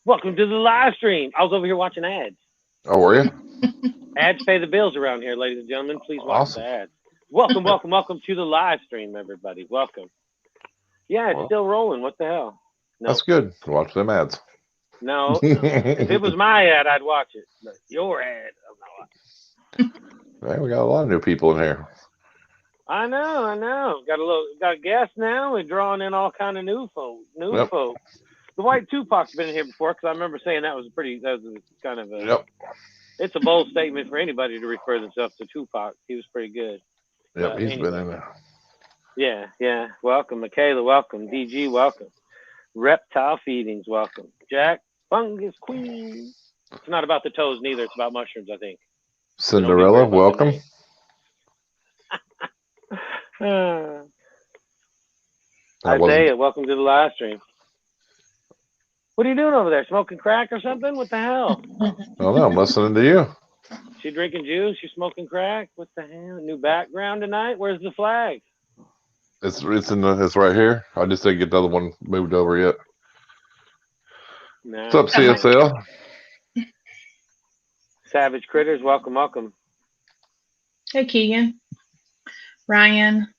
Welcome to the live stream. I was over here watching ads. Oh, were you? Ads pay the bills around here, ladies and gentlemen. Please watch Awesome. the ads. Welcome, welcome, welcome to the live stream, everybody. Welcome. Yeah, it's still rolling. What the hell? No. That's good. Watch them ads. No. If it was my ad, I'd watch it. But your ad, I'm not watching. Man, we got a lot of new people in here. I know. Got guests now. We're drawing in all kind of new folks. Folks. The White Tupac's been in here before because I remember saying that was kind of a. Yep. It's a bold statement for anybody to refer themselves to Tupac. He was pretty good. Yep, he's been in there. Yeah. Welcome, Michaela. Welcome, DG. Welcome, Reptile Feedings. Welcome, Jack Fungus Queen. It's not about the toes neither. It's about mushrooms, I think. Cinderella, welcome. Isaiah, welcome to the live stream. What are you doing over there? Smoking crack or something? What the hell? I don't know. I'm listening to you. She drinking juice? She smoking crack? What the hell? New background tonight? Where's the flag? It's right here. I just didn't get the other one moved over yet. No. What's up, CSL? Savage Critters, welcome. Hey, Keegan. Ryan.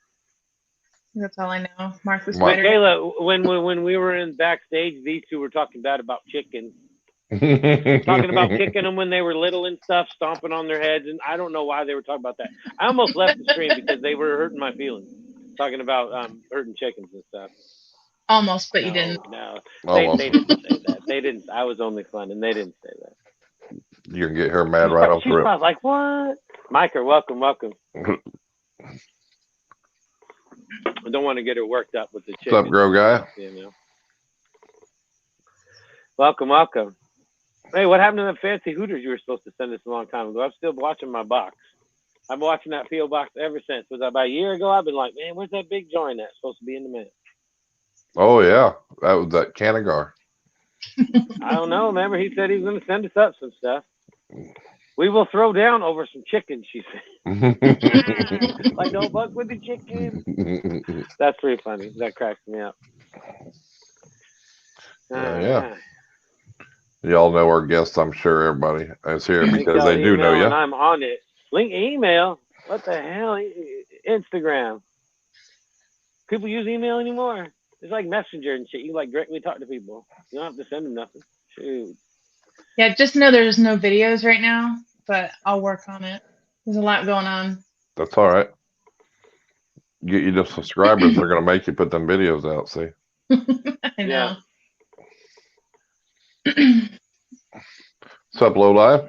That's all I know. Martha Spider. Michaela, when we were in backstage, these two were talking bad about chickens. Talking about kicking them when they were little and stuff, stomping on their heads, and I don't know why they were talking about that. I almost left the stream because they were hurting my feelings, talking about hurting chickens and stuff. Almost, but you didn't. No, they didn't say that. They didn't. I was only fun, and they didn't say that. You can get her mad right off the rip. She's like, what? Micah, welcome. I don't want to get her worked up with the chicken. What's up, Grow Guy? You know. Welcome. Hey, what happened to the fancy Hooters you were supposed to send us a long time ago? I'm still watching my box. I've been watching that P.O. box ever since. Was that about a year ago? I've been like, man, where's that big joint that's supposed to be in the mail? Oh, yeah. That was that Canagar. I don't know. Remember, he said he was going to send us up some stuff. We will throw down over some chicken, she said. Like, don't fuck with the chicken. That's pretty funny. That cracks me up. Yeah. Y'all know our guests, I'm sure everybody is here because they do know you. And I'm on it. Link email. What the hell? Instagram. People use email anymore. It's like Messenger and shit. You like directly talk to people. You don't have to send them nothing. Shoot. Yeah, just know there's no videos right now, but I'll work on it. There's a lot going on. That's all right. Get you the subscribers. They're going to make you put them videos out, see? I know. What's up, Low Live?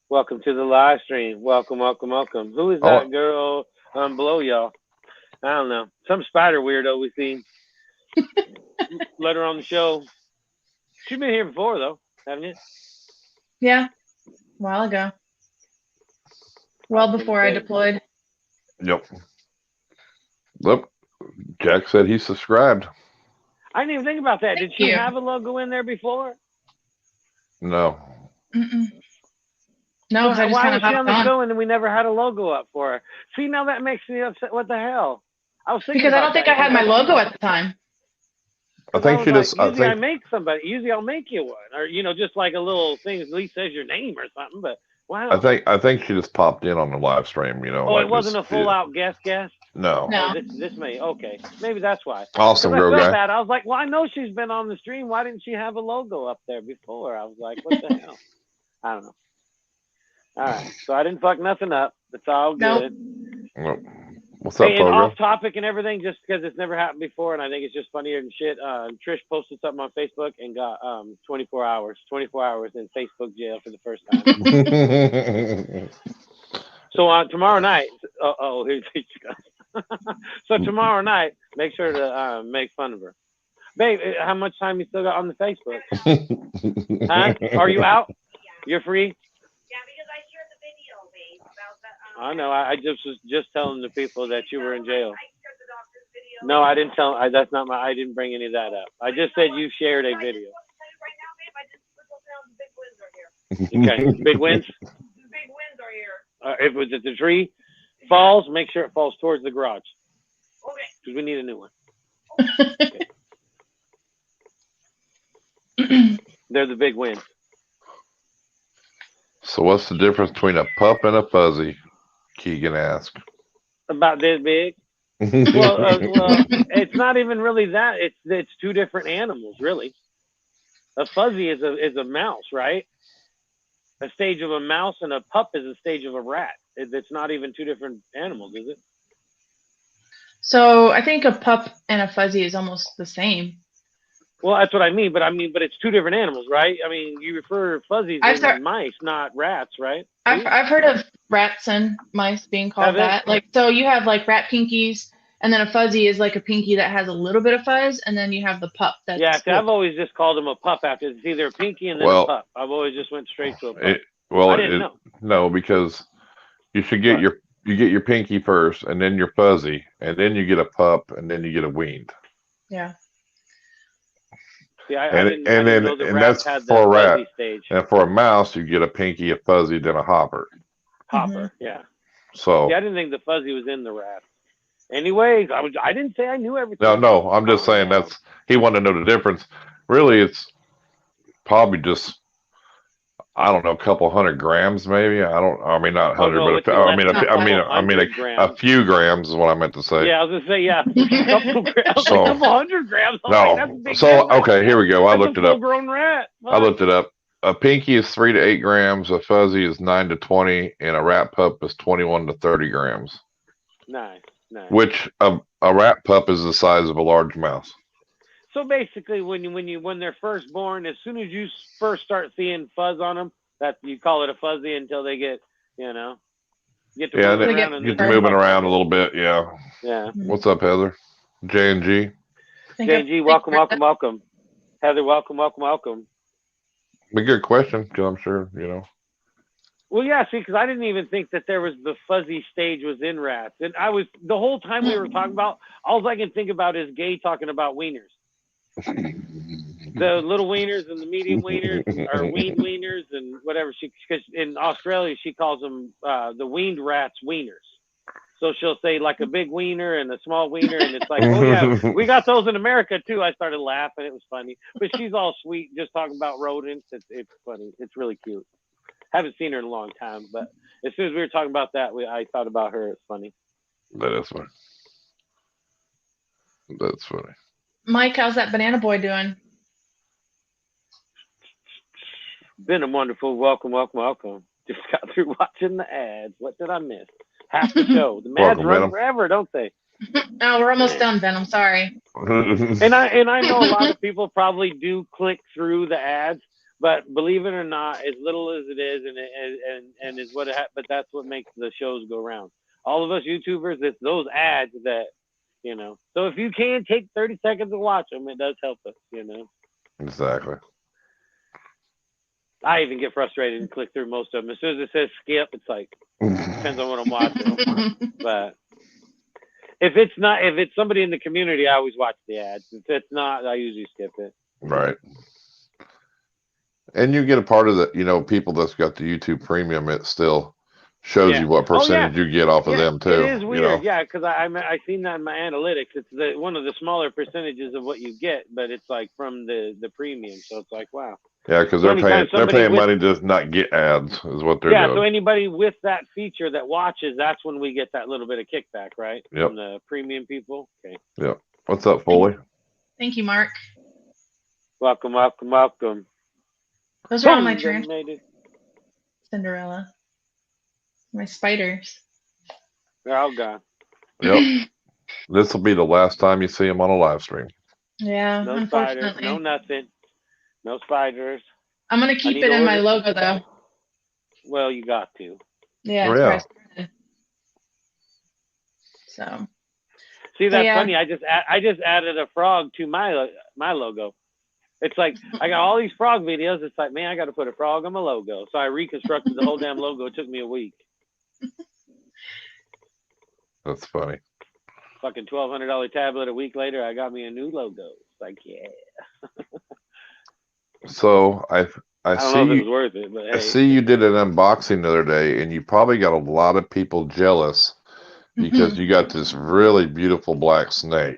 Welcome to the live stream. Welcome. Who is that girl below y'all? I don't know. Some spider weirdo we seen. Let her on the show. She's been here before, though, haven't you? Yeah, a while ago. Well before I deployed. Yep. Jack said he subscribed. I didn't even think about that. Did she have a logo in there before? No. No, so why was she on the show and then we never had a logo up for her? See, now that makes me upset. What the hell? I was thinking because I don't think I had my logo at the time. I think she just. Usually I make somebody. Usually I'll make you one, or just like a little thing at least says your name or something. But wow. I think she just popped in on the live stream. Oh, like it wasn't a full out guest. No. Oh, this may maybe that's why. Awesome, Grow Guy. I was like, well, I know she's been on the stream. Why didn't she have a logo up there before? I was like, what the hell? I don't know. All right, so I didn't fuck nothing up. It's all good. Nope. What's up, and off topic and everything, just because it's never happened before, and I think it's just funnier than shit. Trish posted something on Facebook and got 24 hours in Facebook jail for the first time. So tomorrow night, here's so tomorrow night, make sure to make fun of her. Babe, how much time you still got on the Facebook? Huh? Are you out? You're free? Yeah, because I shared the video, babe, about the. I know. I was just telling the people that you were in jail. I shared the doctor's video. No, I didn't tell. That's not my. I didn't bring any of that up. I just said you shared a video. Right now, babe, I just the big wins are here. Okay, big wins. The big wins are here. If it was at the tree falls, make sure it falls towards the garage. Okay. Because we need a new one. They're the big wins. So what's the difference between a pup and a fuzzy? Keegan asked. About this big. Well, it's not even really that. It's two different animals, really. A fuzzy is a mouse, right? A stage of a mouse, and a pup is a stage of a rat. It's not even two different animals, is it? So I think a pup and a fuzzy is almost the same. Well, that's what I mean, but it's two different animals, right? I mean, you refer fuzzies as mice, not rats, right? I've heard of rats and mice being called that. Like, so you have like rat pinkies, and then a fuzzy is like a pinky that has a little bit of fuzz, and then you have the pup. That's I've always just called them a pup after it's either a pinky and then a pup. I've always just went straight to a pup. I didn't know. No, because you should get your pinky first, and then your fuzzy, and then you get a pup, and then you get a weaned. Yeah. Yeah, and that's for a rat. Stage. And for a mouse, you get a pinky, a fuzzy, then a hopper. Hopper, yeah. So I didn't think the fuzzy was in the rat. Anyways, I didn't say I knew everything. No, I'm just saying he wanted to know the difference. Really, it's probably just, I don't know, a couple 100 grams, maybe. Not 100, but a few grams is what I meant to say. Yeah, I was gonna say a couple grams, a couple 100 grams. Okay, here we go. I looked it up. Full-grown rat. I looked it up. A pinky is 3 to 8 grams. A fuzzy is 9 to 20, and a rat pup is 21 to 30 grams. Nice. Which a rat pup is the size of a large mouse. So basically, when they're first born, as soon as you first start seeing fuzz on them, that you call it a fuzzy until they get, get to moving around a little bit. Yeah. Yeah. What's up, Heather? J&G. J&G, welcome. Heather, welcome. A good question, because I'm sure Well, yeah, see, because I didn't even think that there was the fuzzy stage was in rats. And the whole time we were talking about, all I can think about is Gay talking about wieners. The little wieners and the medium wieners, or weaned wieners and whatever. Because in Australia, she calls them the weaned rats wieners. So she'll say like a big wiener and a small wiener. And it's like, oh, yeah, we got those in America, too. I started laughing. It was funny. But she's all sweet, just talking about rodents. It's funny. It's really cute. Haven't seen her in a long time, but as soon as we were talking about that, I thought about her. It's funny. That is funny. That's funny. Mike, how's that banana boy doing? Venom Wonderful. Welcome. Just got through watching the ads. What did I miss? Half the show. The ads run forever, don't they? No, we're almost done, Venom. Sorry. And I know a lot of people probably do click through the ads. But believe it or not, as little as it is, and is what but that's what makes the shows go around. All of us YouTubers, it's those ads that, So if you can take 30 seconds to watch them, it does help us, Exactly. I even get frustrated and click through most of them. As soon as it says skip, it's like, depends on what I'm watching. But if it's somebody in the community, I always watch the ads. If it's not, I usually skip it. Right. And you get a part of the, people that's got the YouTube Premium. It still shows you what percentage you get off of them too. It is weird, because I seen that in my analytics. It's one of the smaller percentages of what you get, but it's like from the premium. So it's like, wow. Yeah, because they're paying money to not get ads, is what they're doing. Yeah, so anybody with that feature that watches, that's when we get that little bit of kickback, right? Yep. From the premium people. Okay. Yep. What's up, Foley? Thank you, Mark. Welcome. Those are all my Cinderella. My spiders. They're all gone. Yep. This will be the last time you see them on a live stream. Yeah, no unfortunately. Spiders, no nothing. No spiders. I'm going to keep it in my logo, though. Well, you got to. Yeah. Where I started. So. See, that's funny. I just added a frog to my logo. It's like, I got all these frog videos. It's like, man, I got to put a frog on my logo. So I reconstructed the whole damn logo. It took me a week. That's funny. Fucking $1,200 tablet. A week later, I got me a new logo. It's like, yeah. So I don't see know if it was worth it, but hey. I see you did an unboxing the other day, and you probably got a lot of people jealous because you got this really beautiful black snake.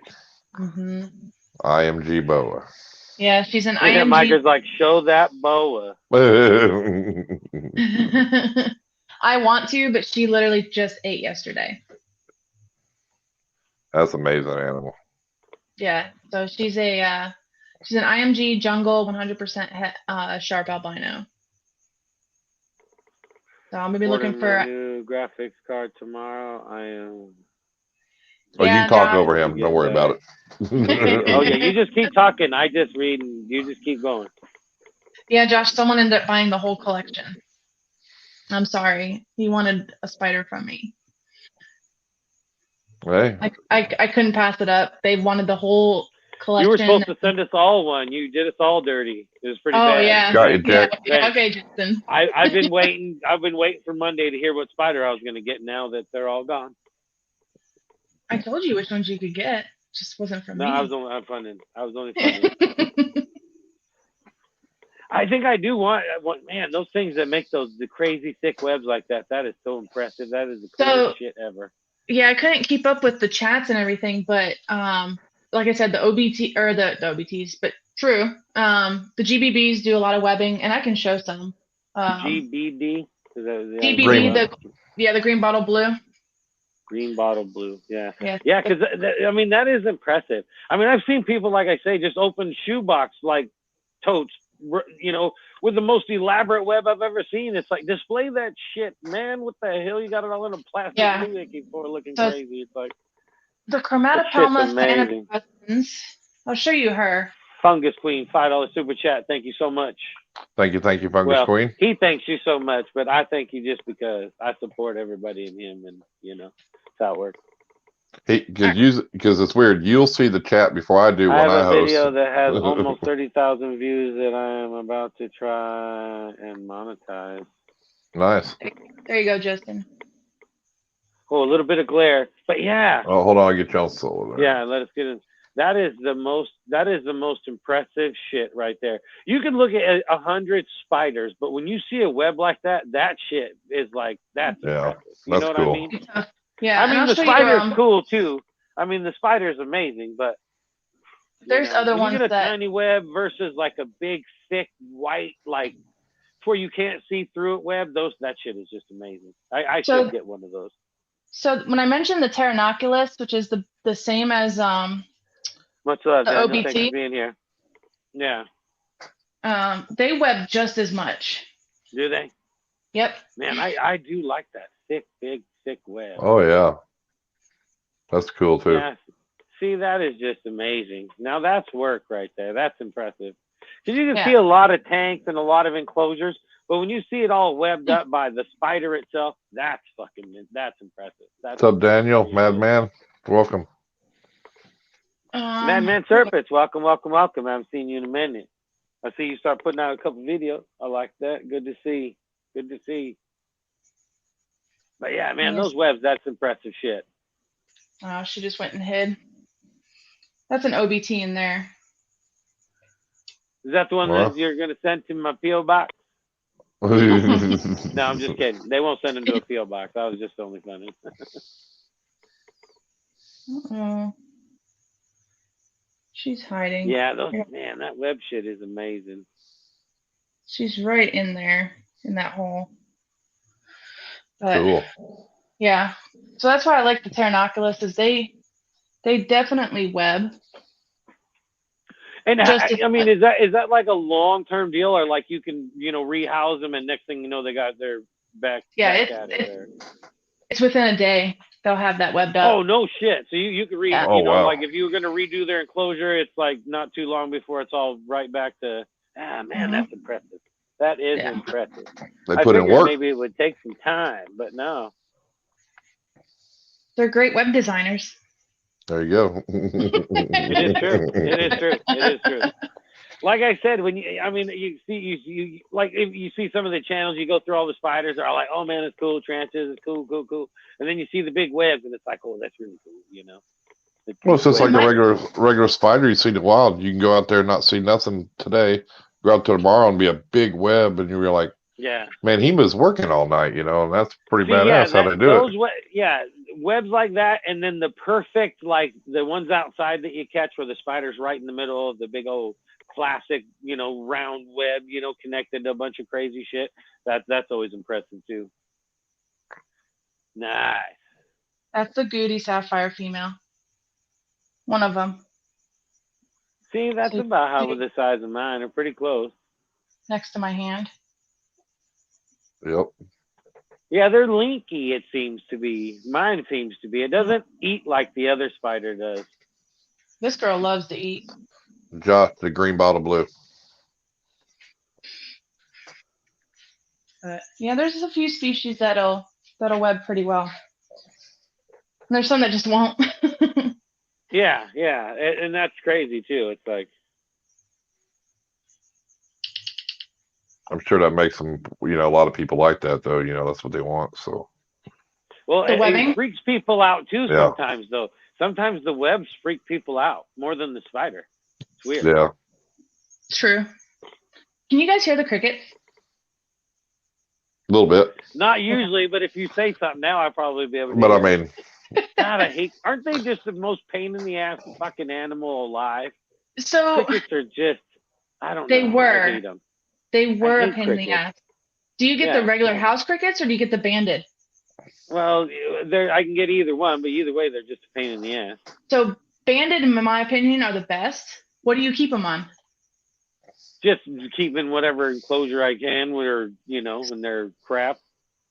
IMG boa. Yeah, she's an And IMG. Micah's like, show that boa. I want to, but she literally just ate yesterday. That's an amazing animal. Yeah, so she's an IMG jungle 100% sharp albino. So I'm gonna be looking for a new graphics card tomorrow. I am. Oh, you can talk over him. Don't worry about it. Oh yeah, you just keep talking. I just read, and you just keep going. Yeah, Josh. Someone ended up buying the whole collection. I'm sorry. He wanted a spider from me. Hey. I couldn't pass it up. They wanted the whole collection. You were supposed to send us all one. You did us all dirty. It was pretty bad. Oh yeah. Got you, Jack. Yeah, okay, Justin. I've been waiting. I've been waiting for Monday to hear what spider I was going to get. Now that they're all gone. I told you which ones you could get. Just wasn't from me. No, I was only funding. I think I do want. Man, those things that make the crazy thick webs like that. That is so impressive. That is the coolest shit ever. Yeah, I couldn't keep up with the chats and everything, but like I said, the OBT or the OBTs, but true. The GBBs do a lot of webbing, and I can show some. GBB. GBB, the green bottle blue. Green bottle blue, yeah. Yeah, because I mean that is impressive. I mean I've seen people, like I say, just open shoebox like totes, you know, with the most elaborate web I've ever seen. It's like, display that shit, man. What the hell? You got it all in a plastic doohickey for looking crazy. It's like the Chromatopelma Santa. I'll show you her. Fungus Queen, $5 super chat. Thank you so much. Thank you, Fungus Queen. He thanks you so much, but I thank you just because I support everybody in him, and you know that's how it works. Because it's weird. You'll see the chat before I do when I host. I have a video that has almost 30,000 views that I am about to try and monetize. Nice. There you go, Justin. Oh, a little bit of glare, but yeah. Oh, hold on, I'll get y'all soul there. Yeah, let us get in. That is the most impressive shit right there. You can look at 100 spiders, but when you see a web like that, that shit is like, that's impressive. You know what cool. I mean? Yeah, I mean the spider's cool too. I mean the spider's amazing, but there's other ones you get a tiny web versus like a big, thick, white, like where you can't see through it web. That shit is just amazing. I should get one of those. So when I mentioned the Pteronoculus, which is the same as much love, the Daniel. OBT. Thanks for being here. Yeah. They web just as much. Do they? Yep. Man, I do like that thick web. Oh yeah, that's cool too. Yeah. See, that is just amazing. Now that's work right there. That's impressive. Because you can see a lot of tanks and a lot of enclosures, but when you see it all webbed up by the spider itself, that's impressive. What's up, Daniel? Madman, welcome. Madman Serpents, welcome. I haven't seen you in a minute. I see you start putting out a couple videos. I like that. Good to see. But yeah, man, those webs, that's impressive shit. Oh, she just went and hid. That's an OBT in there. Is that the one that you're going to send to my P.O. box? No, I'm just kidding. They won't send them to a P.O. box. I was just only funny. She's hiding. Yeah, man, that web shit is amazing. She's right in there, in that hole. But, cool. Yeah. So that's why I like the Pteronoculus, is they definitely web. And I mean, is that like a long-term deal, or like you can, you know, rehouse them and next thing you know they got their back? Yeah, it's within a day they'll have that webbed up. Oh no shit! So you can read, you know, like if you were going to redo their enclosure, it's like not too long before it's all right back to. Man, that's impressive. That is impressive. They put in work. Maybe it would take some time, but no. They're great web designers. There you go. It is true. Like I said, when you see like if you see some of the channels, you go through all the spiders, they're all like, oh man, it's cool, tranches, it's cool. And then you see the big webs and it's like, oh, that's really cool, you know. Well, it's just like a regular spider you see in the wild. You can go out there and not see nothing today, go out tomorrow and be a big web, and you're like, yeah, man, he was working all night, you know, and that's pretty badass how they do it. Webs like that, and then the perfect, like the ones outside that you catch where the spider's right in the middle of the big old classic, round web, connected to a bunch of crazy shit. That's always impressive too. Nice. That's the Goody Sapphire female. One of them. See, that's about how the size of mine. They're pretty close. Next to my hand. Yep. Yeah, they're linky, it seems to be. Mine seems to be. It doesn't eat like the other spider does. This girl loves to eat. Josh, the green bottle blue. But yeah, there's a few species that'll web pretty well. And there's some that just won't. Yeah, and that's crazy too. It's like, I'm sure that makes them, a lot of people like that though. That's what they want. So. Well, it freaks people out too sometimes though. Sometimes the webs freak people out more than the spider. It's weird. Yeah. True. Can you guys hear the crickets? A little bit. Not usually, but if you say something now, I'll probably be able to. But hear I mean. God, I hate. Aren't they just the most pain in the ass fucking animal alive? So crickets are just. I don't know. They were. I hate them. They were a pain in the ass. Do you get the regular house crickets or do you get the banded? Well, I can get either one, but either way, they're just a pain in the ass. So banded, in my opinion, are the best. What do you keep them on? Just keeping whatever enclosure I can, where when they're crap.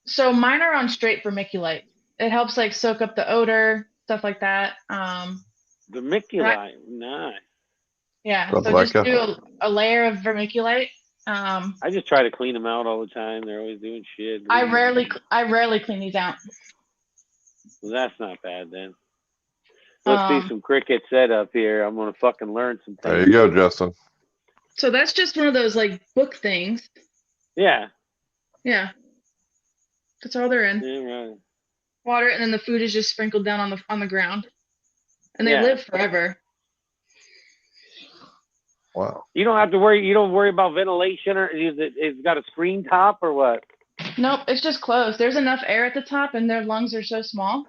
So mine are on straight vermiculite. It helps like soak up the odor, stuff like that. Vermiculite, nice. Yeah, so just do a layer of vermiculite. I just try to clean them out all the time. They're always doing shit. I rarely clean these out. Well, that's not bad then. Let's see some cricket setup here. I'm gonna fucking learn some things. There you go, Justin. So that's just one of those like book things. Yeah. Yeah. That's all they're in. Yeah, right. Water, and then the food is just sprinkled down on the ground, and they live forever. Wow. You don't have to worry. You don't worry about ventilation, or it's got a screen top or what? Nope, it's just closed. There's enough air at the top, and their lungs are so small.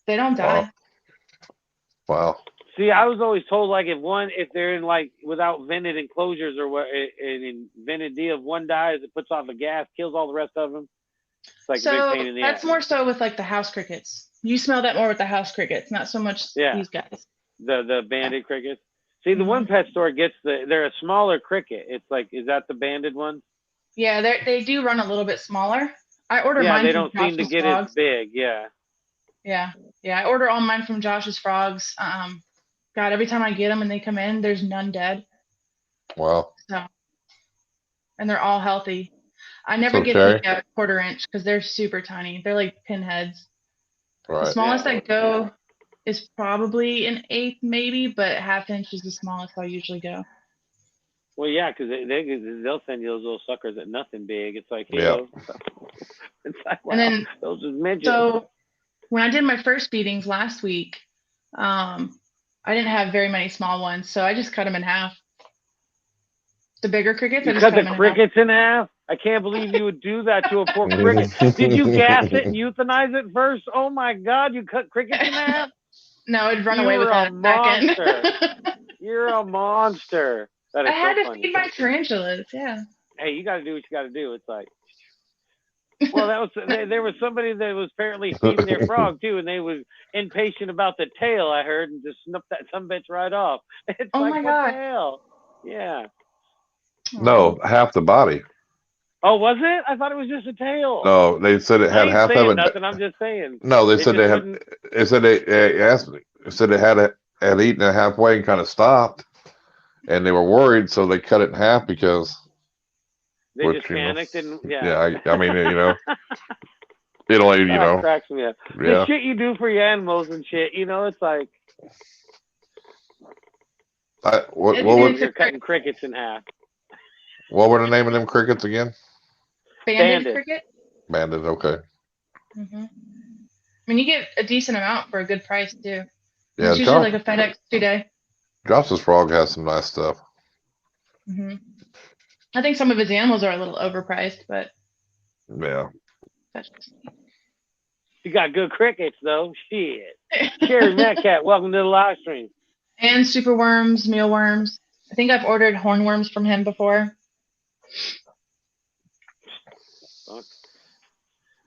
They don't die. Wow. See, I was always told like if they're in like without vented enclosures or what, an vented deal, if one dies, it puts off a gas, kills all the rest of them. It's like a big pain in the ass. That's more so with like the house crickets. You smell that more with the house crickets, not so much these guys. The banded crickets. See, the one pet store gets they're a smaller cricket. It's like, is that the banded one? Yeah, they do run a little bit smaller. I order mine. Yeah, they don't seem to get as big. Yeah. Yeah, I order all mine from Josh's Frogs. God, every time I get them and they come in, there's none dead. Wow. So, and they're all healthy. I never get a 1/4 inch because they're super tiny. They're like pinheads. Right. The smallest I go is probably an 1/8 maybe, but 1/2 inch is the smallest I usually go. Well, yeah, because they'll send you those little suckers at nothing big. It's like, it's like, wow, and then those just midgets. So when I did my first feedings last week, I didn't have very many small ones, so I just cut them in half. The bigger crickets, you cut the crickets in half? I can't believe you would do that to a poor cricket. Did you gas it and euthanize it first? Oh my God, you cut crickets in half? No, it'd run away with that back end. You're a monster. I had to feed my tarantulas, yeah. Hey, you got to do what you got to do. It's like, well, there was somebody that was apparently feeding their frog too, and they was impatient about the tail, I heard, and just snuffed that some bitch right off. It's like, what the hell? Yeah. No, half the body. Oh, was it? I thought it was just a tail. No, they said it had half of it. Nothing. I'm just saying. No, they said they had. They said they asked me. They said they had eaten it halfway and kind of stopped, and they were worried, so they cut it in half because they just panicked and yeah. I mean, it only cracks me up. The shit you do for your animals and shit. It's like. You're cutting crickets in half. What were the name of them crickets again? Banded cricket. Banded, okay. I mean, you get a decent amount for a good price too. Yeah, it's usually like a FedEx 2-day. Josh's Frog has some nice stuff. I think some of his animals are a little overpriced, but yeah. You got good crickets though. Shit. Sherry Metcalf, welcome to the live stream. And super worms, mealworms. I think I've ordered hornworms from him before. Fuck.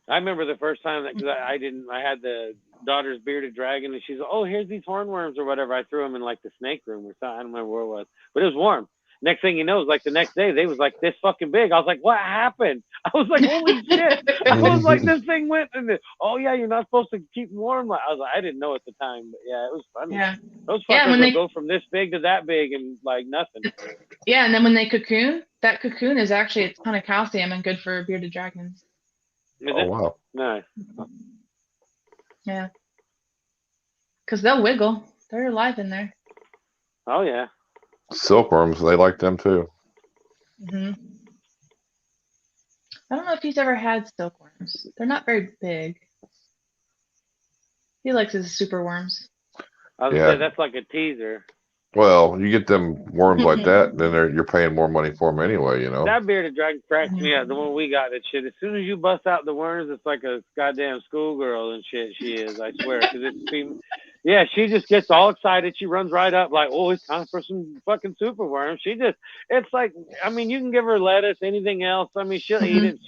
I remember the first time that, because I had the daughter's bearded dragon, and she's like, oh, here's these hornworms or whatever. I threw them in like the snake room or something. I don't remember where it was, but it was warm. Next thing you know, it was like the next day, they was like this fucking big. I was like, what happened? I was like, holy shit. I was like, this thing went in the, oh yeah, you're not supposed to keep them warm. I was like, I didn't know at the time, but yeah, it was funny. Yeah. Those fuckers will go from this big to that big and like nothing. Yeah, and then when they cocoon, that cocoon is actually a ton of calcium and good for bearded dragons. Oh, wow. Nice. Yeah. Because they'll wiggle. They're alive in there. Oh, yeah. Silkworms, they like them too. I don't know if he's ever had silkworms. They're not very big. He likes his super worms. I was gonna say, that's like a teaser. Well, you get them worms like that, then you're paying more money for them anyway, you know. That bearded dragon cracks me up. The one we got, that shit. As soon as you bust out the worms, it's like a goddamn schoolgirl and shit. She is, I swear. Yeah, she just gets all excited. She runs right up like, oh, it's time for some fucking super worms. It's like, I mean, you can give her lettuce, anything else. I mean, she'll eat it.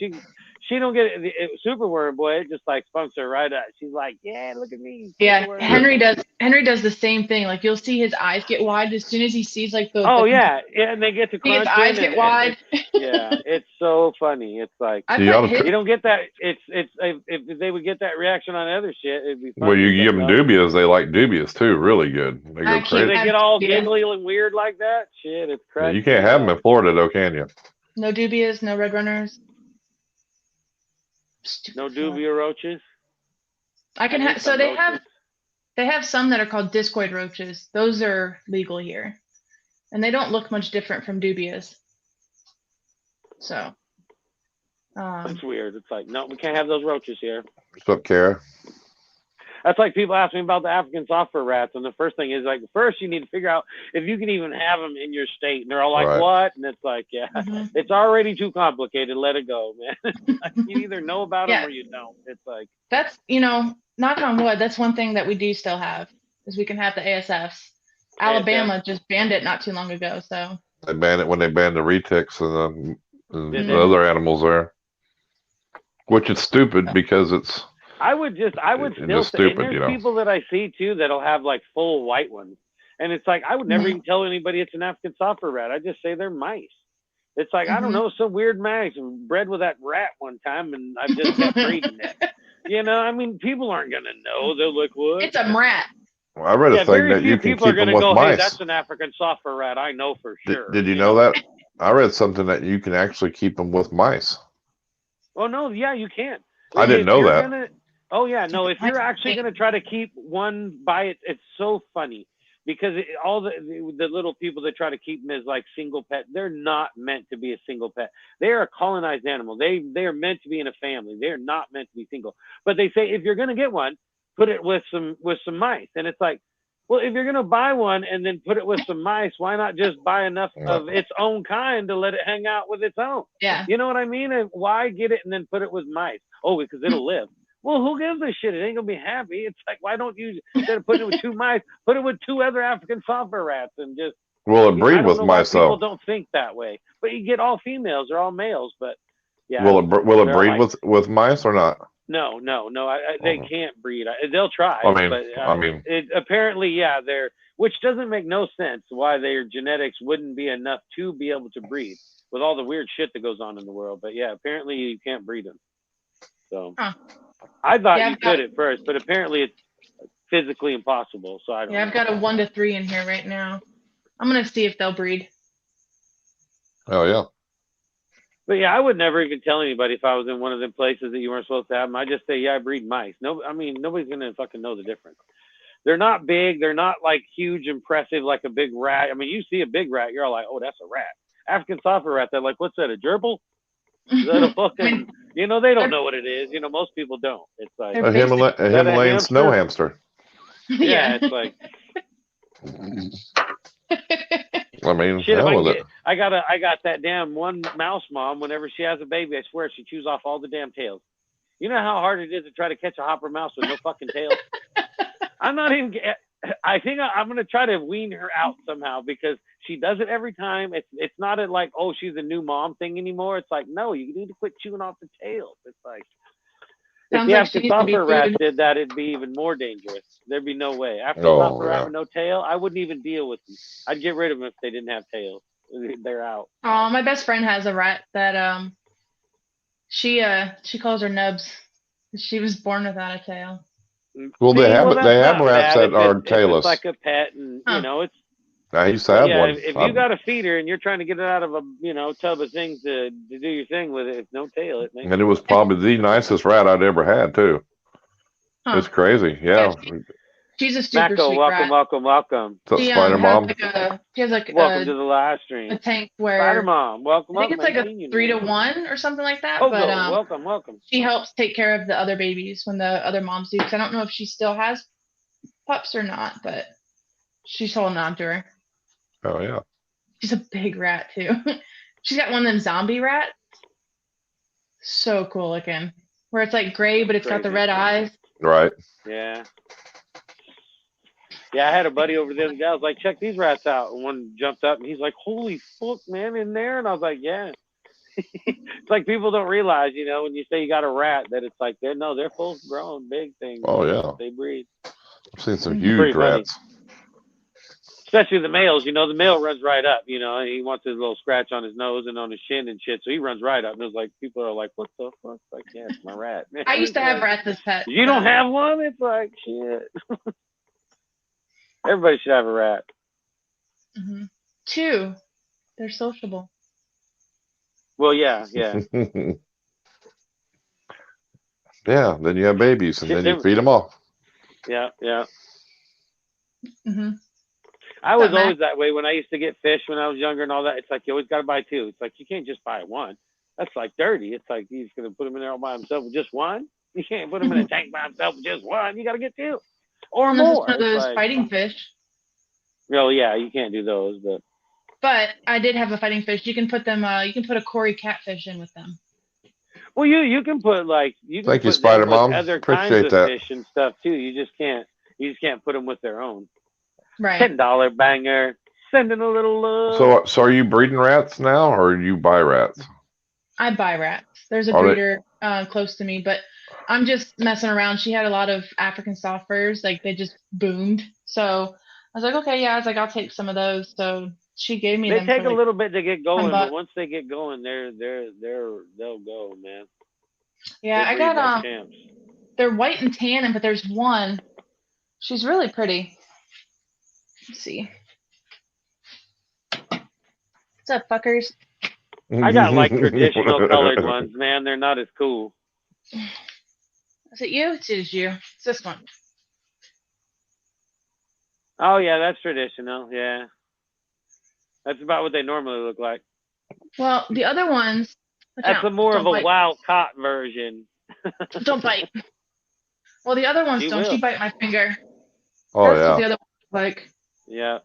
She don't get it. Super worm, boy, it just like spunks her right up. She's like, yeah, look at me. Yeah, Henry does the same thing. Like, you'll see his eyes get wide as soon as he sees like the. Oh yeah, and they get to crunch. His eyes get wide. Yeah, it's so funny. It's like you don't get that. It's if they would get that reaction on other shit, it'd be funny. Well, you give them dubious, they like dubious too. Really good. They go crazy. They get all giggly and weird like that. Shit, it's crazy. Yeah, you can't have them in Florida though, can you? No dubious, no red runners. No dubia roaches. I can have. So they have some that are called discoid roaches. Those are legal here, and they don't look much different from dubias. So. That's weird. It's like, no, we can't have those roaches here. What's up, Kara? That's like people ask me about the African software rats, and the first thing is like, first you need to figure out if you can even have them in your state, and they're all like, what? And it's like, yeah, it's already too complicated. Let it go, man. You either know about them or you don't. It's like that's, you know, knock on wood. That's one thing that we do still have is we can have the ASFs. Alabama just banned it not too long ago, so they banned it when they banned the retics and the other animals there, which is stupid because it's. I would still say, and there's people that I see too that'll have like full white ones, and it's like I would never even tell anybody it's an African software rat. I just say they're mice. It's like I don't know, some weird mice bred with that rat one time, and I've just kept breeding it. You know, I mean, people aren't gonna know. They're like, what? It's a rat. Well, I read a thing that you can keep them with mice. Hey, that's an African software rat. I know for sure. Did you know that? I read something that you can actually keep them with mice. Oh no, yeah, you can. I didn't know that. Oh yeah, no. If you're actually going to try to keep one by it, it's so funny because all the little people that try to keep them as like single pet, they're not meant to be a single pet. They are a colonized animal. They are meant to be in a family. They are not meant to be single. But they say if you're going to get one, put it with some mice. And it's like, well, if you're going to buy one and then put it with some mice, why not just buy enough of its own kind to let it hang out with its own? Yeah. You know what I mean? And why get it and then put it with mice? Oh, because it'll live. Well, who gives a shit? It ain't gonna be happy. It's like, why don't you, instead of putting it with 2 mice, put it with 2 other African software rats and just. Will it breed with mice though? People don't think that way, but you get all females. They're all males, but yeah. Will it breed with mice or not? No. They can't breed. They'll try. I mean, apparently, yeah, which doesn't make no sense why their genetics wouldn't be enough to be able to breed with all the weird shit that goes on in the world. But yeah, apparently you can't breed them. So. I thought you could at first, but apparently it's physically impossible. So I don't know. I've got a 1 to 3 in here right now. I'm gonna see if they'll breed. Oh yeah. But yeah, I would never even tell anybody if I was in one of them places that you weren't supposed to have them. I just say, yeah, I breed mice. No, I mean nobody's gonna fucking know the difference. They're not big. They're not like huge, impressive like a big rat. I mean, you see a big rat, you're all like, oh, that's a rat. African software rat. They're like, what's that? A gerbil? Is that a fucking? You know, they don't know what it is. You know, most people don't. It's like a Himalayan snow hamster. Yeah, it's like. I mean, shit, I got that damn one mouse mom. Whenever she has a baby, I swear she chews off all the damn tails. You know how hard it is to try to catch a hopper mouse with no fucking tail. I'm not even. I think I'm gonna try to wean her out somehow because She does it every time. It's not like, oh, she's a new mom thing anymore. It's like, no, you need to quit chewing off the tail. It's like, if the African rat did that, it'd be even more dangerous. There'd be no way. After a rat with no tail, I wouldn't even deal with them. I'd get rid of them if they didn't have tails. They're out. Oh, my best friend has a rat that she calls her Nubs. She was born without a tail. Well, they have rats that are tailless. It's like a pet, and you know, it's. I used to have one. If you got a feeder and you're trying to get it out of a tub of things to do your thing with it, it's no tail. And it was probably the nicest rat I'd ever had too. Huh. It's crazy, yeah. She's a super sweet welcome, rat. welcome. She Spider Mom. She has like welcome to the live stream. A tank where Spider Mom, welcome. I think it's like a 3-to-1 or something like that. Oh, but welcome. She helps take care of the other babies when the other moms do. Because I don't know if she still has pups or not, but she's holding on to her. Oh yeah. She's a big rat too. She's got one of them zombie rats. So cool looking. Where it's like gray, but it's got the red eyes. Right. Yeah. Yeah, I had a buddy over there. The guy was like, check these rats out. And one jumped up and he's like, holy fuck, man, in there? And I was like, yeah. It's like people don't realize, when you say you got a rat, that it's like, they're full grown, big things. Oh, yeah. They breed. I've seen some huge rats. Funny. Especially the males, the male runs right up, he wants his little scratch on his nose and on his shin and shit, so he runs right up. And it's like, people are like, what the fuck? Like, yeah, it's my rat. I used to have rats as pets. You don't have one? It's like, shit. Everybody should have a rat. Mm-hmm. 2. They're sociable. Well, yeah. Yeah, then you have babies, and then you feed them all. Yeah. Mm-hmm. I was always that way when I used to get fish when I was younger and all that. It's like, you always got to buy 2. It's like, you can't just buy 1. That's like dirty. It's like, he's going to put him in there all by himself with just 1. You can't put him in a tank by himself with just 1. You got to get 2 or more. One of those fighting fish. Well, yeah, you can't do those, but I did have a fighting fish. You can put them. You can put a Cory catfish in with them. Well, you can put Thank you, Spider Mom. Other kinds of fish and stuff too. You just can't put them with their own. Right. $10 banger. Sending a little love. So are you breeding rats now, or you buy rats? I buy rats. There's a breeder close to me, but I'm just messing around. She had a lot of African soft furs, like they just boomed. So I was like, okay, yeah. I was like, I'll take some of those. So she gave me them. They take a little bit to get going, but once they get going, they'll go, man. Yeah, I got they're white and tan, but there's one. She's really pretty. Let's see. What's up, fuckers? I got like traditional colored ones, man. They're not as cool. Is it you? It is you. It's this one. Oh yeah, that's traditional. Yeah, that's about what they normally look like. Well, the other ones. That's more of a wild caught version. Don't bite. Well, the other ones don't. She bite my finger. Oh that's what the other ones like. Yeah.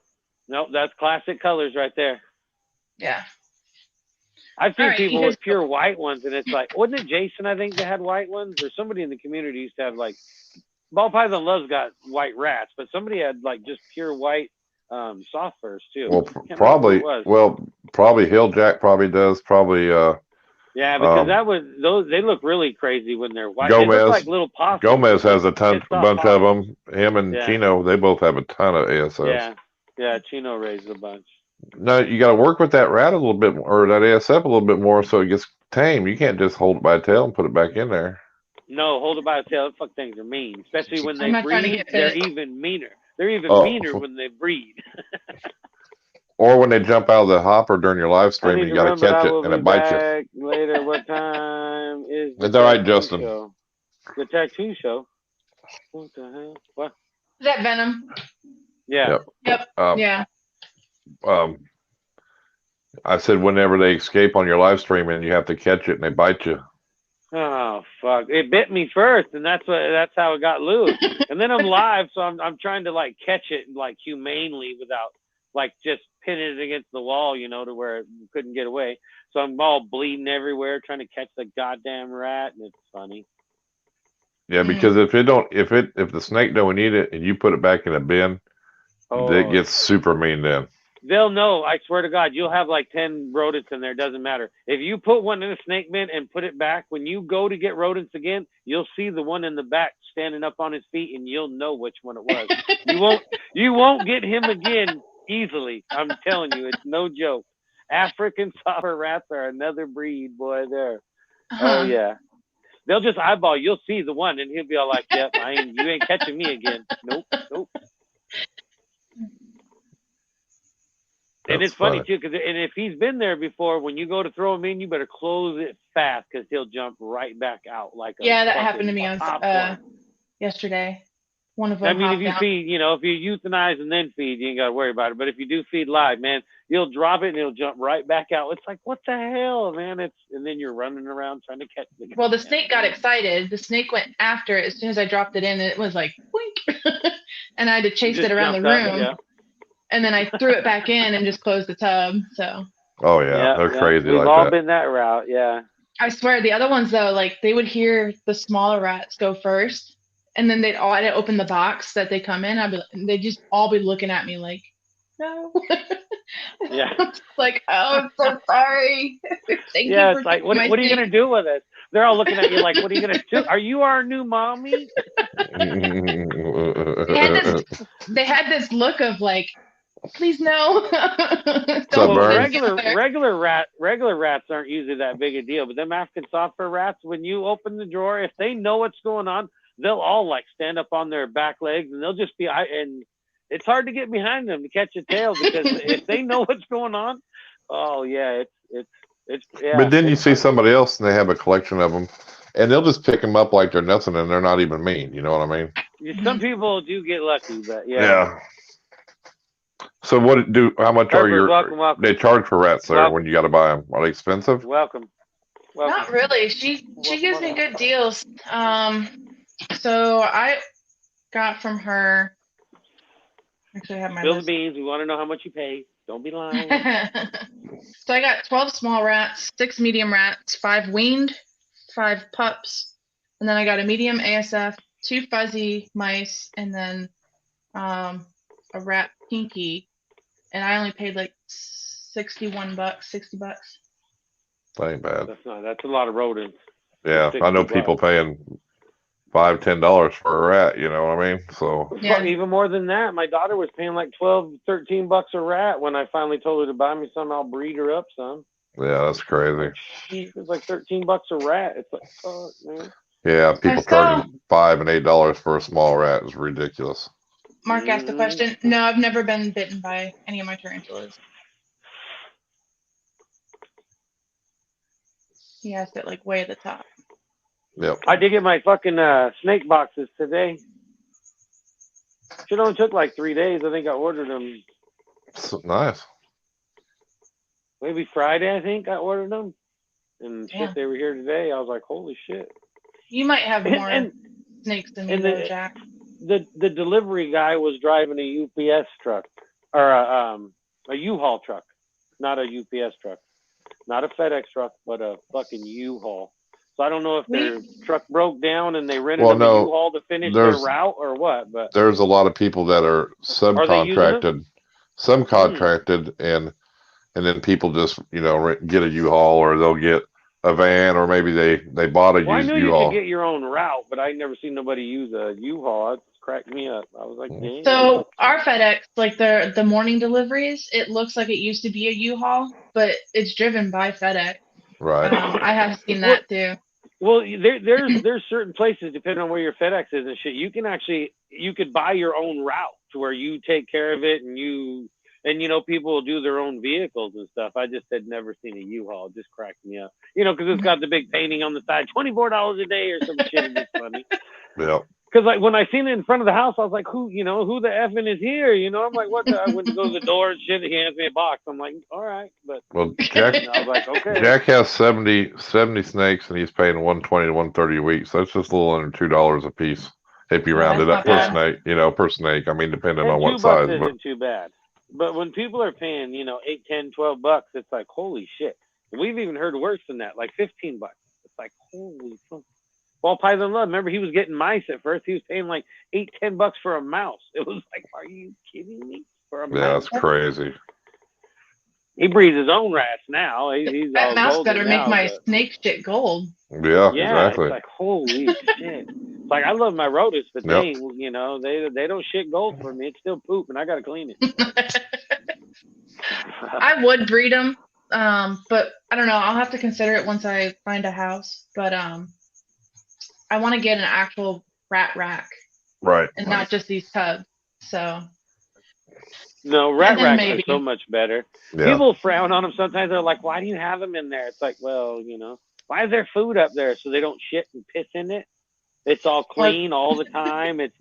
Nope, that's classic colors right there. Yeah. I've seen people with pure white ones, and it's like, wasn't it Jason, I think, that had white ones? Or somebody in the community used to have, like, Ball Python Love's got white rats, but somebody had, like, just pure white soft furs, too. Well, probably HillJack probably does. Probably, yeah, because they look really crazy when they're white. Gomez, they look like little possums. Gomez has a bunch of them. Him and Chino, they both have a ton of ASFs. Yeah, Chino raised a bunch. No, you got to work with that rat a little bit more, or that ASF a little bit more, so it gets tame. You can't just hold it by the tail and put it back in there. No, hold it by the tail. Fuck, things are mean, especially when they breed. They're even meaner. They're even meaner when they breed. Or when they jump out of the hopper during your live stream, you got to catch it and it bites you. Later, what time is the all right, Justin? Show? The tattoo show. What the hell? What? Is that Venom? Yeah. Yep. Yeah. I said whenever they escape on your live stream and you have to catch it and they bite you. Oh fuck! It bit me first, and that's how it got loose. And then I'm live, so I'm trying to like catch it like humanely without like just pinning it against the wall, to where it couldn't get away. So I'm all bleeding everywhere trying to catch the goddamn rat, and it's funny. Yeah, because if the snake don't eat it and you put it back in a bin, it gets super mean then. they'll know. I swear to God, you'll have like 10 rodents in there. Doesn't matter. If you put one in a snake bin and put it back, when you go to get rodents again, you'll see the one in the back standing up on his feet, and you'll know which one it was. You won't get him again easily. I'm telling you, it's no joke. African soft-fur rats are another breed, boy. There. Oh yeah. They'll just eyeball. You'll see the one, and he'll be all like, "Yep, you ain't catching me again." Nope. And it's funny too, because if he's been there before, when you go to throw him in, you better close it fast because he'll jump right back out like a that happened to me on yesterday. One of them. I mean, if you feed, if you euthanize and then feed, you ain't got to worry about it. But if you do feed live, man, you'll drop it and he'll jump right back out. It's like, what the hell, man? And then you're running around trying to catch it. Well, the snake got excited. The snake went after it as soon as I dropped it in, and it was like, boink, and I had to chase it around the room. And then I threw it back in and just closed the tub. So. Oh yeah, they're crazy. We've all been that route. Yeah. I swear, the other ones though, like they would hear the smaller rats go first, and then I'd open the box that they come in. They'd just all be looking at me like, no. Yeah. Like, oh, I'm so sorry. Thank you it's like, what are you gonna do with it? They're all looking at you like, what are you gonna do? Are you our new mommy? They had this look of like, please no. Regular rats aren't usually that big a deal, but them African soft-fur rats, when you open the drawer, if they know what's going on, they'll all like stand up on their back legs, and they'll just be and it's hard to get behind them to catch a tail because if they know what's going on, oh yeah, it's yeah. But then you see somebody else and they have a collection of them, and they'll just pick them up like they're nothing, and they're not even mean. You know what I mean? Some people do get lucky, but yeah. So how much are they charge for rats there when you got to buy them? Are they expensive? Welcome. Not really. She gives me good deals. So I got from her. Actually, I have my Spill the beans. We want to know how much you pay. Don't be lying. So I got 12 small rats, 6 medium rats, 5 weaned, 5 pups, and then I got a medium ASF, 2 fuzzy mice, and then a rat pinky. And I only paid like $60. That ain't bad. That's a lot of rodents. Yeah, I know people paying $5-10 for a rat, you know what I mean? So even more than that. My daughter was paying like $12-13 a rat when I finally told her to buy me some. I'll breed her up some. Yeah, that's crazy. It was like $13 a rat. It's like, fuck, man. Yeah, people charging $5 and $8 for a small rat is ridiculous. Mark asked the question. No, I've never been bitten by any of my tarantulas. He asked it like way at the top. Yep. I did get my fucking snake boxes today. It only took like 3 days. I think I ordered them. Nice. Maybe Friday, I think I ordered them. And shit, they were here today. I was like, holy shit. You might have more snakes than me, though, Jack. The delivery guy was driving a UPS truck or a U-Haul truck, not a UPS truck, not a FedEx truck, but a fucking U-Haul. So I don't know if their truck broke down and they rented a U-Haul to finish their route or what. But there's a lot of people that are subcontracted, and then people just get a U-Haul, or they'll get a van, or maybe they bought a used U-Haul. I knew you could get your own route, but I never seen nobody use a U-Haul. It cracked me up. I was like, dang. So our FedEx, like the morning deliveries, it looks like it used to be a U-Haul, but it's driven by FedEx. Right. I have seen that too. Well, there's certain places, depending on where your FedEx is and shit, you could buy your own route to where you take care of it, and people will do their own vehicles and stuff. I just had never seen a U-Haul. It just cracked me up. Because it's got the big painting on the side, $24 a day or some shit. It's funny. Yeah. Because like when I seen it in front of the house, I was like, who the effing is here? I'm like, what? I went to go to the door and shit. He hands me a box. I'm like, all right, but Jack, I was like, okay. Jack has 70 snakes, and he's paying $120 to $130 a week. So that's just a little under $2 a piece if you round it up per snake. Per snake. I mean, depending on what size. $2 isn't too bad. But when people are paying, $8, $10, $12, it's like, holy shit. We've even heard worse than that, like $15. It's like, holy fuck. Ball Python Love, remember he was getting mice at first. He was paying like $8, $10 for a mouse. It was like, are you kidding me? For a mouse? Yeah, that's crazy. He breeds his own rats now. He's That all mouse golden better now, make my but snake shit gold. Yeah, exactly. It's like, holy shit. It's like, I love my rodents, but they ain't, you know, they don't shit gold for me. It's still poop, and I got to clean it. I would breed them, but I don't know. I'll have to consider it once I find a house. But I want to get an actual rat rack. Right. And not just these tubs. So. No, rat racks are so much better. Yeah. People frown on them sometimes. They're like, why do you have them in there? It's like, well, you know, why is there food up there so they don't shit and piss in it? It's all clean all the time. It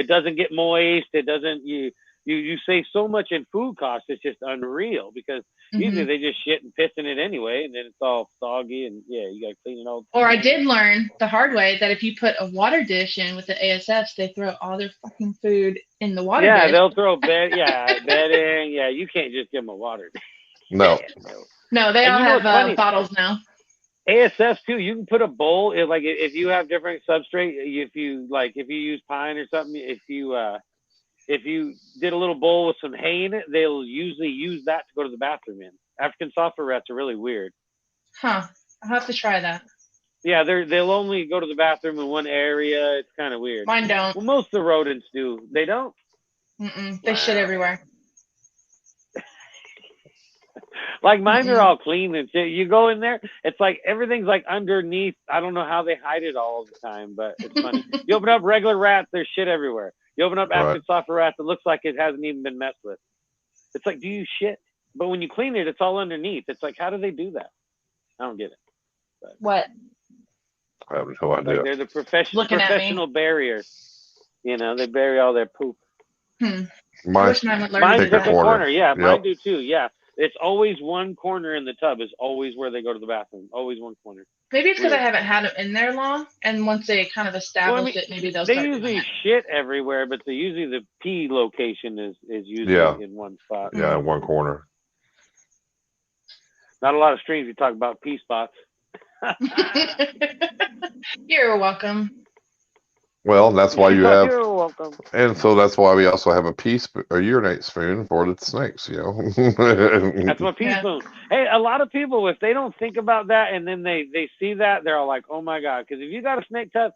doesn't get moist. It doesn't, you save so much in food costs. It's just unreal because usually they just shit and piss in it anyway, and then it's all soggy, and you got to clean it all the time. Or I did learn the hard way that if you put a water dish in with the ASFs, they throw all their fucking food in the water dish. Yeah, they'll throw bedding. Yeah, you can't just give them a water dish. No. No, they all have bottles now. ASF too. You can put a bowl if you have different substrate. If you use pine or something, if you did a little bowl with some hay in it, they'll usually use that to go to the bathroom in. African software rats are really weird. Huh. I'll have to try that. Yeah, they'll only go to the bathroom in one area. It's kind of weird. Mine don't. Well, most of the rodents do. They don't? They shit everywhere. Like mine are all clean and shit. You go in there, it's like everything's like underneath. I don't know how they hide it all the time, but it's funny. You open up regular rats, there's shit everywhere. You open up African software rats, it looks like it hasn't even been messed with. It's like, do you shit? But when you clean it, it's all underneath. It's like, how do they do that? I don't get it. But what? I have no idea. Like they're the professional barriers. You know, they bury all their poop. Mine's in the corner. Yeah, mine do too. Yeah. It's always one corner in the tub is always where they go to the bathroom. Always one corner. Maybe it's because I haven't had them in there long, and once they kind of establish it, maybe they'll start. They usually shit everywhere, but usually the pee location is usually in one spot. Yeah, in one corner. Not a lot of streams you talk about pee spots. You're welcome. Well, that's why you have. You're welcome. And so that's why we also have a urinate spoon for the snakes, you know. That's my pee spoon. Hey, a lot of people, if they don't think about that and then they see that, they're all like, oh my God. Because if you got a snake tub,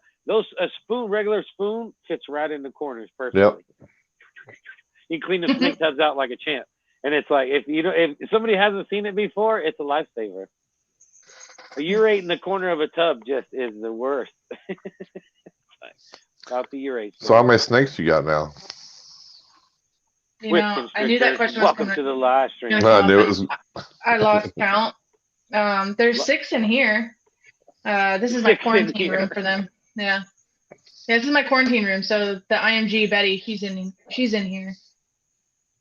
regular spoon fits right in the corners perfectly. Yep. You clean the snake tubs out like a champ. And it's like, if somebody hasn't seen it before, it's a lifesaver. A urate in the corner of a tub just is the worst. Out the urate. So how many snakes you got now? You know, I knew that question was Welcome to the live stream. I knew it was. I lost count. There's 6 in here. This is my quarantine room for them. Yeah, this is my quarantine room. So the IMG Betty, she's in here.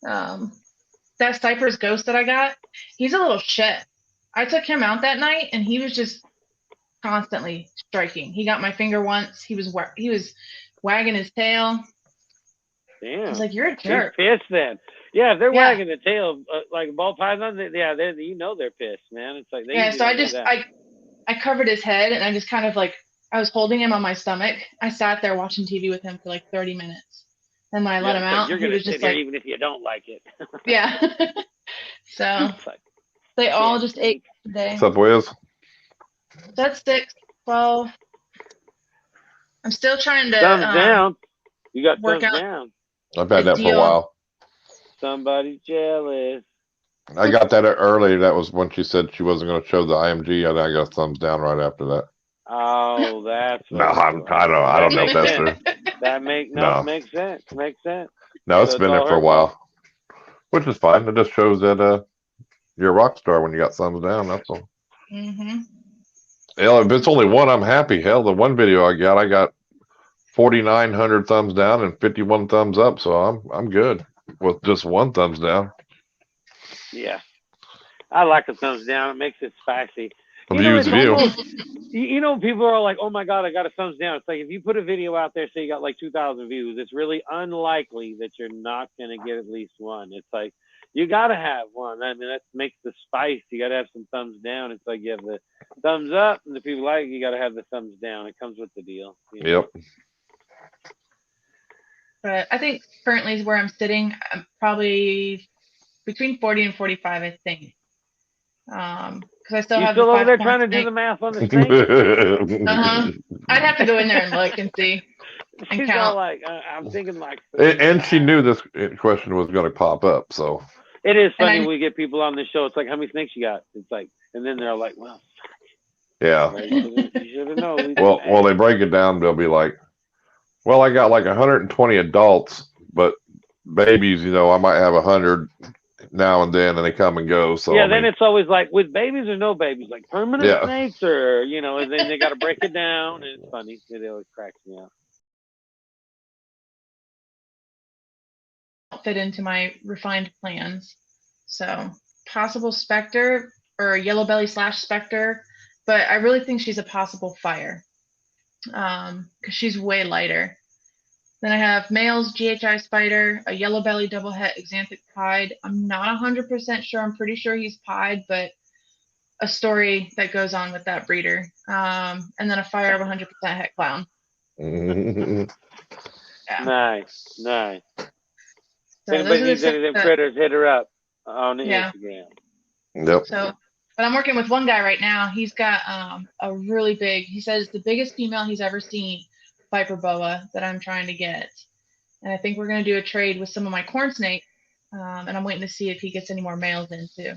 That Cypress ghost that I got, he's a little shit. I took him out that night, and he was just constantly striking. He got my finger once. He was wagging his tail. Damn. I was like, you're a jerk. He's pissed then. Yeah, if they're wagging the tail like ball pythons, they're pissed, man. It's like so I covered his head, and I just kind of like, I was holding him on my stomach. I sat there watching TV with him for like 30 minutes. And when I let him out, you're he gonna was just like, even if you don't like it. Yeah. So they all just ate today. What's up, Wiz? That's 6, 12. I'm still trying to thumbs down. You got work thumbs out down. I've had that for a while. Somebody's jealous. I got that early. That was when she said she wasn't going to show the IMG, and I got thumbs down right after that. Oh, that's no. I don't know if that's true. That makes sense. Makes sense. No, it's been there for a while, which is fine. It just shows that you're a rock star when you got thumbs down. That's all. Hell, if it's only one, I'm happy. Hell, the one video I got 4,900 thumbs down and 51 thumbs up, so I'm good with just one thumbs down. Yeah, I like the thumbs down. It makes it spicy. Views. You know, people are like, "Oh my God, I got a thumbs down." It's like if you put a video out there, say you got like 2,000 views, it's really unlikely that you're not gonna get at least one. It's like you gotta have one. I mean, that makes the spice. You gotta have some thumbs down. It's like you have the thumbs up, and the people like it, you gotta have the thumbs down. It comes with the deal. You know? Yep. But I think currently is where I'm sitting. I'm probably between 40 and 45, I think. Because I still You have still the over there 5 trying to snake. do the math on the snake? I'd have to go in there and look and see. And She's count. all like, I'm thinking like. And she knew this question was going to pop up, so. It is funny when we get people on the show. It's like, how many snakes you got? It's like, and then they're like, well. Yeah. You should have known. Well, they break it down. They'll be like, well, I got like 120 adults, but babies, you know, I might have 100 now and then, and they come and go. So yeah, then it's always like with babies or no babies, like permanent snakes, or you know, and then they got to break it down. And it's funny. It always cracks me up. Fit into my refined plans. So possible specter or yellow belly / specter, but I really think she's a possible fire because she's way lighter. Then I have males, GHI spider, a yellow belly double het exanthic pied. I'm not 100% sure. I'm pretty sure he's pied, but a story that goes on with that breeder. And then a fire of 100% het clown. Yeah. Nice. So if anybody needs any of them critters, hit her up on the Instagram. Yep. So, but I'm working with one guy right now. He's got a really big, he says the biggest female he's ever seen, viper boa, that I'm trying to get. And I think we're going to do a trade with some of my corn snake. And I'm waiting to see if he gets any more males in too.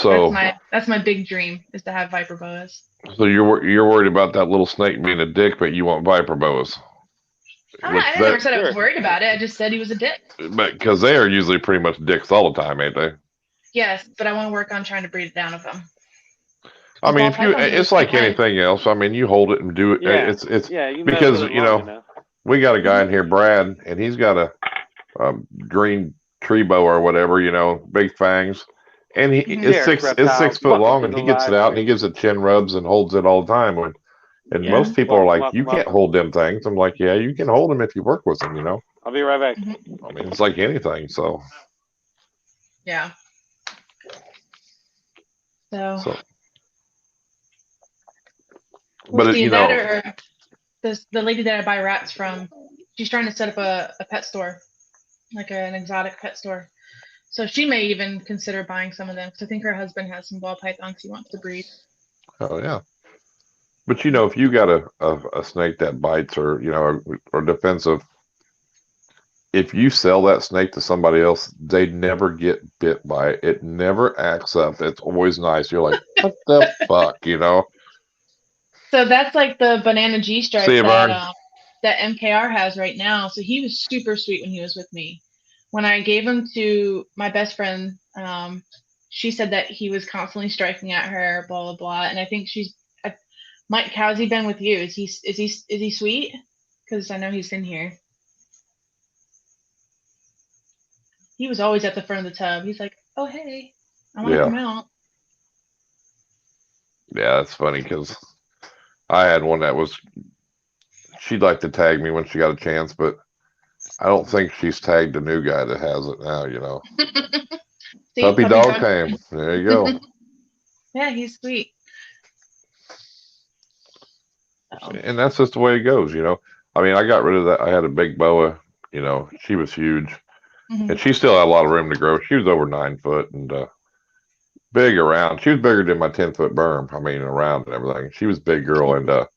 So that's my big dream, is to have viper boas. So you're worried about that little snake being a dick, but you want viper boas. I never said I was worried about it. I just said he was a dick. But because they are usually pretty much dicks all the time, ain't they? Yes, but I want to work on trying to breed it down of them. I mean, it's like anything else. I mean, you hold it and do it. Yeah. It's because you know we got a guy in here, Brad, and he's got a green tree boa or whatever, you know, big fangs, and it's 6 foot long, and he gets it out and he gives it chin rubs and holds it all the time. And most people are like, you can't hold them things. I'm like, yeah, you can hold them if you work with them, you know. I'll be right back. I mean, it's like anything, so. Yeah. So. But you know, the lady that I buy rats from, she's trying to set up a pet store, like an exotic pet store. So she may even consider buying some of them, because I think her husband has some ball pythons he wants to breed. Oh yeah. But you know, if you got a snake that bites or you know or defensive, if you sell that snake to somebody else, they never get bit by it. It never acts up. It's always nice. You're like, what the fuck, you know? So that's like the banana G stripe that MKR has right now. So he was super sweet when he was with me. When I gave him to my best friend, she said that he was constantly striking at her, blah blah blah. And I think Mike, how's he been with you? Is he sweet? Because I know he's in here. He was always at the front of the tub. He's like, oh hey, I want to come out. Yeah, that's funny because I had one that she'd like to tag me when she got a chance, but I don't think she's tagged a new guy that has it now, you know. See, puppy dog time. There you go. Yeah, he's sweet. And that's just the way it goes, you know. I mean, I got rid of that. I had a big boa, you know. She was huge. And she still had a lot of room to grow. She was over 9 foot and big around. She was bigger than my 10-foot berm. I mean, around and everything. She was a big girl. And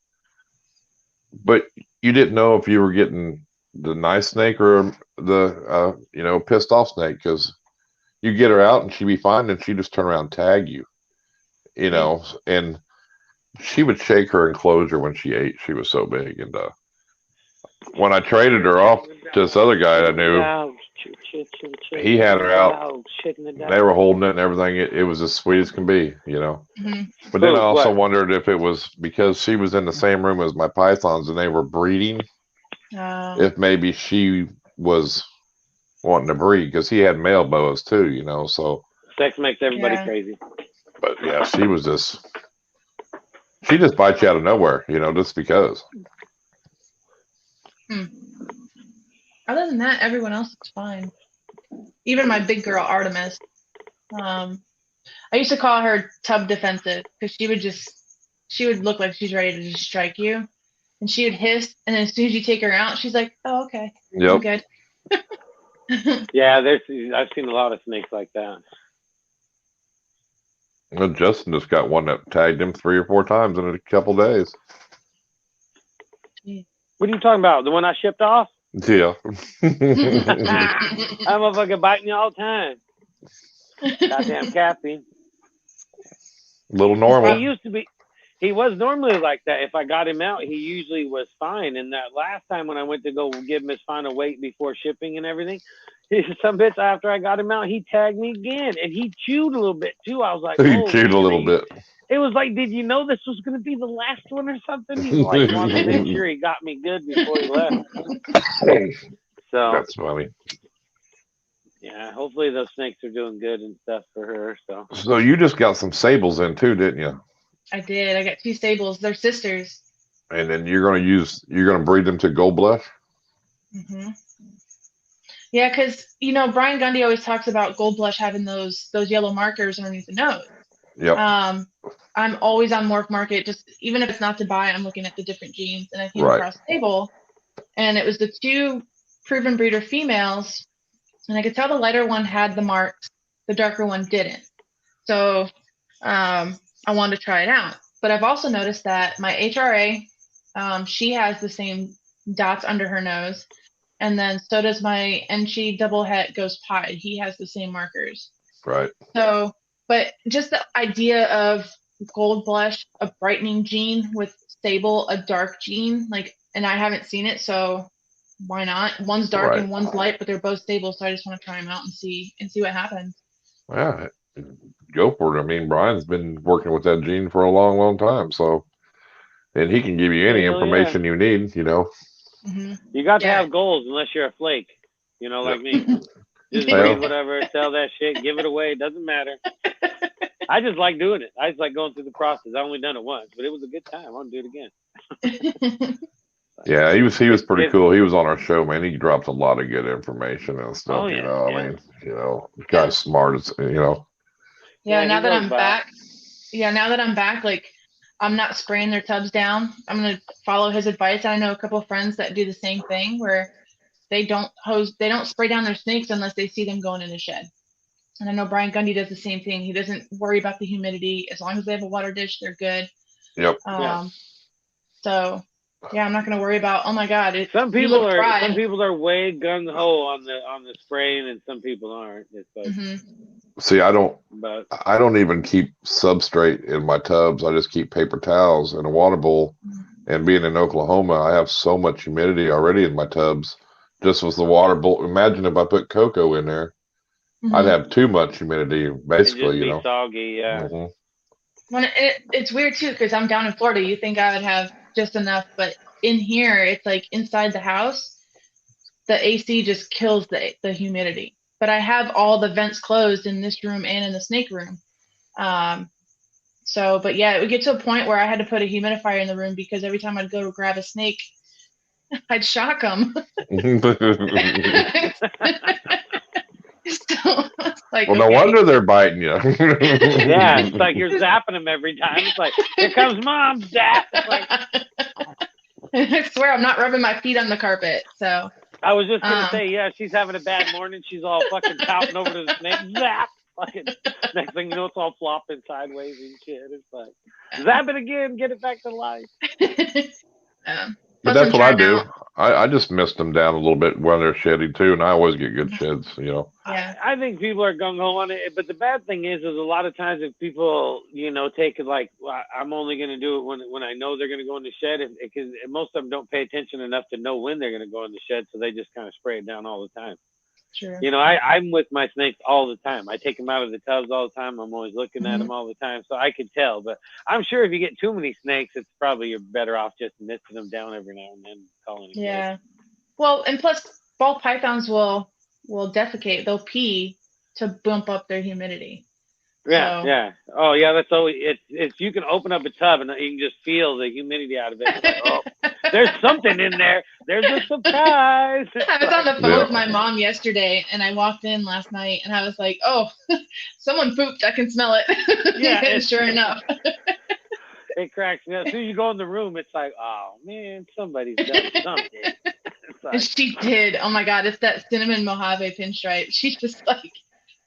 but you didn't know if you were getting the nice snake or the you know, pissed off snake, because you get her out and she'd be fine and she'd just turn around and tag you, you know. And she would shake her enclosure when she ate. She was so big. And when I traded her off to this other guy I knew, he had her out. They were holding it and everything. It was as sweet as can be, you know. But then I also wondered if it was because she was in the same room as my pythons and they were breeding, if maybe she was wanting to breed, because he had male boas too, you know. So sex makes everybody crazy. But yeah, she just bites you out of nowhere, you know, just because. Other than that, everyone else is fine. Even my big girl Artemis. I used to call her tub defensive because she would look like she's ready to just strike you, and she would hiss, and then as soon as you take her out, she's like, "Oh, okay, I'm good." Yeah, I've seen a lot of snakes like that. Well, Justin just got one that tagged him 3 or 4 times in a couple days. What are you talking about? The one I shipped off? Yeah. I'm a fucking biting you all the time. Goddamn Kathy. Little normal. He was normally like that. If I got him out, he usually was fine. And that last time when I went to go give him his final weight before shipping and everything, some bits after I got him out, he tagged me again. And he chewed a little bit too. I was like, He chewed a little bit. It was like, did you know this was going to be the last one or something? He like wanted to make sure he got me good before he left. So that's funny. Yeah, hopefully those snakes are doing good and stuff for her. So you just got some sables in too, didn't you? I did. I got 2 sables. They're sisters. And then you're gonna breed them to gold blush. Mm-hmm. Yeah, because Brian Gundy always talks about gold blush having those yellow markers underneath the nose. Yep. I'm always on Morph Market, just even if it's not to buy, I'm looking at the different genes, and I came across a sable, and it was the 2 proven breeder females, and I could tell the lighter one had the marks, the darker one didn't. So I wanted to try it out. But I've also noticed that my HRA, she has the same dots under her nose, and then so does my Enchi double het ghost pied. He has the same markers. Right. So, but just the idea of gold blush, a brightening gene with sable, a dark gene, and I haven't seen it, so why not? One's dark and one's light, but they're both stable, so I just want to try them out and see what happens. Yeah, go for it. I mean, Brian's been working with that gene for a long, long time, so, and he can give you any information you need, Mm-hmm. You got to have goals unless you're a flake, like me. Just breed whatever, sell that shit, give it away. It doesn't matter. I just like doing it. I just like going through the process. I've only done it once, but it was a good time. I want to do it again. Yeah, he was pretty cool. He was on our show, man. He dropped a lot of good information and stuff. I mean, the guy's smart as Yeah, now that I'm back, I'm not spraying their tubs down. I'm gonna follow his advice. I know a couple of friends that do the same thing where they don't spray down their snakes unless they see them going in the shed. And I know Brian Gundy does the same thing. He doesn't worry about the humidity. As long as they have a water dish, they're good. Yep. So yeah, I'm not going to worry about. Oh my God! Some people are way gung ho on the spraying, and some people aren't. It's like, See, I don't even keep substrate in my tubs. I just keep paper towels and a water bowl. And being in Oklahoma, I have so much humidity already in my tubs. Just with the water bowl. Imagine if I put cocoa in there, I'd have too much humidity. Basically, it'd just be soggy. Yeah. Well, it's weird too because I'm down in Florida. You think I would have just enough, but in here, it's like inside the house, the AC just kills the humidity. But I have all the vents closed in this room and in the snake room. But yeah, it would get to a point where I had to put a humidifier in the room because every time I'd go to grab a snake, I'd shock them. No wonder they're biting you. Yeah, it's like you're zapping them every time. It's like, here comes mom, zap. I swear I'm not rubbing my feet on the carpet. So I was just gonna say, yeah, she's having a bad morning. She's all fucking pouting over to the snake. Zap. Fucking next thing you know, it's all flopping sideways and shit. It's like, zap it again, get it back to life. But that's what I do. I just mist them down a little bit when they're shedding too, and I always get good sheds, Yeah. I think people are gung-ho on it, but the bad thing is a lot of times if people, take it like, well, I'm only going to do it when I know they're going to go in the shed, because most of them don't pay attention enough to know when they're going to go in the shed, so they just kind of spray it down all the time. Sure. I'm with my snakes all the time. I take them out of the tubs all the time. I'm always looking at them all the time, so I could tell. But I'm sure if you get too many snakes, it's probably you're better off just misting them down every now and then, calling it. Yeah. Well, and plus, ball pythons will defecate. They'll pee to bump up their humidity. Yeah, yeah. Oh, yeah. That's always it's. You can open up a tub and you can just feel the humidity out of it. It's like, oh, there's something in there. There's a surprise. I was on the phone with my mom yesterday, and I walked in last night, and I was like, "Oh, someone pooped. I can smell it." Yeah, and sure enough. It cracks me up. As soon as you go in the room, it's like, oh man, somebody's done something. Like, she did. Oh my God, it's that cinnamon Mojave pinstripe. She's just like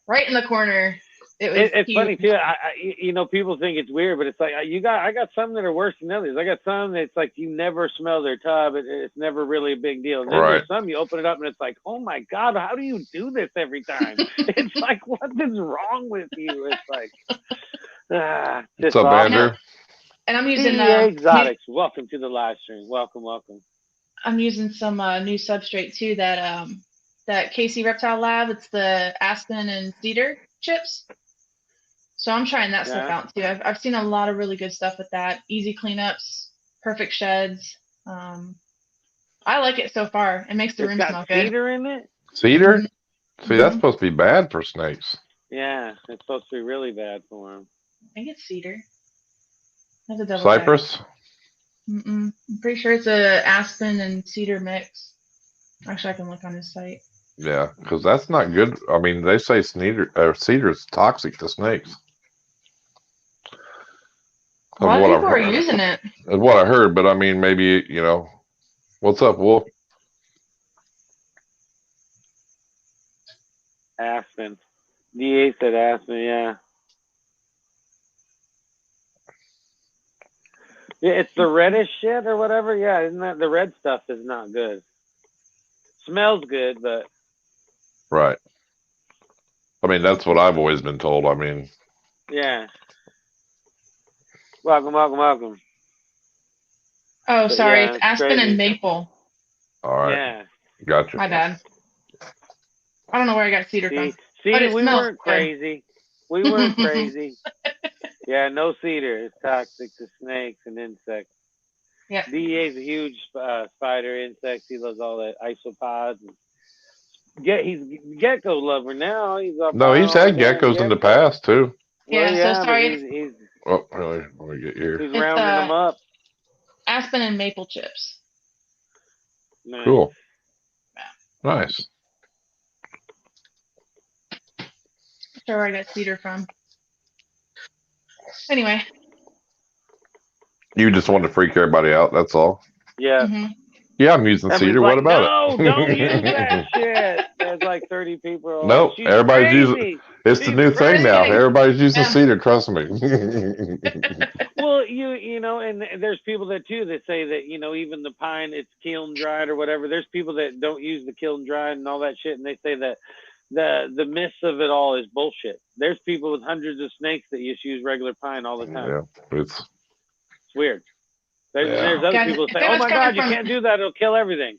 right in the corner. It's funny too. You know, people think it's weird, but it's like I got some that are worse than others. I got some that's like you never smell their tub. It's never really a big deal. And then there's some you open it up and it's like, oh my God, how do you do this every time? It's like, what is wrong with you? It's like, what's up, Andrew? And I'm using Exotics. Welcome to the live stream. Welcome. I'm using some new substrate too. That KC Reptile Lab. It's the aspen and cedar chips. So I'm trying that stuff out too. I've seen a lot of really good stuff with that. Easy cleanups, perfect sheds. I like it so far. It makes the room smell good. Cedar in it? Cedar? Mm-hmm. See, that's supposed to be bad for snakes. Yeah, it's supposed to be really bad for them. I think it's cedar. That's a double Cypress? I'm pretty sure it's a aspen and cedar mix. Actually, I can look on his site. Yeah, because that's not good. I mean, they say cedar is toxic to snakes. A lot of people are using it. That's what I heard, but I mean, maybe, you know. What's up, Wolf? Aspen. DA said aspen, yeah. Yeah, it's the reddish shit or whatever. Yeah, isn't that the red stuff is not good. Smells good, but right. I mean, that's what I've always been told. I mean, yeah. Welcome. Oh, sorry, it's aspen and maple. All right. Yeah. Gotcha. My bad. I don't know where I got cedar from. See, we weren't crazy. We weren't crazy. Yeah, no cedar. It's toxic to snakes and insects. Yeah. DEA's a huge spider, insects. He loves all that isopods. He's a gecko lover now. He's had geckos in the past too. Yeah, so sorry. He's oh, really? Let me get here. He's rounding them up. Aspen and maple chips. Nice. Cool. Nice. Not sure where I got cedar from. Anyway. You just want to freak everybody out, that's all. Yeah. Mm-hmm. Yeah, I'm using cedar. Like, what about it? No, don't use that shit. There's like 30 people. Nope, like, everybody's using. It's the new thing now. Everybody's using cedar. Trust me. Well, you know, and there's people that say that, you know, even the pine, it's kiln dried or whatever. There's people that don't use the kiln dried and all that shit, and they say that the myths of it all is bullshit. There's people with hundreds of snakes that just use regular pine all the time. Yeah, it's weird. There's other people that say, "Oh my God, you can't do that; it'll kill everything."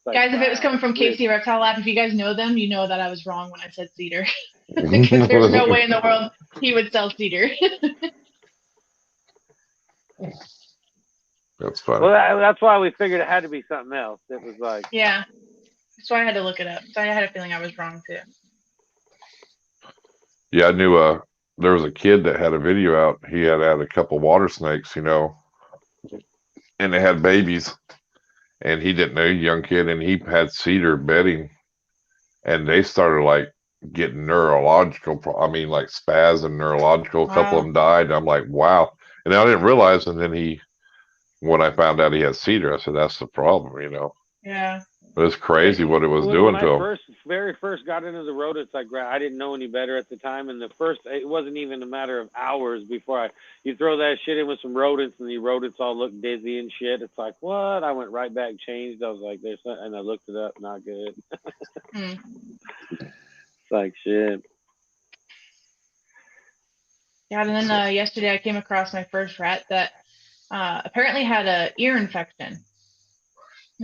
Like, guys, if it was coming from KC Reptile Lab, if you guys know them, you know that I was wrong when I said cedar. Because there's no way in the world he would sell cedar. That's fine. Well, that's why we figured it had to be something else. It was like, yeah, that's why I had to look it up. So I had a feeling I was wrong too. Yeah, I knew there was a kid that had a video out. He had a couple water snakes, you know, and they had babies, and he didn't know, young kid, and he had cedar bedding, and they started like getting neurological, like spasm, neurological. A couple of them died. And I'm like, wow. And I didn't realize, and then when I found out he had cedar, I said, that's the problem, you know. Yeah. But it's crazy what it was doing to him. When I very first got into the rodents, I didn't know any better at the time. And it wasn't even a matter of hours before you throw that shit in with some rodents, and the rodents all look dizzy and shit. It's like, what? I went right back, changed. I was like, there's something, and I looked it up. Not good. It's like shit. Yeah, and then yesterday I came across my first rat that apparently had an ear infection.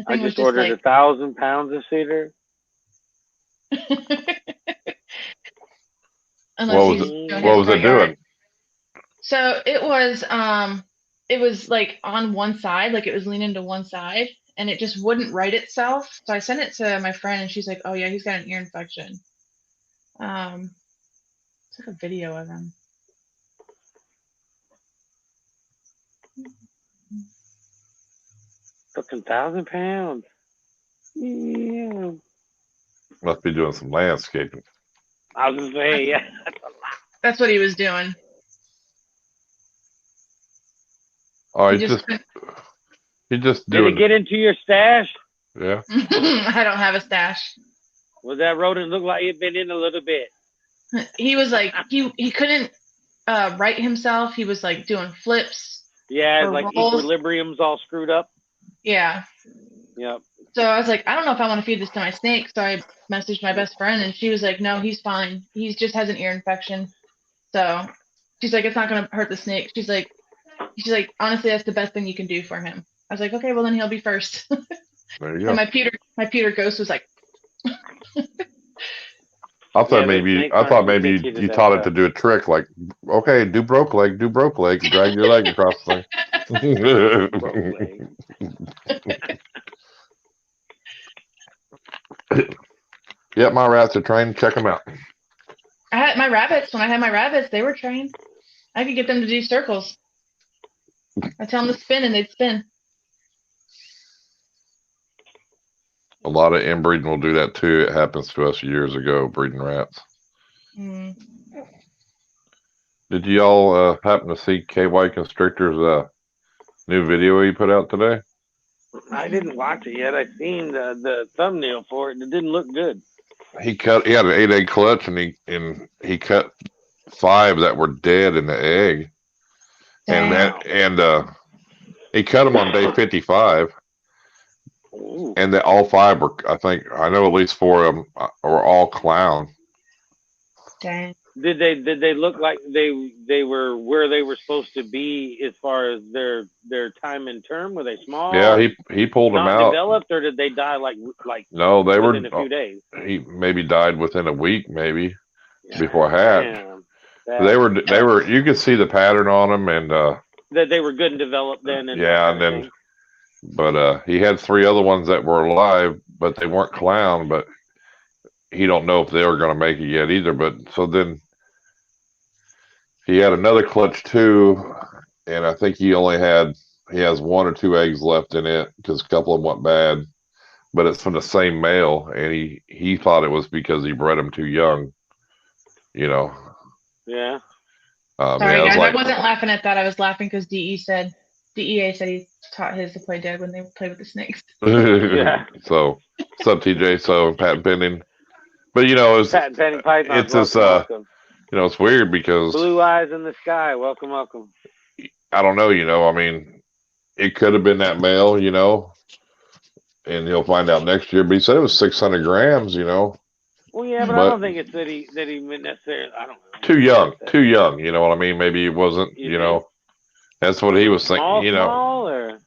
I just ordered 1,000 pounds of cedar. What was it doing? So it was like on one side, like it was leaning to one side, and it just wouldn't right itself. So I sent it to my friend, and she's like, "Oh yeah, he's got an ear infection." Took a video of him. Fucking 1,000 pounds. Yeah. Must be doing some landscaping. I was gonna say, yeah. That's what he was doing. Oh, he just Did it get into your stash? Yeah. I don't have a stash. Was that rodent look like he'd been in a little bit? He was like he couldn't right himself. He was like doing flips. Yeah, like rolls. equilibrium's all screwed up. Yeah. Yep. So I was like, I don't know if I want to feed this to my snake. So I messaged my best friend, and she was like, no, he's fine. He just has an ear infection. So she's like, it's not going to hurt the snake. She's like, honestly, that's the best thing you can do for him. I was like, okay, well then he'll be first. There you go. And my Peter ghost was like. I thought maybe you taught it to do a trick, like, okay, do broke leg, drag your leg across the thing. Yep, my rats are trained. Check them out. I had my rabbits. When I had my rabbits, they were trained. I could get them to do circles. I tell them to spin, and they'd spin. A lot of inbreeding will do that too. It happens to us years ago, breeding rats. Mm. Did y'all happen to see KY Constrictor's new video he put out today? I didn't watch it yet. I seen the thumbnail for it, and it didn't look good. He had an 8-egg clutch, and he cut 5 that were dead in the egg, and he cut them on day 55. Ooh. And that all 5 were, I know at least 4 of them were all clown. Dang. Did they look like they were where they were supposed to be as far as their time in term? Were they small? Yeah, he pulled them out. Developed, or did they die like no? They were within a few days. He maybe died within a week, maybe before hatch. They were. You could see the pattern on them, and that they were good and developed then. And yeah, and then. But he had 3 other ones that were alive, but they weren't clown. But he don't know if they were going to make it yet either. But so then he had another clutch too, and I think he has 1 or 2 eggs left in it because a couple of them went bad. But it's from the same male, and he thought it was because he bred them too young. You know. Yeah. Sorry, guys, I wasn't laughing at that. I was laughing because DEA said he taught his to play dead when they play with the snakes. Yeah. So, what's up, TJ? So, patent pending. But, you know, it's this, you know, it's weird because... Blue eyes in the sky. Welcome, welcome. I don't know, you know, I mean, it could have been that male, you know, and you'll find out next year. But he said it was 600 grams, you know. Well, yeah, but I don't think it's that he necessarily, I don't know. Too young, you know what I mean? Maybe he wasn't, you know. That's what he was thinking, you know. Small, or?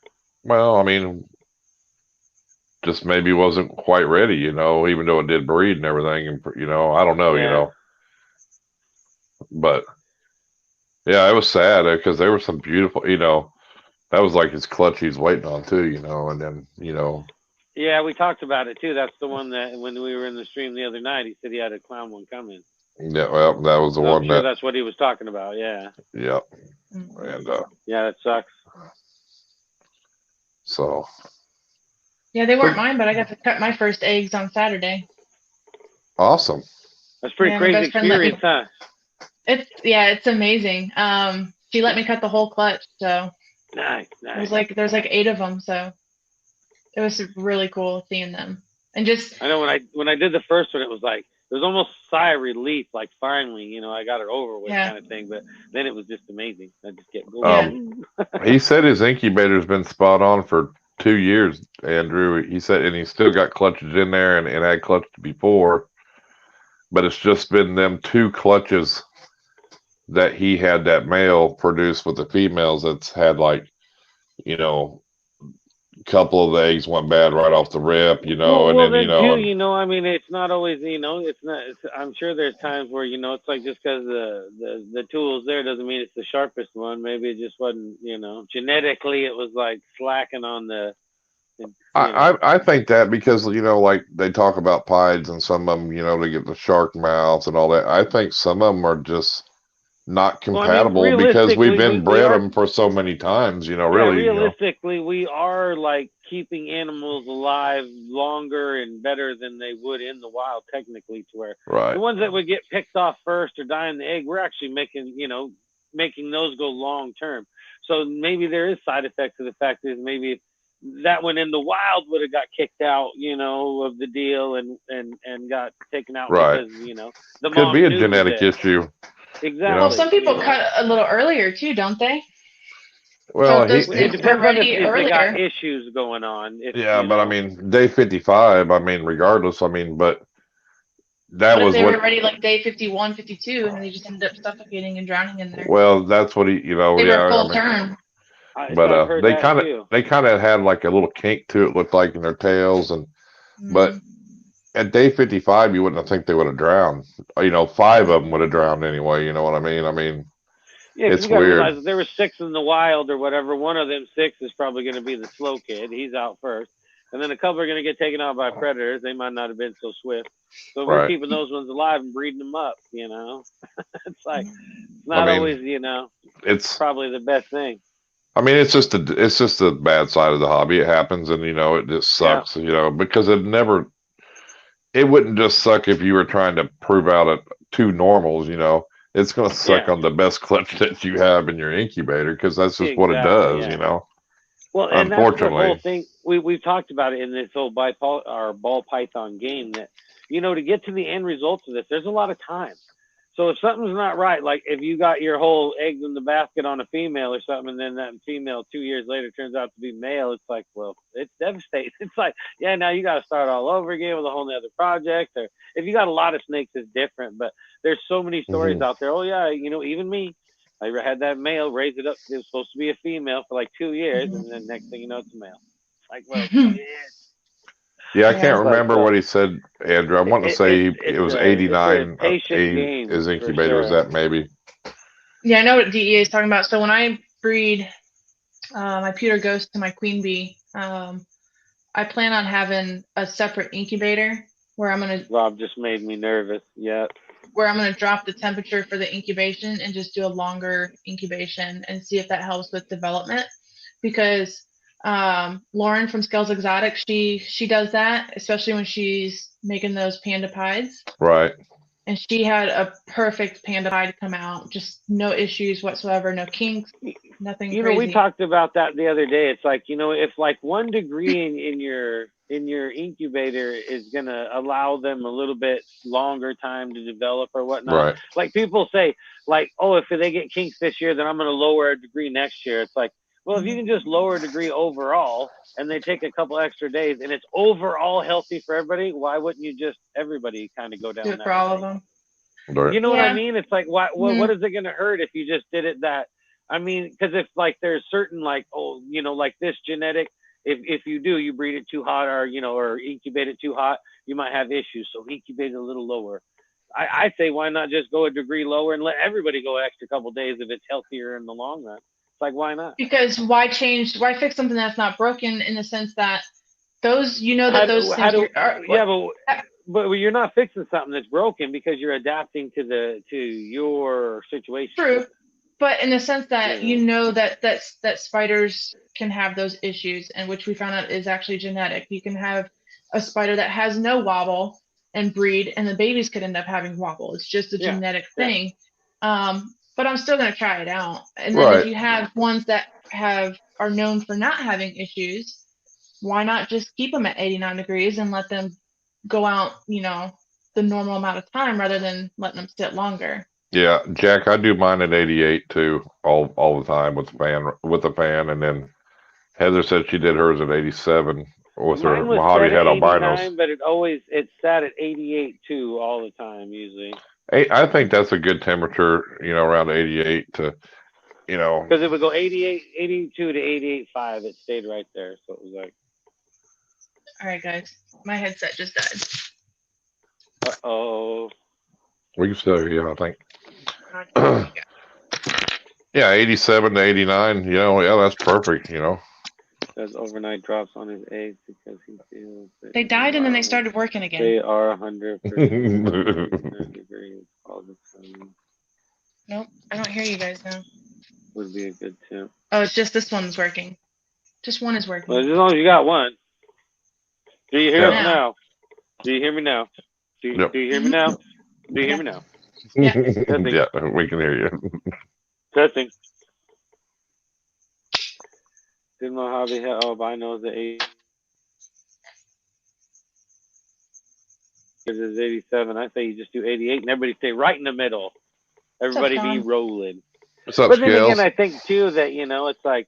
Well, I mean, just maybe wasn't quite ready, you know, even though it did breed and everything, and you know, I don't know, you know. But yeah, it was sad because there were some beautiful, you know, that was like his clutch he's waiting on too, you know, and then, you know. Yeah, we talked about it too. That's the one that when we were in the stream the other night, he said he had a clown one coming. Yeah, well, that was the one I'm sure that's what he was talking about. Yeah. Yep. And yeah, that sucks. So. Yeah, they weren't mine, but I got to cut my first eggs on Saturday. Awesome. That's pretty crazy experience, huh? It's amazing. She let me cut the whole clutch, so nice. It was there's 8 of them, so it was really cool seeing them. And just I know when I did the first one, it was almost a sigh of relief, like finally, you know, I got it over with kind of thing. But then it was just amazing. I just get going. He said his incubator's been spot on for 2 years, Andrew. He said, and he's still got clutches in there and had clutches before, but it's just been them 2 clutches that he had that male produce with the females that's had you know, couple of the eggs went bad right off the rip, you know, and then you know, you know, I mean, it's not always, you know, I'm sure there's times where, you know, it's like just because the tool's there doesn't mean it's the sharpest one. Maybe it just wasn't, you know, genetically it was like slacking on the. I think that because, you know, like they talk about pieds and some of them, you know, they get the shark mouths and all that. I think some of them are just not compatible because we've inbred them for so many times, you know, really. Realistically, we are like keeping animals alive longer and better than they would in the wild, technically, to where the ones that would get picked off first or die in the egg, we're actually making those go long term. So maybe there is side effects to the fact is maybe that one in the wild would have got kicked out, of the deal and got taken out because, the could mom be a knew genetic that. issue. Exactly. Well, some people cut a little earlier too, don't they? Well, it depends on if they got issues going on. But I mean, day 55. I mean, regardless. I mean, but that was if they were ready like day 51, 52, and they just ended up suffocating and drowning in there. Well, that's what he. They were full term. But they kind of had like a little kink to it, looked like in their tails, but at day 55, you wouldn't think they would have drowned. 5 of them would have drowned anyway. You know what I mean? I mean, yeah, it's you gotta weird. realize if there were 6 in the wild or whatever, one of them 6 is probably going to be the slow kid. He's out first. And then a couple are going to get taken out by predators. They might not have been so swift. So we're keeping those ones alive and breeding them up, It's like, it's not always, it's probably the best thing. I mean, it's just the bad side of the hobby. It happens, and it just sucks, because it wouldn't just suck if you were trying to prove out 2 normals, It's going to suck on the best clutch that you have in your incubator because that's just what it does, Well, and that's the whole thing. We've talked about it in this whole ball python game that, to get to the end results of this, there's a lot of time. So if something's not right, like if you got your whole eggs in the basket on a female or something, and then that female 2 years later turns out to be male, it's like, well, it's devastating. It's like, now you got to start all over again with a whole nother project. Or if you got a lot of snakes, it's different. But there's so many stories out there. Oh yeah, even me, I had that male raise it up. It was supposed to be a female for like 2 years, and then next thing you know, it's a male. It's like, well, shit. Yeah, I can't remember what he said, Andrew. I want to say it was 89 his incubator. Was that maybe? Yeah, I know what DEA is talking about. So when I breed my pewter ghost to my queen bee, I plan on having a separate incubator where I'm going to... Rob just made me nervous. Yeah. Where I'm going to drop the temperature for the incubation and just do a longer incubation and see if that helps with development. Because... Lauren from Scales Exotic, she does that, especially when she's making those panda pies. Right. And she had a perfect panda pie come out, just no issues whatsoever, no kinks, nothing crazy. We talked about that the other day. It's like, if like 1 degree in your incubator is gonna allow them a little bit longer time to develop or whatnot. Right. Like people say, like, oh, if they get kinks this year, then I'm gonna lower a degree next year. It's like, well, if you can just lower a degree overall and they take a couple extra days and it's overall healthy for everybody, why wouldn't you just everybody kind of go down that for all of them? Right. You know what I mean? It's like, what is it going to hurt if you just did it that? I mean, because if like there's certain like, like this genetic, if you breed it too hot or, or incubate it too hot, you might have issues. So incubate it a little lower. I say, why not just go a degree lower and let everybody go an extra couple days if it's healthier in the long run? Like, why not? Because why fix something that's not broken in the sense that those, but you're not fixing something that's broken because you're adapting to your situation. True. But in the sense that, that spiders can have those issues, and which we found out is actually genetic. You can have a spider that has no wobble and breed, and the babies could end up having wobble. It's just a genetic thing. But I'm still going to try it out. And then if you have ones that are known for not having issues, why not just keep them at 89 degrees and let them go out, the normal amount of time rather than letting them sit longer? Yeah, Jack, I do mine at 88 too, all the time with the fan. And then Heather said she did hers at 87 with her Mojave had albinos. But it sat at 88 too all the time usually. I think that's a good temperature, around 88 to, Because it would go 82 to 88.5. It stayed right there. So it was like. All right, guys. My headset just died. Uh-oh. We can still hear you, I think. Yeah, 87 to 89. That's perfect, Does overnight drops on his eggs because he feels they died and then they started working again. They are 100% degrees all the time. Nope, I don't hear you guys now. Would be a good tip. Oh, it's just this one's working. Just one is working. Well, as long as you got one. Do you hear me now? Do you hear me now? Do you hear me now? Do you hear me now? Yeah. Yeah, we can hear you. Testing. Did Mojave have albinos at 8? Is 87. I say you just do 88 and everybody stay right in the middle. Everybody be rolling. What's up, but then Scales? again, I think too that, you know, it's like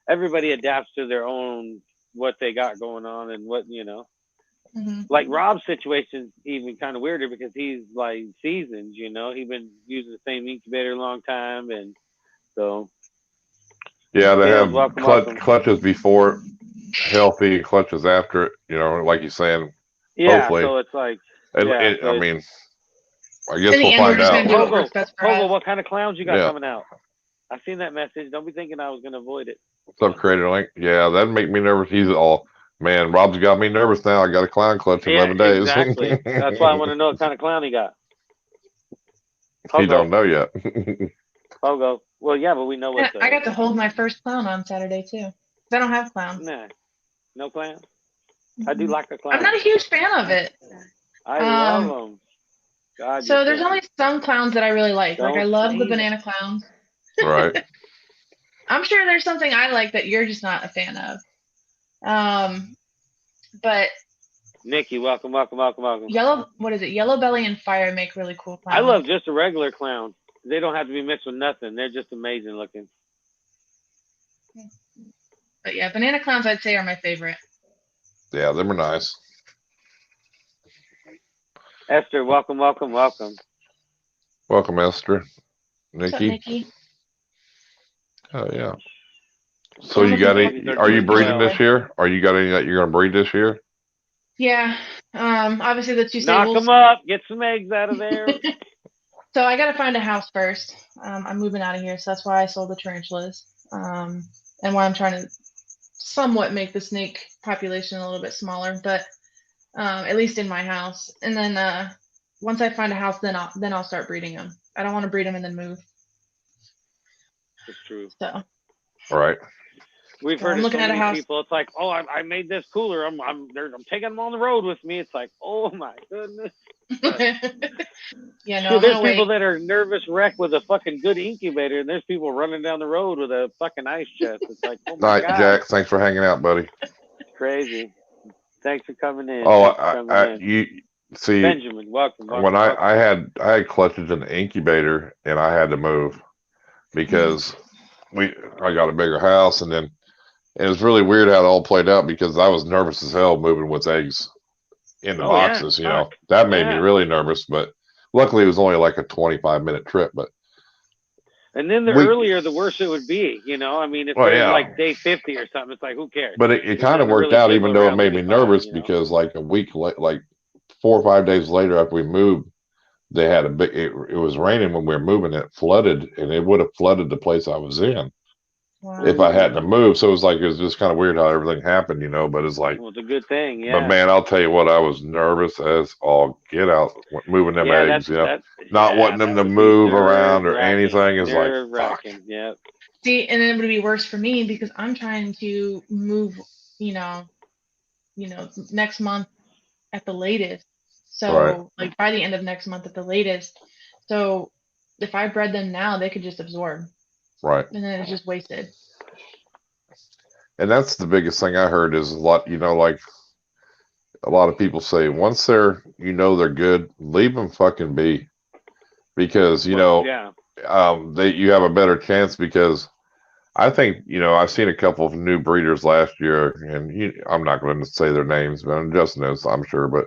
everybody adapts to their own, what they got going on and what, you know. Like Rob's situation's even kind of weirder because he's like seasoned, you know. He's been using the same incubator a long time, and so. Yeah, they have clutches before healthy, clutches after it, you know, like you're saying. Yeah, hopefully. So it's like, I mean, I guess we'll find out. Hobo, what kind of clowns you got coming out? I seen that message. Don't be thinking I was going to avoid it. What's up, Creator Link? Yeah, that'd make me nervous. He's all, man, Rob's got me nervous now. I got a clown clutch in 11 days. Exactly. That's why I want to know what kind of clown he got. He don't know yet. Hogo. Well, yeah, but we know what. I got to hold my first clown on Saturday, too. I don't have clowns. Nah. No clown? I do like a clown. I'm not a huge fan of it. I love them. God, so there's only some clowns that I really like. Like I love the banana clowns. Right. I'm sure there's something I like that you're just not a fan of. But Nikki, welcome. Yellow belly and fire make really cool clowns. I love just a regular clown. They don't have to be mixed with nothing. They're just amazing looking. But yeah, banana clowns I'd say are my favorite. Yeah, them are nice. Esther, welcome. Welcome, Esther. Nikki. What's up, Nikki? Oh yeah. So you got any? Are you breeding this year? Are you got any that you're gonna breed this year? Yeah. Obviously the two knock stables. them up. Get some eggs out of there. So I got to find a house first. I'm moving out of here, so that's why I sold the tarantulas. And why I'm trying to somewhat make the snake population a little bit smaller, but at least in my house. And then once I find a house, then I'll start breeding them. I don't want to breed them and then move. That's true. So. All right. We've heard of so many people. It's like, oh, I made this cooler. I'm taking them on the road with me. It's like, oh my goodness. Yeah, no. There's people that are nervous wreck with a fucking good incubator, and there's people running down the road with a fucking ice chest. It's like, oh my God. Jack. Thanks for hanging out, buddy. Crazy. Thanks for coming in. Oh, you see, Benjamin, welcome. When I had clutches in the incubator, and I had to move because I got a bigger house, and then it was really weird how it all played out because I was nervous as hell moving with eggs in the boxes. You know, that made me really nervous. But luckily, it was only like a 25-minute trip. And then the earlier, the worse it would be. You know, I mean, if they're like day 50 or something, it's like, who cares? But it kind of worked out, even though it made me nervous because like a week, like 4 or 5 days later after we moved, they had a big. It was raining when we were moving. It flooded, and it would have flooded the place I was in. Wow. If I hadn't moved. So it was just kind of weird how everything happened, you know, but it's like, well, it's a good thing. Yeah. But man, I'll tell you what, I was nervous as all get out moving them eggs, you know, not wanting them to move around or anything is like, fuck. Yeah. See, and then it would be worse for me because I'm trying to move, you know, next month at the latest. So like by the end of next month at the latest. So if I bred them now, they could just absorb. Right. And then it's just wasted. And that's the biggest thing I heard is a lot, you know, like a lot of people say once they're good, leave them fucking be. Because, you know, you have a better chance because I think, you know, I've seen a couple of new breeders last year and I'm not going to say their names, but Justin knows, I'm sure, but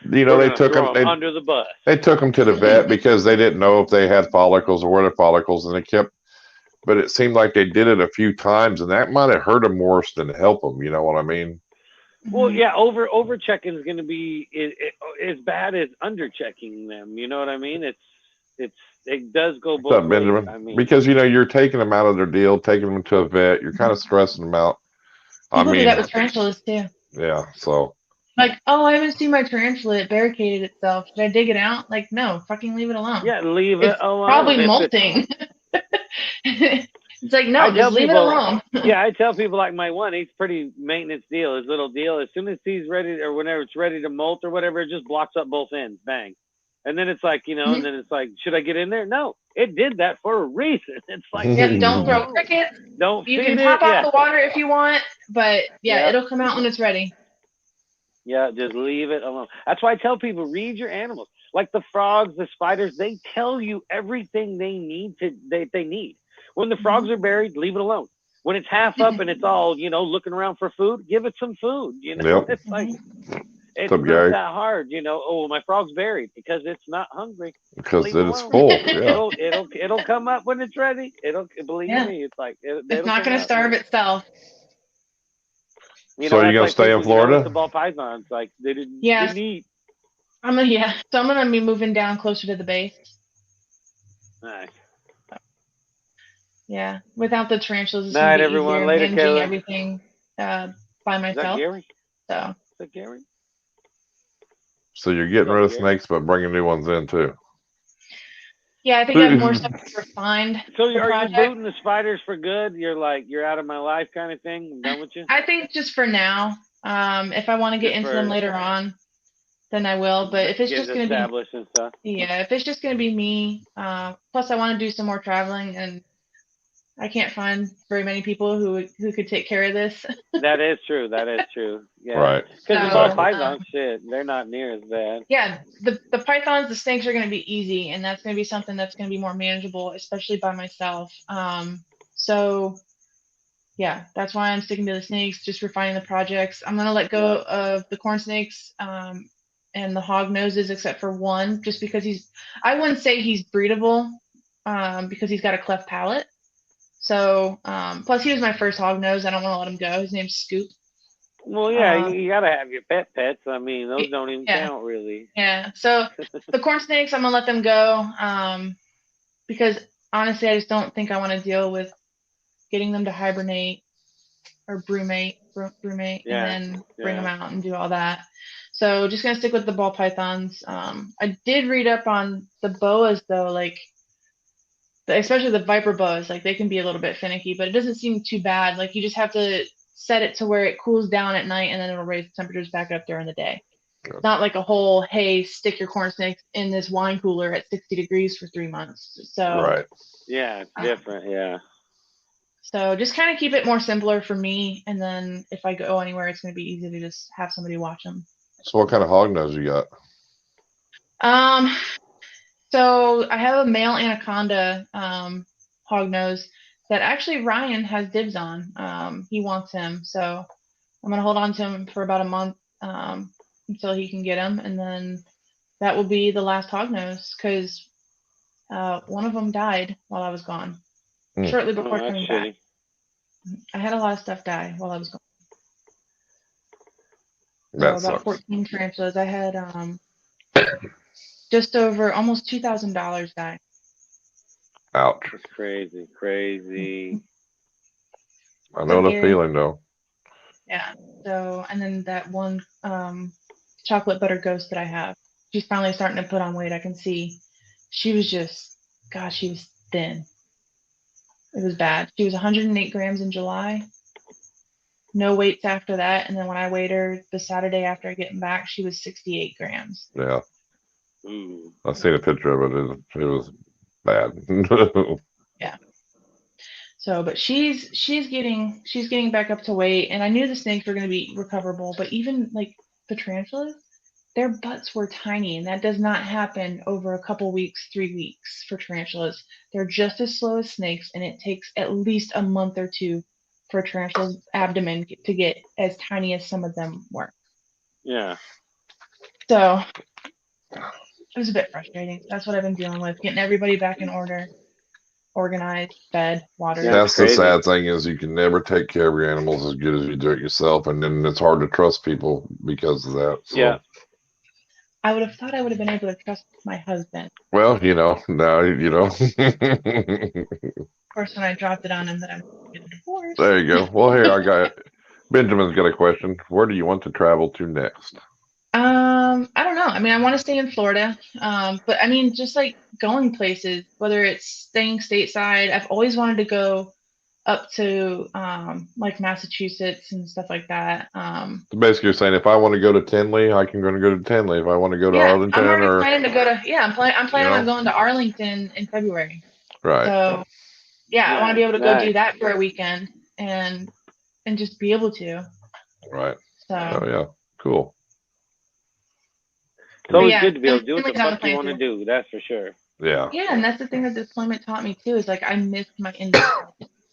you know, they took them under the bus. They took them to the vet because they didn't know if they had follicles or were there follicles, and they kept. But it seemed like they did it a few times, and that might have hurt them worse than help them. You know what I mean? Well, yeah, over checking is going to be as bad as under checking them. You know what I mean? It does go both ways. Benjamin? I mean, because you know you're taking them out of their deal, taking them to a vet. You're kind of stressing them out. People do that with tarantulas too. Yeah, so. Like, oh, I haven't seen my tarantula. It barricaded itself. Should I dig it out? Like, no, fucking leave it alone. Yeah, leave it alone. Probably molting. It's like, no, just leave it alone. Yeah, I tell people like my one, he's pretty maintenance deal, his little deal. As soon as he's ready or whenever it's ready to molt or whatever, it just blocks up both ends. Bang. And then it's like, and then it's like, should I get in there? No, it did that for a reason. It's like, don't throw crickets. Don't You feed can pop it. out the water if you want, but it'll come out when it's ready. Yeah, just leave it alone. That's why I tell people, read your animals. Like the frogs, the spiders, they tell you everything they need they need. When the frogs are buried, leave it alone. When it's half up and it's all, looking around for food, give it some food. It's like, it's not that hard. Oh, my frog's buried because it's not hungry. Because it is full. Yeah. It'll come up when it's ready. Believe me. It's like it's not going to starve itself. So you're gonna stay in Florida? The ball pythons, like they didn't eat. So I'm gonna be moving down closer to the base. Nice. Yeah, without the tarantulas, it's night, gonna be everyone. easier Later, managing Kayla. everything by myself. Is that Gary? So. Is that Gary? So you're getting rid of snakes, but bringing new ones in too. Yeah, I think I have more stuff to refine. So are you booting the spiders for good? You're out of my life kind of thing? I'm done with you? I think just for now. If I want to get into them later on, then I will. But if it's just going to be and stuff. Yeah, if it's just going to be me, plus I want to do some more traveling, and I can't find very many people who could take care of this. That is true. Yeah. Right. Because the ball pythons, they're not near as bad. Yeah, the pythons, the snakes are going to be easy, and that's going to be something that's going to be more manageable, especially by myself. So yeah, that's why I'm sticking to the snakes, just refining the projects. I'm going to let go of the corn snakes and the hog noses, except for one, just because I wouldn't say he's breedable because he's got a cleft palate. So, plus he was my first hog nose. I don't want to let him go. His name's Scoop. Well, yeah, you got to have your pets. I mean, those don't even count, really. Yeah, so the corn snakes, I'm going to let them go because, honestly, I just don't think I want to deal with getting them to hibernate or brumate, and then bring them out and do all that. So just going to stick with the ball pythons. I did read up on the boas, though, like, especially the viper boas, like they can be a little bit finicky, but it doesn't seem too bad. Like you just have to set it to where it cools down at night and then it'll raise the temperatures back up during the day. It's not like a whole, hey, stick your corn snakes in this wine cooler at 60 degrees for 3 months. So right. Yeah, it's different, yeah. So just kind of keep it more simpler for me, and then if I go anywhere, it's going to be easy to just have somebody watch them. So what kind of hog nose you got? So I have a male anaconda hog nose that actually Ryan has dibs on. He wants him, so I'm going to hold on to him for about a month until he can get him, and then that will be the last hog nose because one of them died while I was gone, shortly before coming back. I had a lot of stuff die while I was gone. So about 14 tarantulas. I had just over almost $2,000 die. Ouch. That's crazy. I know the feeling though. Yeah. So, and then that one chocolate butter ghost that I have, she's finally starting to put on weight. I can see she was just, gosh, she was thin. It was bad. She was 108 grams in July. No weights after that. And then when I weighed her the Saturday after getting back, she was 68 grams. Yeah. I seen a picture of it. It was bad. Yeah. So, but she's getting back up to weight, and I knew the snakes were going to be recoverable, but even like the tarantulas, their butts were tiny, and that does not happen over a couple weeks, 3 weeks for tarantulas. They're just as slow as snakes, and it takes at least a month or two for a tarantula's abdomen to get as tiny as some of them were. Yeah. So it was a bit frustrating. That's what I've been dealing with, getting everybody back in order, organized, fed, watered. That's the sad thing is you can never take care of your animals as good as you do it yourself, and then it's hard to trust people because of that. So. Yeah. I would have thought I would have been able to trust my husband. Well, now you know. Of course, when I dropped it on him that I'm getting a divorce. There you go. Well, here I got Benjamin's got a question. Where do you want to travel to next? I don't know. I mean, I want to stay in Florida. But I mean, just like going places, whether it's staying stateside, I've always wanted to go up to like Massachusetts and stuff like that. So basically, you're saying if I want to go to Tinley, I can go to Tinley. If I want to go to Arlington, I'm already or planning to go to. Yeah, I'm planning on going to Arlington in February. Right. So I want to be able to go do that for a weekend and just be able to. Right. So. Oh yeah, cool. It's always good to be able to do what the fuck you want to do. That's for sure. Yeah. Yeah, and that's the thing that deployment taught me too. Is like I missed my industry.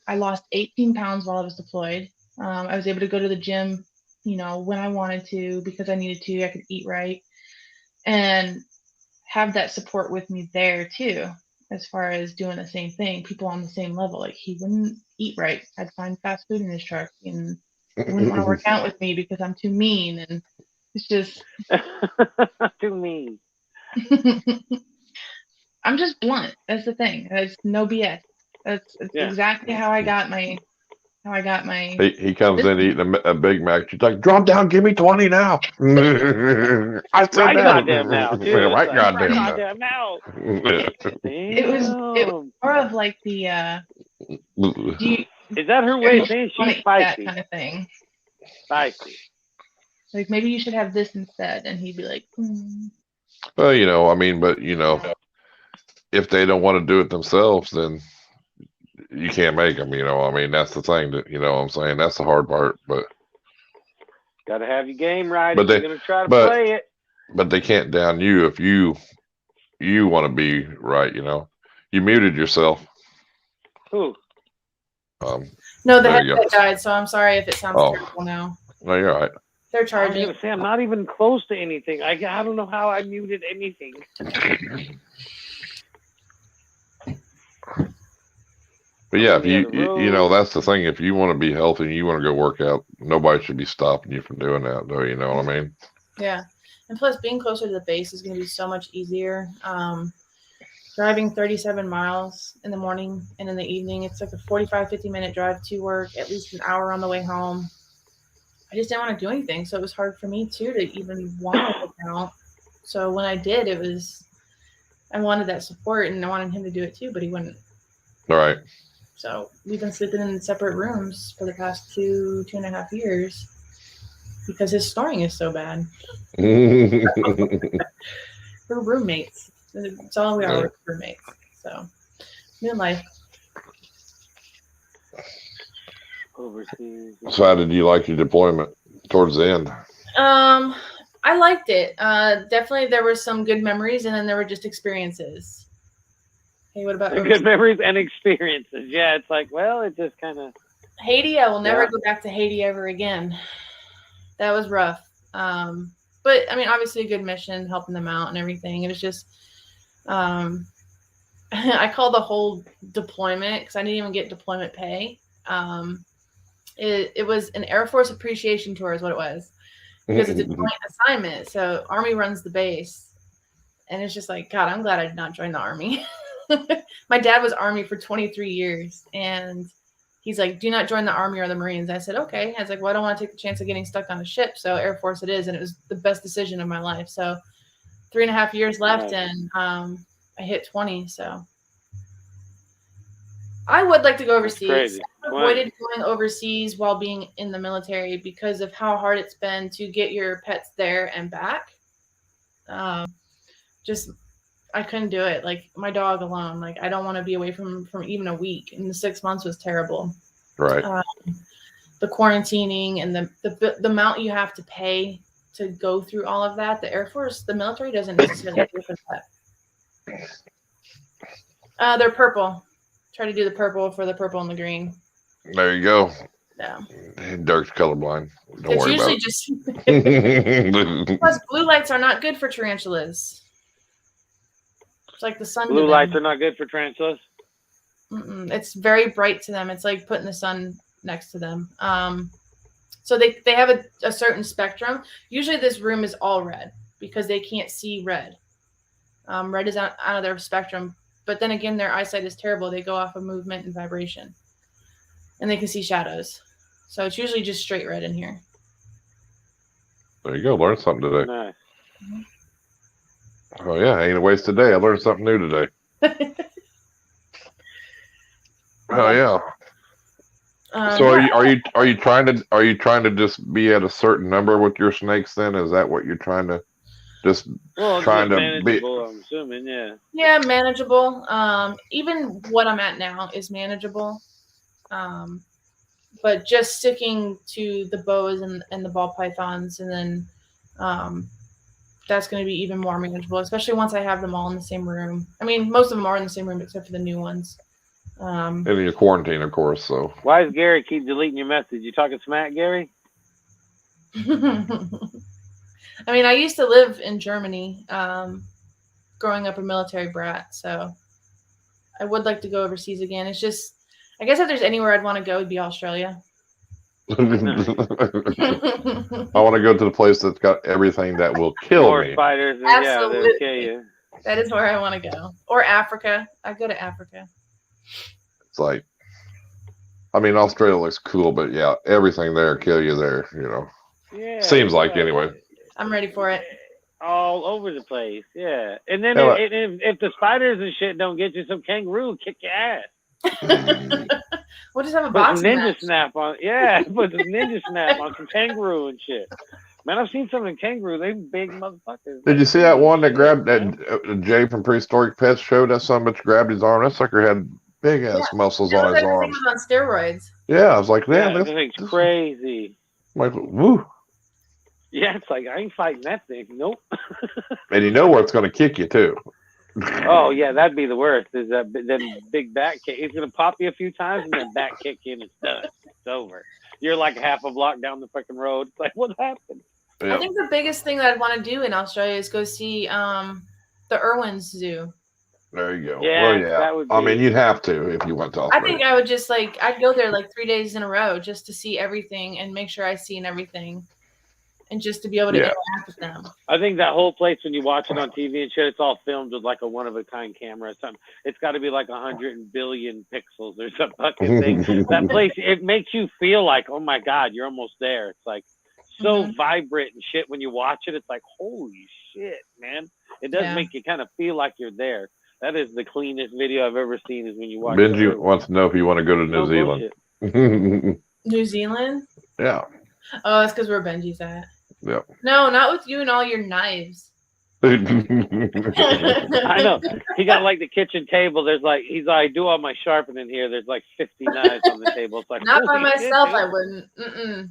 I lost 18 pounds while I was deployed. I was able to go to the gym, when I wanted to because I needed to. I could eat right and have that support with me there too, as far as doing the same thing. People on the same level. Like he wouldn't eat right. I'd find fast food in his truck, and he wouldn't want to work out with me because I'm too mean, and it's just too mean. I'm just blunt. That's the thing. That's no BS. That's exactly how I got my. He comes in eating a Big Mac. She's like, "Drop down, give me 20 now." I said right that. Goddamn now, dude. Right like, goddamn now. It was more of like the. Is that her way of saying she's spicy? That kind of thing. Spicy. Like maybe you should have this instead, and he'd be like. Well, I mean, but if they don't want to do it themselves, then you can't make them. I mean, that's the thing that what I'm saying. That's the hard part, but gotta have your game right. But you're gonna try to play it. But they can't down you if you want to be right. You muted yourself. Who? No, the headset died, so I'm sorry if it sounds terrible now. No, you're all right. They're charging. I was gonna say I'm not even close to anything. I don't know how I muted anything. But yeah, if you that's the thing. If you want to be healthy and you want to go work out, nobody should be stopping you from doing that, though. You know what I mean? Yeah, and plus being closer to the base is going to be so much easier. Driving 37 miles in the morning and in the evening, it's like a 50-minute drive to work, at least an hour on the way home. I just didn't want to do anything, so it was hard for me too to even want to work out. So when I did, I wanted that support, and I wanted him to do it too, but he wouldn't. All right. So we've been sleeping in separate rooms for the past 2.5 years because his snoring is so bad. We're roommates. That's all we are, roommates. So new life. Overseas. So how did you like your deployment towards the end? I liked it. Definitely there were some good memories, and then there were just experiences. Hey, what about good memories and experiences? Yeah, it's like, well, it just kind of. Haiti, I will never go back to Haiti ever again. That was rough. But I mean, obviously a good mission, helping them out and everything. It was just, I call the whole deployment, because I didn't even get deployment pay. It was an Air Force appreciation tour is what it was, because it's a joint assignment. So Army runs the base, and it's just like, God, I'm glad I did not join the Army. My dad was Army for 23 years, and he's like, do not join the Army or the Marines. I said, okay. I was like, well, I don't want to take the chance of getting stuck on a ship. So Air Force it is. And it was the best decision of my life. So 3.5 years left, and I hit 20. So I would like to go overseas. I avoided going overseas while being in the military because of how hard it's been to get your pets there and back. I couldn't do it. Like my dog alone, like I don't want to be away from even a week. And the 6 months was terrible. Right. The quarantining and the amount you have to pay to go through all of that. The Air Force, the military doesn't necessarily pay for that. They're purple. Try to do the purple for the purple and the green. There you go. Yeah. Dark's colorblind. Don't it's worry usually about it. Just plus blue lights are not good for tarantulas. It's like the sun. Blue lights are not good for tarantulas. It's very bright to them. It's like putting the sun next to them. So they have a certain spectrum. Usually this room is all red because they can't see red. Red is out of their spectrum. But then again, their eyesight is terrible. They go off of movement and vibration. And they can see shadows. So it's usually just straight red in here. There you go. Learn something today. Nice. Mm-hmm. Oh, yeah. Ain't a wasted day. I learned something new today. Oh, yeah. So are you trying to just be at a certain number with your snakes? Then is that what you're trying to just trying to be? I'm assuming, yeah. Yeah, manageable. Even what I'm at now is manageable. But just sticking to the boas and the ball pythons, and then that's going to be even more manageable, especially once I have them all in the same room. I mean, most of them are in the same room except for the new ones. And your quarantine, of course. So why does Gary keep deleting your message? You talking smack, Gary? I mean, I used to live in Germany, growing up a military brat, so I would like to go overseas again. It's just, I guess if there's anywhere I'd want to go, it'd be Australia. I want to go to the place that's got everything that will kill me. Spiders, absolutely. Yeah, they'll kill you. That is where I want to go. Or Africa. I'd go to Africa. It's like, I mean, Australia looks cool, but yeah, everything there kill you there, you know. Yeah. Seems like anyway. I'm ready for it. All over the place, yeah. And then if the spiders and shit don't get you, some kangaroo will kick your ass. We'll just have a put boxing some ninja match. snap on. Yeah, put some ninja snap on some kangaroo and shit. Man, I've seen some of the kangaroo. They big motherfuckers. Did you see that one that grabbed that Jay from Prehistoric Pets showed us? That bitch grabbed his arm. That sucker had big ass muscles on his arms. On steroids. Yeah, I was like, man, that thing's crazy. I'm like, woo. Yeah, it's like I ain't fighting that thing. Nope. And you know where it's going to kick you too. Oh yeah, that'd be the worst. Is that then big back kick? It's gonna pop you a few times and then back kick you and it's done. It's over. You're like half a block down the fucking road. It's like, what happened? I think the biggest thing that I'd want to do in Australia is go see the Irwin's Zoo. There you go. Yeah, well, yeah. that would be... I mean, you'd have to if you went to Australia. I think I would just I'd go there like 3 days in a row just to see everything and make sure I seen everything. And just to be able to interact with them. I think that whole place, when you watch it on TV and shit, it's all filmed with like a one-of-a-kind camera or something. It's got to be like 100 billion pixels or some fucking thing. That place, it makes you feel like, oh my God, you're almost there. It's like so vibrant and shit when you watch it. It's like, holy shit, man. It does make you kind of feel like you're there. That is the cleanest video I've ever seen is when you watch it. Benji wants to know if you want to go to New Zealand. New Zealand? Yeah. Oh, that's because where Benji's at. Yep. No, not with you and all your knives. I know. He got like the kitchen table. There's like I do all my sharpening here. There's like 50 knives on the table. It's like not by myself. I wouldn't.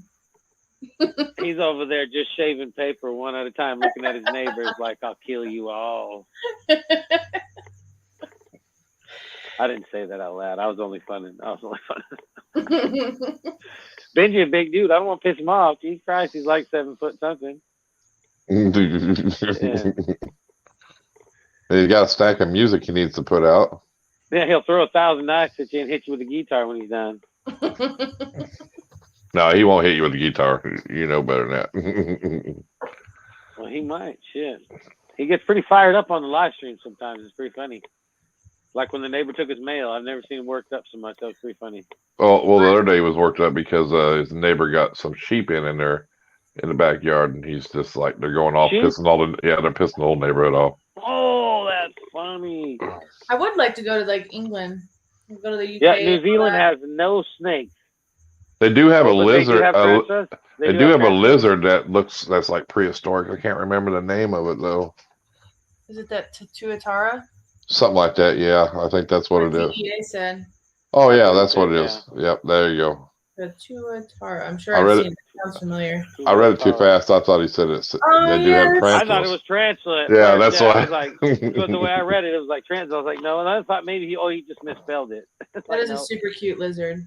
He's over there just shaving paper one at a time, looking at his neighbors like, "I'll kill you all." I didn't say that out loud. I was only funning. Benji, a big dude. I don't want to piss him off. Jesus Christ, he's like 7 foot something. He's got a stack of music he needs to put out. Yeah, he'll throw 1,000 knives at you and hit you with a guitar when he's done. No, he won't hit you with the guitar. You know better than that. Well, he might. Shit. He gets pretty fired up on the live stream sometimes. It's pretty funny. Like when the neighbor took his mail. I've never seen him worked up so much. That was pretty funny. Oh, well, the other day he was worked up because his neighbor got some sheep in there in the backyard, and he's just like, they're going off, they're pissing the whole neighborhood off. Oh, that's funny. I would like to go to like England. Go to the UK. Yeah, New Zealand has no snakes. They do have a lizard. They do have a lizard that's like prehistoric. I can't remember the name of it though. Is it that Tuatara? Something like that. Yeah, I think that's what it is. TEA said. Oh yeah, that's what it is. Yep, there you go. The Tuatara. I'm sure I've seen it. It sounds familiar. I read it too fast. I thought he said it. They do have tarantulas. I thought it was tarantula. Yeah, that's why. I was like, the way I read it, it was like tarantula. I was like, no, and I thought maybe he just misspelled it. That is a super cute lizard.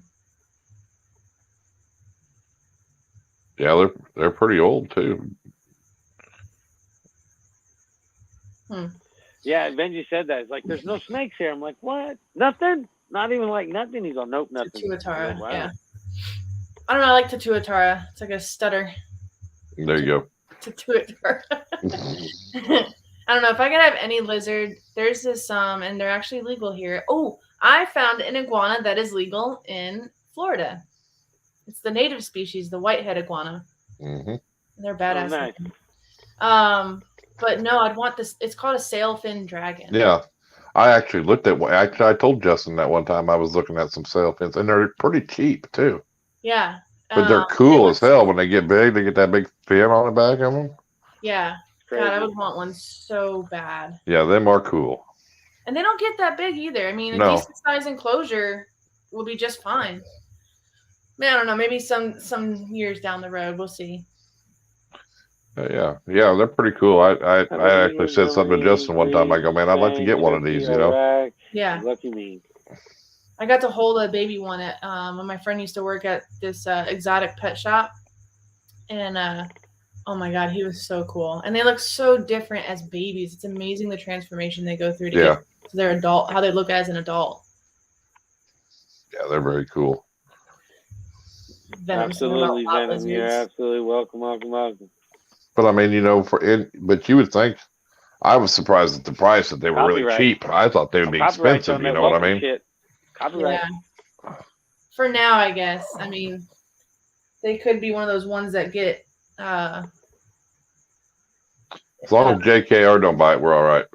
Yeah, they're pretty old too. Yeah, Benji said that. It's like, there's no snakes here. I'm like, what? Nothing? Not even like nothing. He's all, nope, nothing. Tuatara, wow. yeah. I don't know. I like Tuatara. It's like a stutter. There you go. Tuatara. I don't know if I could have any lizard. There's this and they're actually legal here. Oh, I found an iguana that is legal in Florida. It's the native species, the whitehead iguana. Mm-hmm. They're badass. Oh, nice. But no, I'd want this. It's called a sailfin dragon. Yeah, I actually looked at one. Actually, I told Justin that one time I was looking at some sail fins, and they're pretty cheap too. Yeah. But they're cool as hell when they get big. They get that big fin on the back of them. Yeah. God, I would want one so bad. Yeah, them are cool. And they don't get that big either. I mean, a decent size enclosure will be just fine. Man, I don't know. Maybe some years down the road, we'll see. Yeah, they're pretty cool. I actually said something to Justin one time. I go, man, I'd like to get one of these, you know? Yeah. Lucky me. I got to hold a baby one at when my friend used to work at this exotic pet shop, and oh my God, he was so cool. And they look so different as babies. It's amazing the transformation they go through to get to their adult, how they look as an adult. Yeah, they're very cool. Absolutely, Venom. You're absolutely welcome. But I mean, you know, but you would think, I was surprised at the price that they were really cheap. I thought they would be expensive. You know what I mean? Yeah. For now, I guess. I mean, they could be one of those ones that get. As long as JKR don't buy it, we're all right.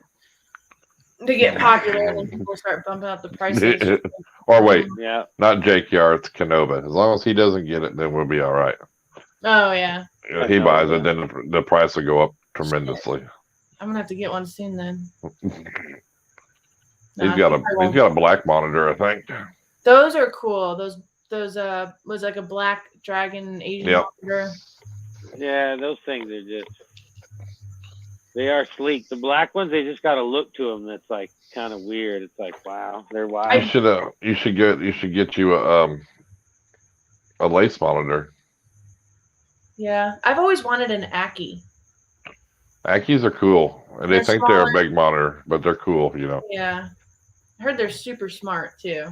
They get popular and people start bumping up the prices. Or wait, not JKR, it's Canova. As long as he doesn't get it, then we'll be all right. Oh yeah. If he buys it, then the price will go up tremendously. I'm gonna have to get one soon then. He's got a black monitor, I think. Those are cool. Those was like a black dragon Asian monitor. Yeah, those things are just. They are sleek. The black ones, they just got a look to them that's like kind of weird. It's like, wow, they're wild. You should get you a lace monitor. Yeah, I've always wanted an Aki. Akis are cool, and they think they're a big monitor, but they're cool, you know. Yeah, I heard they're super smart too.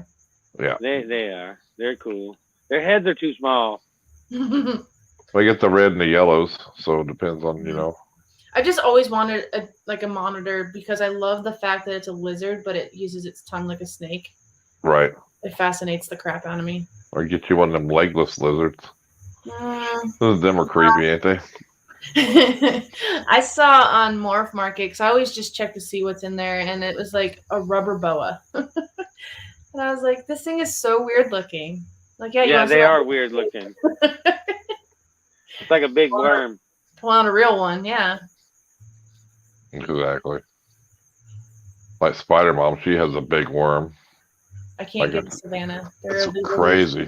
Yeah, they are. They're cool. Their heads are too small. They get the red and the yellows, so it depends on I just always wanted a monitor because I love the fact that it's a lizard, but it uses its tongue like a snake. Right. It fascinates the crap out of me. Or get you one of them legless lizards. Those them are creepy, ain't they? I saw on Morph Market, because I always just check to see what's in there, and it was like a rubber boa. And I was like, this thing is so weird looking. Like, yeah, they are weird looking. It's like a big worm. Pull out a real one, yeah. Exactly. Like Spider Mom, she has a big worm. I can't get to Savannah. It's crazy.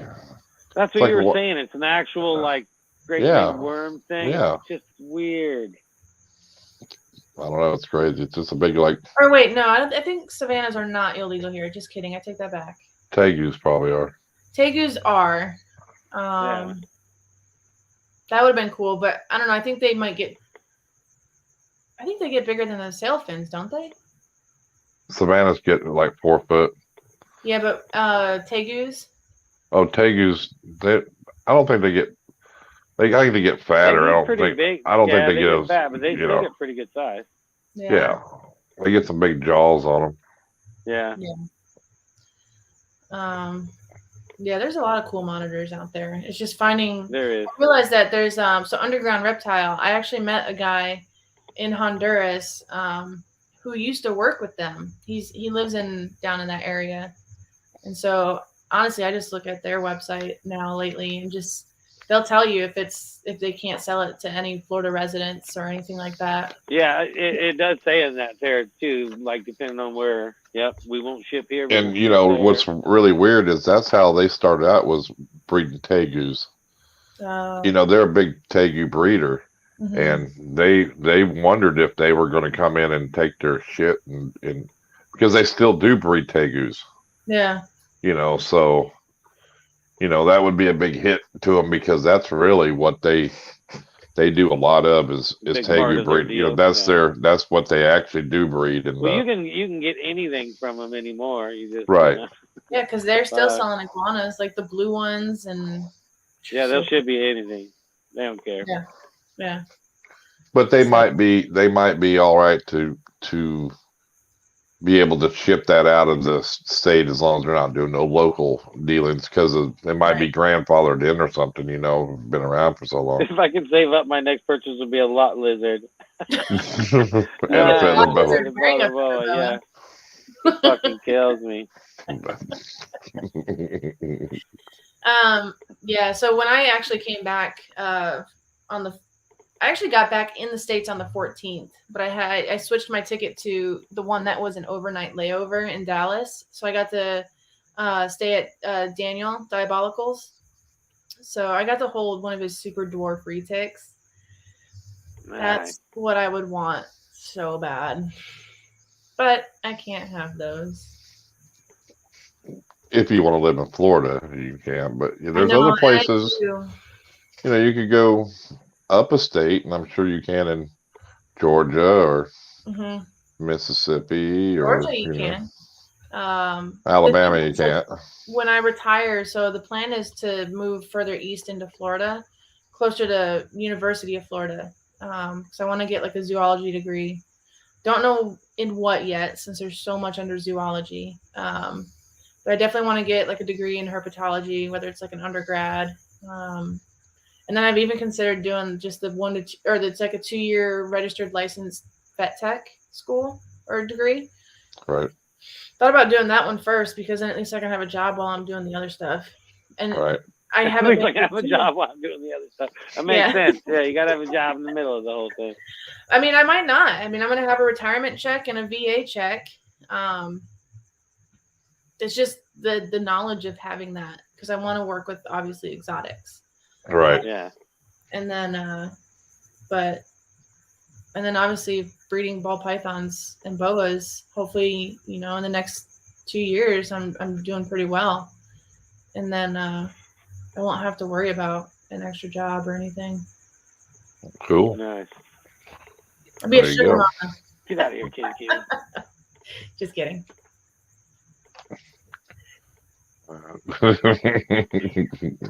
That's what you were saying. It's an actual great big worm thing. Yeah. It's just weird. I don't know. It's crazy. It's just a big Or wait, no. I think Savannahs are not illegal here. Just kidding. I take that back. Tegus probably are. Tegus are. That would have been cool, but I don't know. I think they might get. I think they get bigger than the sail fins, don't they? Savannah's getting like 4 foot. Yeah, but Tegus. Oh, Tegus. I don't think they get. I think they get fatter. I don't think they get fat, but they get pretty good size. Yeah. They get some big jaws on them. Yeah. Yeah, there's a lot of cool monitors out there. It's just finding. There is. I realized that there's so Underground Reptile. I actually met a guy in Honduras who used to work with them. He lives down in that area, and so honestly, I just look at their website now lately, and just they'll tell you if they can't sell it to any Florida residents or anything like that. Yeah, it does say in that there too, like depending on where. Yep, we won't ship here. And what's really weird is that's how they started out, was breeding Tegus. They're a big Tegu breeder, and they wondered if they were going to come in and take their shit, and because they still do breed Tegus. Yeah. So that would be a big hit to them, because that's really what they do a lot of is Tegu breed. That's what they actually do breed. And you can get anything from them anymore. You just yeah, because they're still selling iguanas, like the blue ones, and they'll ship you anything. They don't care. Yeah. But they might be all right to be able to ship that out of the state as long as they're not doing no local dealings, because they might be grandfathered in or something, been around for so long. If I can save up, my next purchase would be a lot lizard. And a feather boa. Yeah. fucking kills me. Yeah. So when I actually came back I actually got back in the States on the 14th, but I switched my ticket to the one that was an overnight layover in Dallas. So I got to stay at Daniel Diabolical's. So I got to hold one of his super dwarf retics. Nice. That's what I would want so bad. But I can't have those. If you want to live in Florida, you can. But there's other places. You could go up a state, and I'm sure you can in Georgia or Mississippi or Georgia. You can. Alabama, you can't. When I retire, so the plan is to move further east into Florida, closer to University of Florida. So I want to get like a zoology degree. Don't know in what yet, since there's so much under zoology. But I definitely want to get like a degree in herpetology, whether it's like an undergrad. And then I've even considered doing just the it's like a 2-year registered licensed vet tech school or degree. Right. Thought about doing that one first because then at least I can have a job while I'm doing the other stuff. And I have a job while I'm doing the other stuff. That makes sense. Yeah, you gotta have a job in the middle of the whole thing. I mean, I might not. I mean, I'm gonna have a retirement check and a VA check. It's just the knowledge of having that because I want to work with obviously exotics. Right. Yeah. And then, obviously breeding ball pythons and boas. Hopefully, in the next 2 years, I'm doing pretty well. And then I won't have to worry about an extra job or anything. Cool. Nice. I'll be a sugar mama. Get out of here, kitty. Just kidding.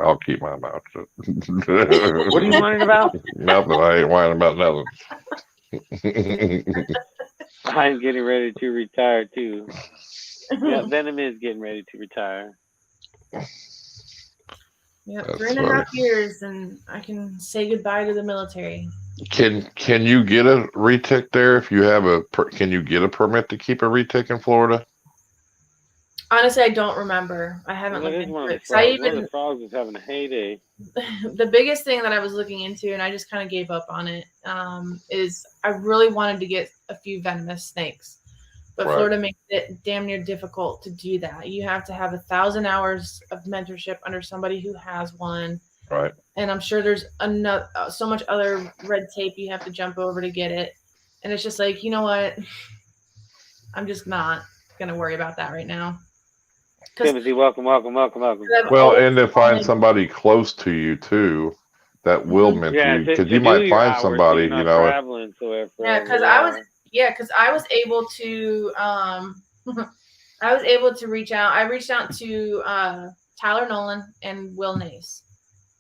I'll keep my mouth shut. What are you whining about? Nothing. I ain't whining about nothing. I'm getting ready to retire too. Yeah, Venom is getting ready to retire. Yep, 3.5 years, and I can say goodbye to the military. Can you get a retic there if you have can you get a permit to keep a retic in Florida? Honestly, I don't remember. I haven't looked into it. One of the frogs is having a heyday. The biggest thing that I was looking into, and I just kind of gave up on it, is I really wanted to get a few venomous snakes. But Florida makes it damn near difficult to do that. You have to have 1,000 hours of mentorship under somebody who has one. Right. And I'm sure there's so much other red tape you have to jump over to get it. And it's just like, you know what? I'm just not going to worry about that right now. Timothy, welcome. Well, and to find somebody close to you too, that will mentor you, because you might find somebody, traveling, because I was able to, reach out. I reached out to Tyler Nolan and Will Nace.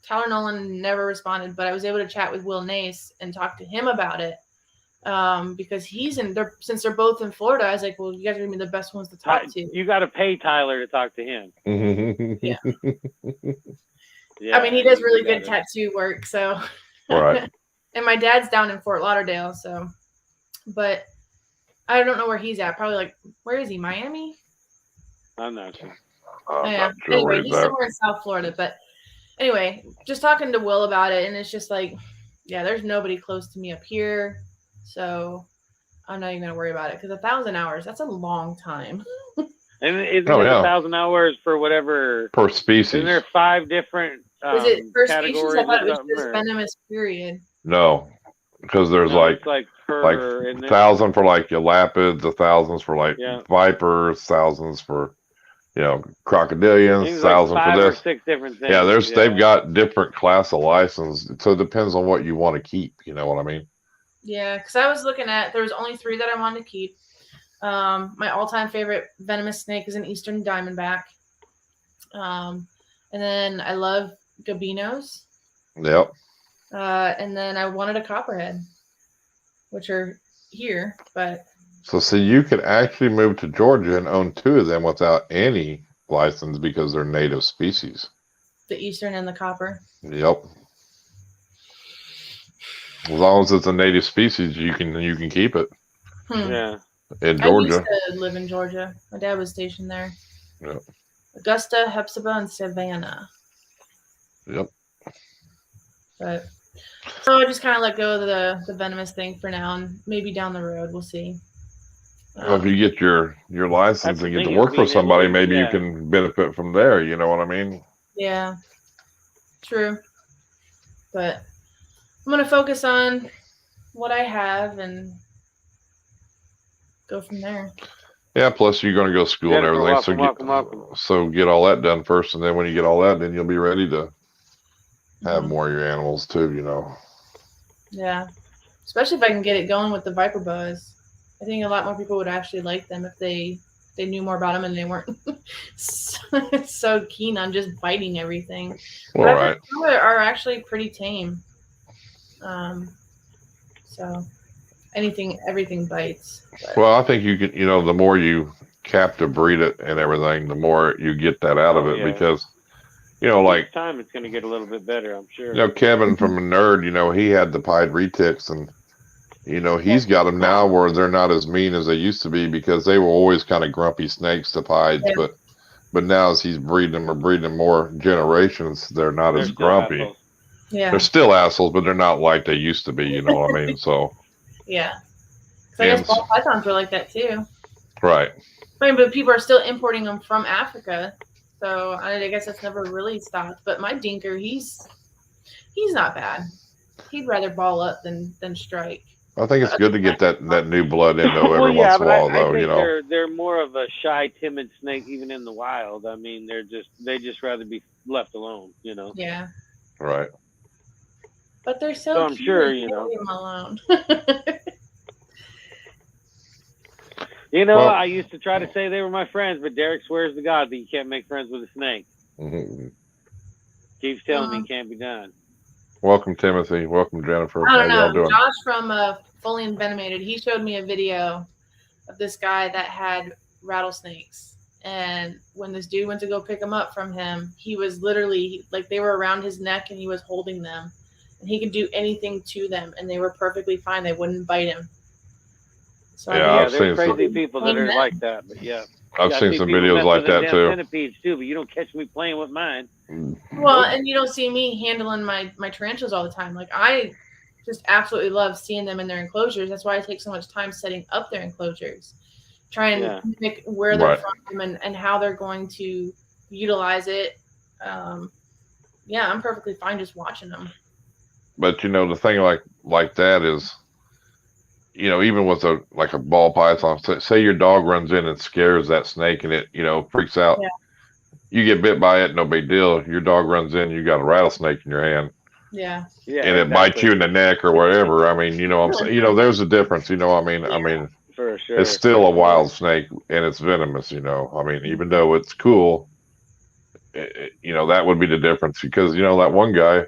Tyler Nolan never responded, but I was able to chat with Will Nace and talk to him about it. Because he's in there, since they're both in Florida, I was like, well, you guys are gonna be the best ones to talk to. You got to pay Tyler to talk to him. Yeah. I mean, he does really good tattoo work, so. Right. And my dad's down in Fort Lauderdale, so. But I don't know where he's at. Probably like, where is he? Miami? I'm not sure. Yeah. Anyway, he's somewhere in South Florida. But anyway, just talking to Will about it, and it's just like, yeah, there's nobody close to me up here. So I'm not even going to worry about it because 1,000 hours, that's a long time. And isn't it 1,000 hours for whatever? Per species. Isn't there 5 different is it per categories? Species? I thought it was just venomous, period. No, because there's like 1,000 for like your lapids, 1,000 for like vipers, 1,000 for crocodilians, 1,000 like for this. 6 different things. Yeah, they've got different class of license, so it depends on what you want to keep. You know what I mean? Yeah, because I was looking at, there was only 3 that I wanted to keep. My all-time favorite venomous snake is an Eastern Diamondback. And then I love Gabinos. Yep. And then I wanted a Copperhead, which are here, but. So see, you could actually move to Georgia and own 2 of them without any license because they're native species. The Eastern and the Copper. Yep. As long as it's a native species, you can keep it. Yeah. In Georgia. I used to live in Georgia. My dad was stationed there. Yep. Augusta, Hepzibah, and Savannah. Yep. But so I just kind of let go of the venomous thing for now, and maybe down the road we'll see. Well, if you get your license and get to work for somebody, maybe you can benefit from there. You know what I mean? Yeah. True. But I'm gonna focus on what I have and go from there. Yeah, plus you're going to go to school and everything. Welcome. So get all that done first, and then when you get all that, then you'll be ready to have more of your animals too, you know. Yeah. Especially if I can get it going with the Viper boas. I think a lot more people would actually like them if they knew more about them and they weren't so keen on just biting everything. Well, right. Are actually pretty tame. So everything bites. But. Well, I think you can, you know, the more you captive breed it and everything, the more you get that out of it because, you know, like time it's going to get a little bit better, I'm sure. You know, Kevin from a Nerd, you know, he had the pied retics and, you know, he's got them now where they're not as mean as they used to be because they were always kind of grumpy snakes, the pieds, but now as he's breeding more generations, they're not as grumpy. Assholes. Yeah. They're still assholes, but they're not like they used to be, you know what I mean? So. Yeah. So I guess ball pythons were like that too. Right. I mean, but people are still importing them from Africa. So I guess that's never really stopped. But my dinker, he's not bad. He'd rather ball up than strike. I think it's good to get that new blood in though every once in a while, though. I think you know, they're more of a shy, timid snake even in the wild. I mean, they just rather be left alone. You know. Yeah. Right. But they're so I'm cute. sure you know. Leave them alone. You know, I used to try to say they were my friends, but Derek swears to God that you can't make friends with a snake. Mm-hmm. Keeps telling me it can't be done. Welcome, Timothy. Welcome, Jennifer. I don't know. Josh from Fully Envenomated, he showed me a video of this guy that had rattlesnakes. And when this dude went to go pick them up from him, he was literally, like, they were around his neck and he was holding them. And he could do anything to them, and they were perfectly fine. They wouldn't bite him. So I've there's seen crazy people that are like that, but I've seen some videos like that too. Centipedes too, but you don't catch me playing with mine. Well, and you don't see me handling my tarantulas all the time. Like, I just absolutely love seeing them in their enclosures. That's why I take so much time setting up their enclosures, trying to pick where they're from and how they're going to utilize it. I'm perfectly fine just watching them. But you know, the thing like that is, you know, even with a ball python, say your dog runs in and scares that snake and it, you know, freaks out. Yeah. You get bit by it, no big deal. Your dog runs in, you got a rattlesnake in your hand. Yeah. And it bites you in the neck or whatever. I mean, you know what I'm saying? You know, there's a difference, you know, I mean, for sure. It's still a wild snake and it's venomous, you know. I mean, even though it's cool, you know, that would be the difference because, you know, that one guy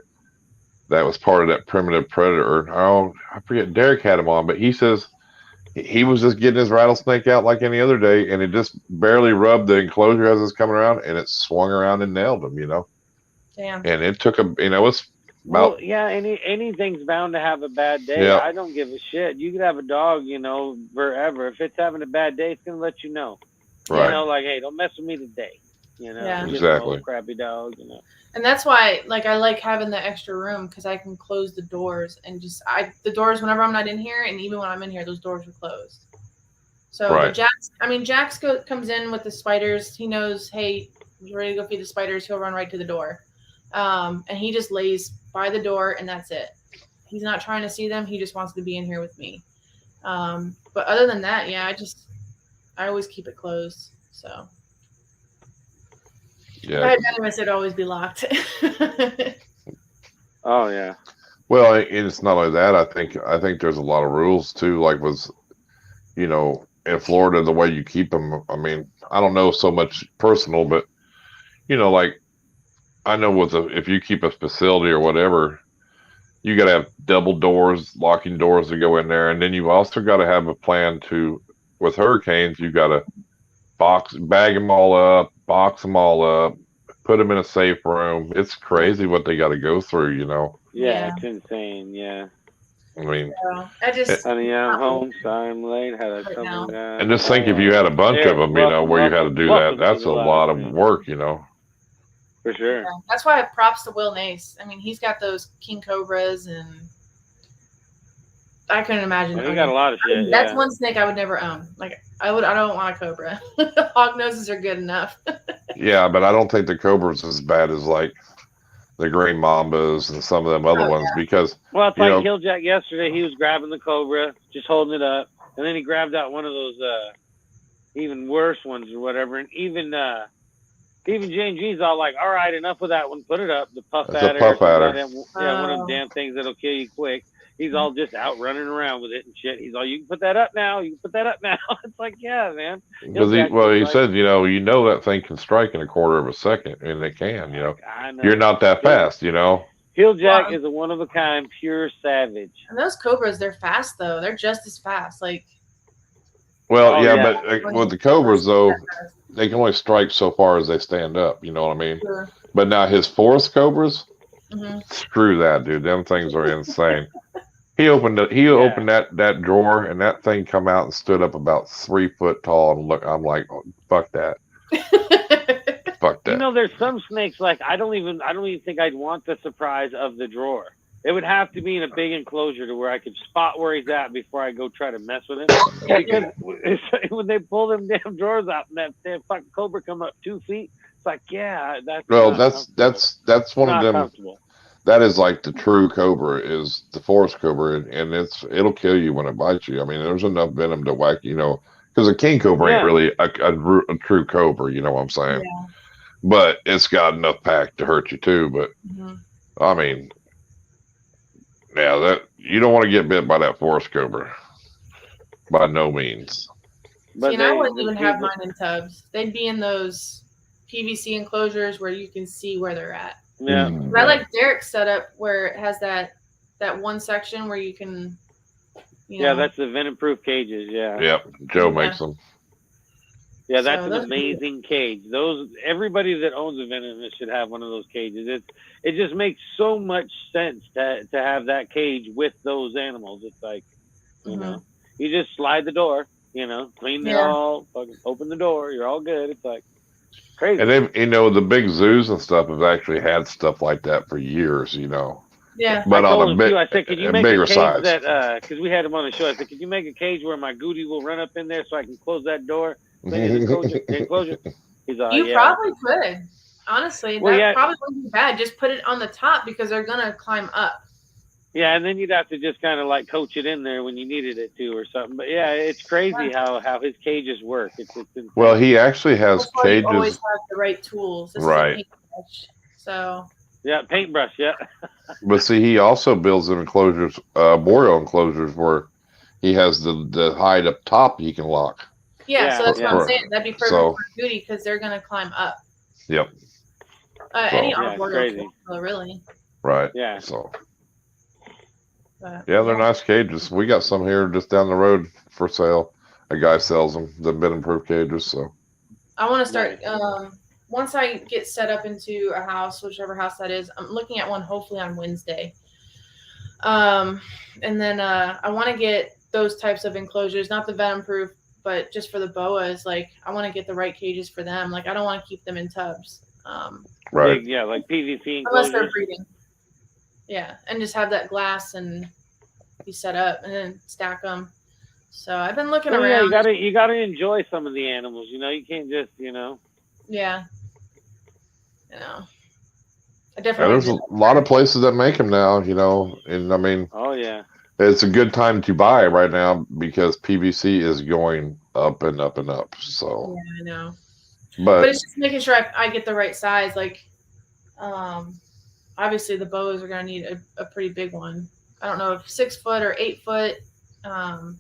that was part of that primitive predator. Oh, I forget. Derek had him on, but he says he was just getting his rattlesnake out like any other day, and it just barely rubbed the enclosure as it's coming around, and it swung around and nailed him. You know. Damn. And it took a, you know, it's about. Well, yeah. Anything's bound to have a bad day. Yeah. I don't give a shit. You could have a dog, you know, forever. If it's having a bad day, it's gonna let you know. Right. You know, like, hey, don't mess with me today. You know. Yeah. Exactly. Crappy dog. You know. And that's why, like, I like having the extra room because I can close the doors and the doors whenever I'm not in here, and even when I'm in here, those doors are closed. So Jax comes in with the spiders. He knows, hey, you're ready to go feed the spiders. He'll run right to the door, and he just lays by the door, and that's it. He's not trying to see them. He just wants to be in here with me. But other than that, I always keep it closed. So. Yeah. If I had venomous, it'd always be locked. Oh yeah. Well, it's not only that. I think there's a lot of rules too. Like with, you know, in Florida, the way you keep them. I mean, I don't know so much personal, but you know, like I know if you keep a facility or whatever, you got to have double doors, locking doors to go in there, and then you also got to have a plan with hurricanes. You got to bag them all up, box them all up, put them in a safe room. It's crazy what they got to go through, you know. Yeah, it's insane. Yeah. I mean, I just honey, I'm home. Sorry I'm late. Had a couple now. guys. and just think if you had a bunch of them, where you had to do that, that's a lot of work, For sure. Yeah, that's why props to Will Nace. I mean, he's got those king cobras, and I couldn't imagine. Well, he got a lot of shit. That's one snake I would never own. Like I don't want a cobra. Hog noses are good enough. Yeah, but I don't think the cobra's as bad as like the green mambas and some of them other ones because. Well, it's like HillJack yesterday. He was grabbing the cobra, just holding it up, and then he grabbed out one of those even worse ones or whatever, and even J&G's all like, all right, enough with that one, put it up. The puff adder. One of them damn things that'll kill you quick. He's all just out running around with it and shit. He's all, you can put that up now. You can put that up now. It's like, yeah, man. Because he said, that thing can strike in a quarter of a second, and it can, I know. You're not that fast, HillJack is a one of a kind, pure savage. And those cobras, they're fast though. They're just as fast. Like. Well, but with the cobras though, they can only strike so far as they stand up. You know what I mean? Sure. But now his forest cobras, screw that, dude. Them things are insane. He opened that drawer, and that thing come out and stood up about 3 foot tall. And look, I'm like, oh, fuck that. Fuck that. There's some snakes like I don't even think I'd want the surprise of the drawer. It would have to be in a big enclosure to where I could spot where he's at before I go try to mess with him. Because when they pull them damn drawers out and that damn fucking cobra come up 2 feet, it's like, yeah, that's one of them. That is like the true cobra is the forest cobra, and it'll kill you when it bites you. I mean, there's enough venom to whack, because a king cobra ain't really a true cobra. You know what I'm saying? Yeah. But it's got enough pack to hurt you too. But I mean, yeah, that you don't want to get bit by that forest cobra by no means. But I wouldn't even have mine in tubs. They'd be in those PVC enclosures where you can see where they're at. Yeah. I like Derek's setup where it has that one section where you can. Yeah, that's the venom-proof cages. Yeah. Yep. Joe makes them. Yeah, that's an amazing cage. Everybody that owns a venomous should have one of those cages. It just makes so much sense to have that cage with those animals. It's like, you just slide the door, clean it all, fucking open the door, you're all good. It's like crazy. And then, the big zoos and stuff have actually had stuff like that for years, Yeah. But on I said, could you make bigger a cage size. because we had him on the show. I said, could you make a cage where my goody will run up in there so I can close that door? Enclosure. He's all, you probably could. Honestly, that probably wouldn't be bad. Just put it on the top because they're going to climb up. Yeah, and then you'd have to just kind of like coach it in there when you needed it to or something. But yeah, it's crazy how his cages work. It's well, he actually has cages. You always have the right tools. This right. So. Yeah, paintbrush. Yeah. But see, he also builds them enclosures, boreal enclosures, where he has the hide up top he can lock. Yeah, so that's what I'm saying. That'd be perfect for Goody because they're going to climb up. Yep. Any arboreal, really. Right. Yeah. So. Yeah, they're nice cages. We got some here just down the road for sale. A guy sells them, the venom-proof cages. So. I want to start. Once I get set up into a house, whichever house that is, I'm looking at one hopefully on Wednesday. And then I want to get those types of enclosures, not the venom-proof, but just for the boas. Like I want to get the right cages for them. Like I don't want to keep them in tubs. Right. Yeah, like PVC enclosures. Unless they're breeding. Yeah, and just have that glass and be set up and then stack them. So I've been looking around. Yeah, you gotta enjoy some of the animals. You can't just Yeah. I definitely. There's a lot of places that make them now. And I mean. Oh yeah. It's a good time to buy right now because PVC is going up and up and up. So. Yeah, I know. But it's just making sure I get the right size. Like, obviously the boas are going to need a pretty big one. I don't know if 6 foot or 8 foot. I'm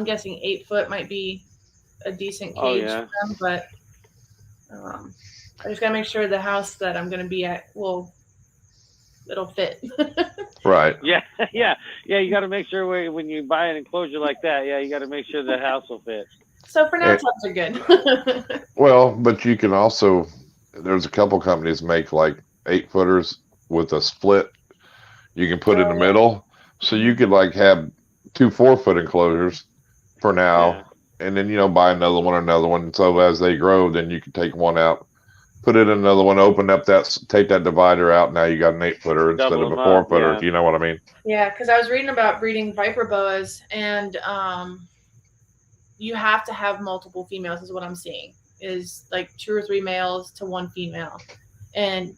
guessing 8 foot might be a decent cage for them, but I just got to make sure the house that I'm going to be at it'll fit. Right. Yeah. You got to make sure when you buy an enclosure like that, you got to make sure the house will fit. So for now, tubs are good. Well, but you can also, there's a couple companies make like 8 footers with a split. You can put in the middle, So you could like have 2 4-foot enclosures for now, and then buy another one. So as they grow, then you can take one out, put it in another one, open up take that divider out. Now you got an 8-footer instead of a 4-footer. You know what I mean? Yeah, because I was reading about breeding viper boas, and you have to have multiple females. Is what I'm seeing is like 2 or 3 males to 1 female, and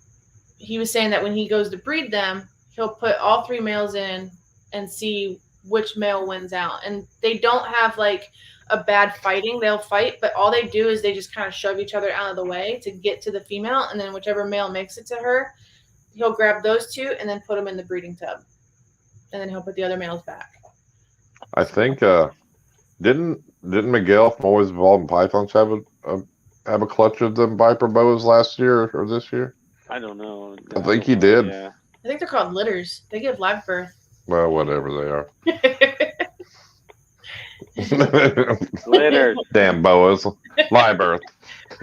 he was saying that when he goes to breed them, he'll put all 3 males in and see which male wins out. And they don't have like a bad fighting. They'll fight, but all they do is they just kind of shove each other out of the way to get to the female. And then whichever male makes it to her, he'll grab those 2 and then put them in the breeding tub. And then he'll put the other males back. I think, didn't Miguel from Always Evolved Pythons have a clutch of them viper boas last year or this year? I don't know. I think he did. Yeah. I think they're called litters. They give live birth. Well, whatever they are. Litters. Damn boas. Live birth.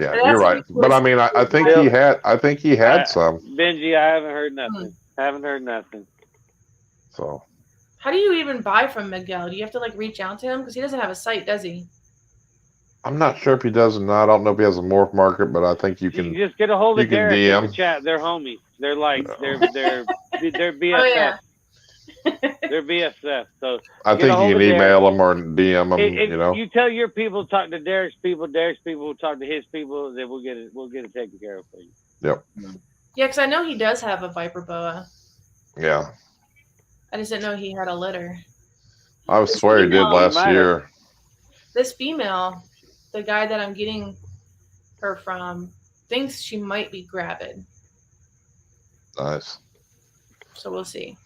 Yeah, you're right. But I mean, I think he had some. Benji, I haven't heard nothing. Haven't heard nothing. So. How do you even buy from Miguel? Do you have to like reach out to him? Because he doesn't have a site, does he? I'm not sure if he does or not. I don't know if he has a morph market, but I think you can. You just get a hold of Derek in the DM. chat. They're homies. They're like they're BFF. Oh, yeah. They're BFF. So I think you can email them or DM them. If you tell your people to talk to Derek's people will talk to his people. Then we'll get it taken care of for you. Yep. Yeah, because I know he does have a viper boa. Yeah. I just didn't know he had a litter. I swear he did last year. This female, the guy that I'm getting her from, thinks she might be gravid. Nice. So we'll see.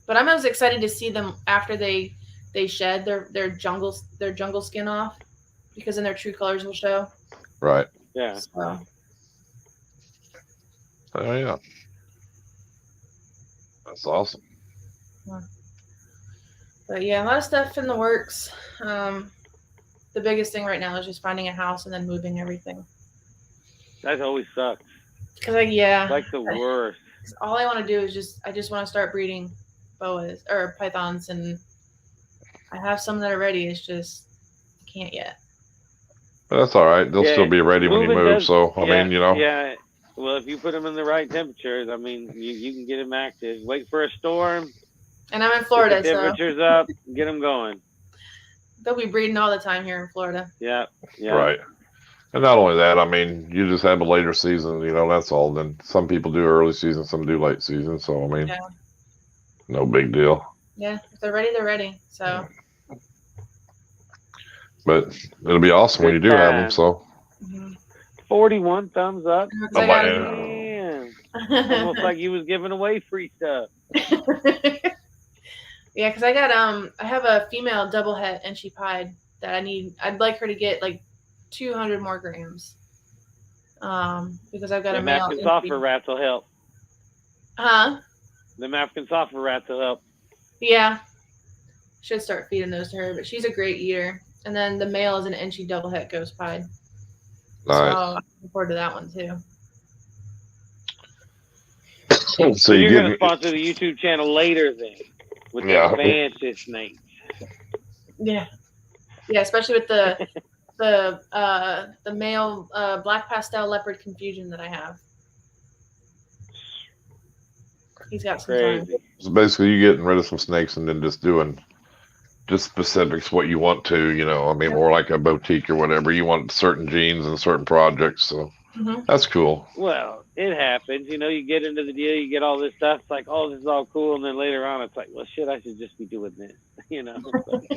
But I'm as excited to see them after they shed their jungle skin off, because then their true colors will show. Right. Yeah. So. Oh yeah. That's awesome. But yeah, a lot of stuff in the works. The biggest thing right now is just finding a house and then moving everything. That always sucks. Cause like the worst. All I want to do is I just want to start breeding boas or pythons, and I have some that are ready. It's just I can't yet. But that's all right. They'll still be ready when you move. So I mean, Yeah. Well, if you put them in the right temperatures, I mean, you can get them active. Wait for a storm. And I'm in Florida, get the temperatures up, get them going. They'll be breeding all the time here in Florida. Yeah. Right. And not only that, I mean, you just have a later season, that's all. Then some people do early season, some do late season. So, I mean, no big deal. Yeah. If they're ready, they're ready. So. But it'll be awesome when you do have them. So. 41 thumbs up. Man. Almost like you was giving away free stuff. Yeah, because I have a female double het and she pied that I'd like her to get like 200 more grams. Because I've got a male. African software rats will help. Huh? The African software rats will help. Yeah. Should start feeding those to her, but she's a great eater. And then the male is an inchy double het ghost pied. Nice. So I'm looking forward to that one too. So you're going to sponsor the YouTube channel later then with the fancy snakes. Yeah. Yeah, especially with the male black pastel leopard confusion that I have. He's got some time. So basically you getting rid of some snakes and then just doing specifics what you want to, I mean, more like a boutique or whatever. You want certain genes and certain projects, so that's cool. Well, it happens. You get into the deal, you get all this stuff. It's like, oh, this is all cool, and then later on, it's like, well, shit, I should just be doing this.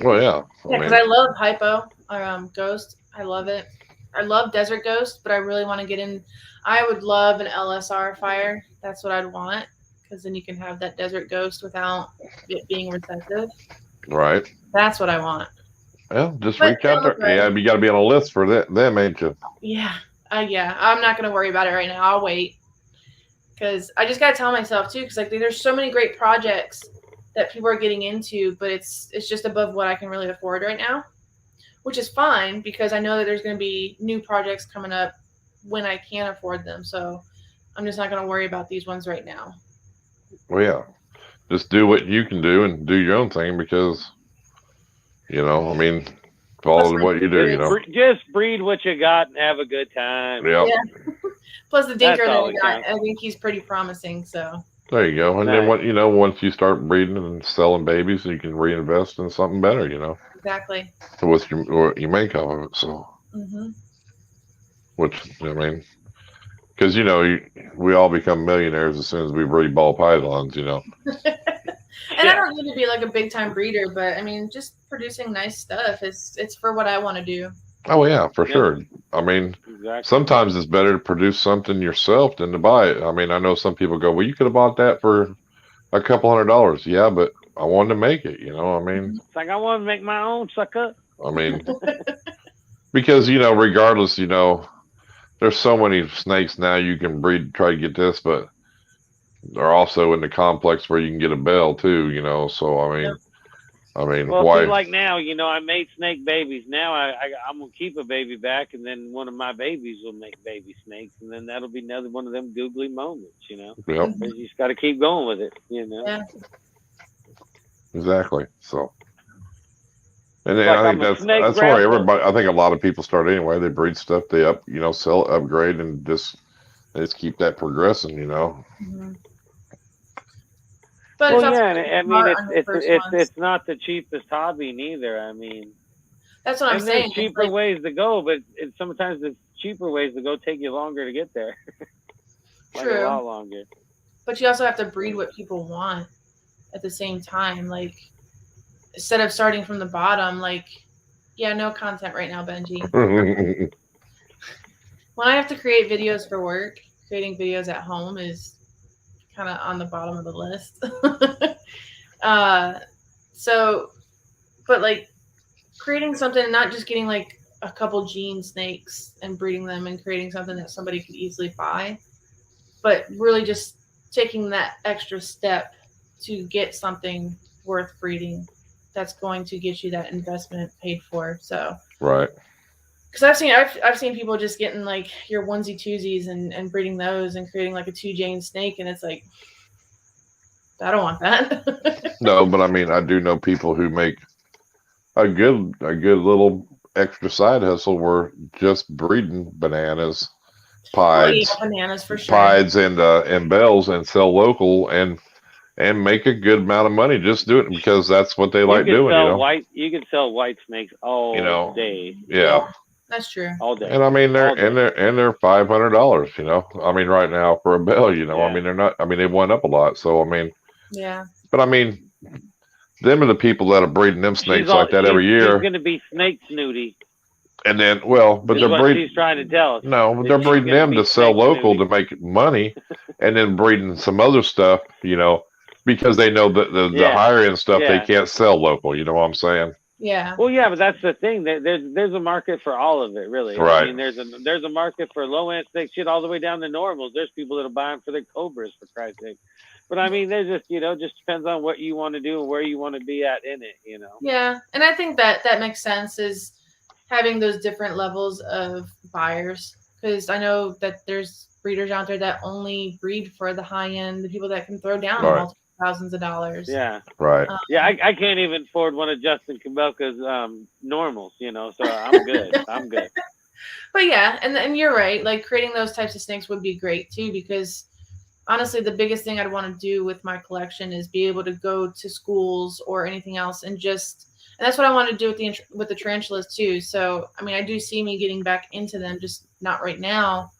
Well, yeah. Yeah, because I love hypo or ghost. I love it. I love desert ghost, but I really want to get in. I would love an LSR fire. That's what I'd want, because then you can have that desert ghost without it being recessive. Right. That's what I want. Well, just reach out there. Yeah, you got to be on a list for them, ain't you? Yeah. Yeah. I'm not going to worry about it right now. I'll wait. Because I just got to tell myself, too, because there's so many great projects that people are getting into, but it's just above what I can really afford right now, which is fine because I know that there's going to be new projects coming up when I can afford them. So I'm just not going to worry about these ones right now. Well, yeah. just do what you can do and do your own thing because, you know, I mean, follow what you do, you know. Just breed what you got and have a good time. Yep. Yeah. Plus the dinker that we got, I think he's pretty promising. So there you go. And then what, you know, once you start breeding and selling babies, you can reinvest in something better, you know. Exactly. With what you make off of it. So, which I mean, because you know, we all become millionaires as soon as we breed ball pythons, you know. And I don't need to be like a big time breeder, but I mean, just producing nice stuff. It's for what I want to do. Oh yeah, for sure. I mean, sometimes it's better to produce something yourself than to buy it. I mean, I know some people go, well, you could have bought that for a couple $100. Yeah, but I wanted to make it, you know. I mean, it's like I want to make my own, sucker. I mean, because you know, regardless, you know, there's so many snakes now you can breed, try to get this, but they're also in the complex where you can get a bell too, you know. So I mean, well, why? See, like now, you know, I made snake babies. Now I'm gonna keep a baby back, and then one of my babies will make baby snakes, and then that'll be another one of them googly moments, you know. Yep. You just got to keep going with it, you know. Yeah. Exactly. So, and I think that's why everybody. I think a lot of people start anyway. They breed stuff, they sell, upgrade, and they just keep that progressing, you know. But well, yeah, I mean, it's not the cheapest hobby neither. I mean, that's what I'm saying. There's cheaper ways to go, but sometimes the cheaper ways to go take you longer to get there. True. A lot longer. But you also have to breed what people want at the same time. Like, instead of starting from the bottom, like, yeah, no content right now, Benji. When I have to create videos for work, creating videos at home is kind of on the bottom of the list. But like creating something, not just getting like a couple gene snakes and breeding them and creating something that somebody could easily buy, but really just taking that extra step to get something worth breeding that's going to get you that investment paid for. So right. Because I've seen people just getting like your onesie twosies and breeding those and creating like a 2-Jane snake, and it's like, I don't want that. No, but I mean, I do know people who make a good little extra side hustle where just breeding bananas, pieds, bananas for sure, pieds and bells, and sell local and make a good amount of money. Just do it because that's what they like doing. You know, you can sell white snakes all day. Yeah. That's true. All day. And I mean they're $500, you know. I mean right now for a bell, you know. Yeah. I mean they're not. I mean they went up a lot. So I mean. Yeah. But I mean, them are the people that are breeding them snakes like that every year. She's going to be snake snooty. And then, but they're breeding. She's trying to tell us. No, they're breeding them to sell local to make money, and then breeding some other stuff, you know, because they know that the higher end stuff they can't sell local. You know what I'm saying? Yeah. Well, yeah, but that's the thing. There's a market for all of it, really. Right. I mean, there's a market for low end snakes, shit, all the way down to normals. There's people that'll buy them for their cobras, for Christ's sake. But I mean, there's just just depends on what you want to do and where you want to be at in it, you know. Yeah, and I think that makes sense, is having those different levels of buyers, because I know that there's breeders out there that only breed for the high end, the people that can throw down multiple thousands of dollars. Yeah. Right. I can't even afford one of Justin Cabelka's normals, you know, so I'm good. I'm good. But yeah, and you're right. Like creating those types of snakes would be great too, because honestly, the biggest thing I'd want to do with my collection is be able to go to schools or anything else and that's what I want to do with the tarantulas too. So, I mean, I do see me getting back into them, just not right now.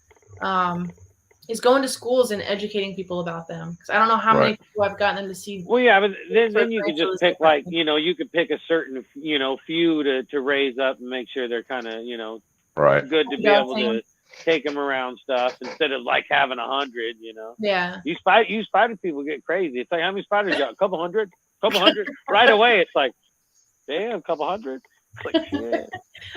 Is going to schools and educating people about them, because I don't know how many people I've gotten them to see. Well, yeah, but then you could just pick you could pick a certain few to raise up and make sure they're kind of good to be able to take them around stuff instead of like having 100. Yeah. You spider people get crazy. It's like, how many spiders you got? A couple hundred right away. It's like, damn, a couple hundred. It's like, shit.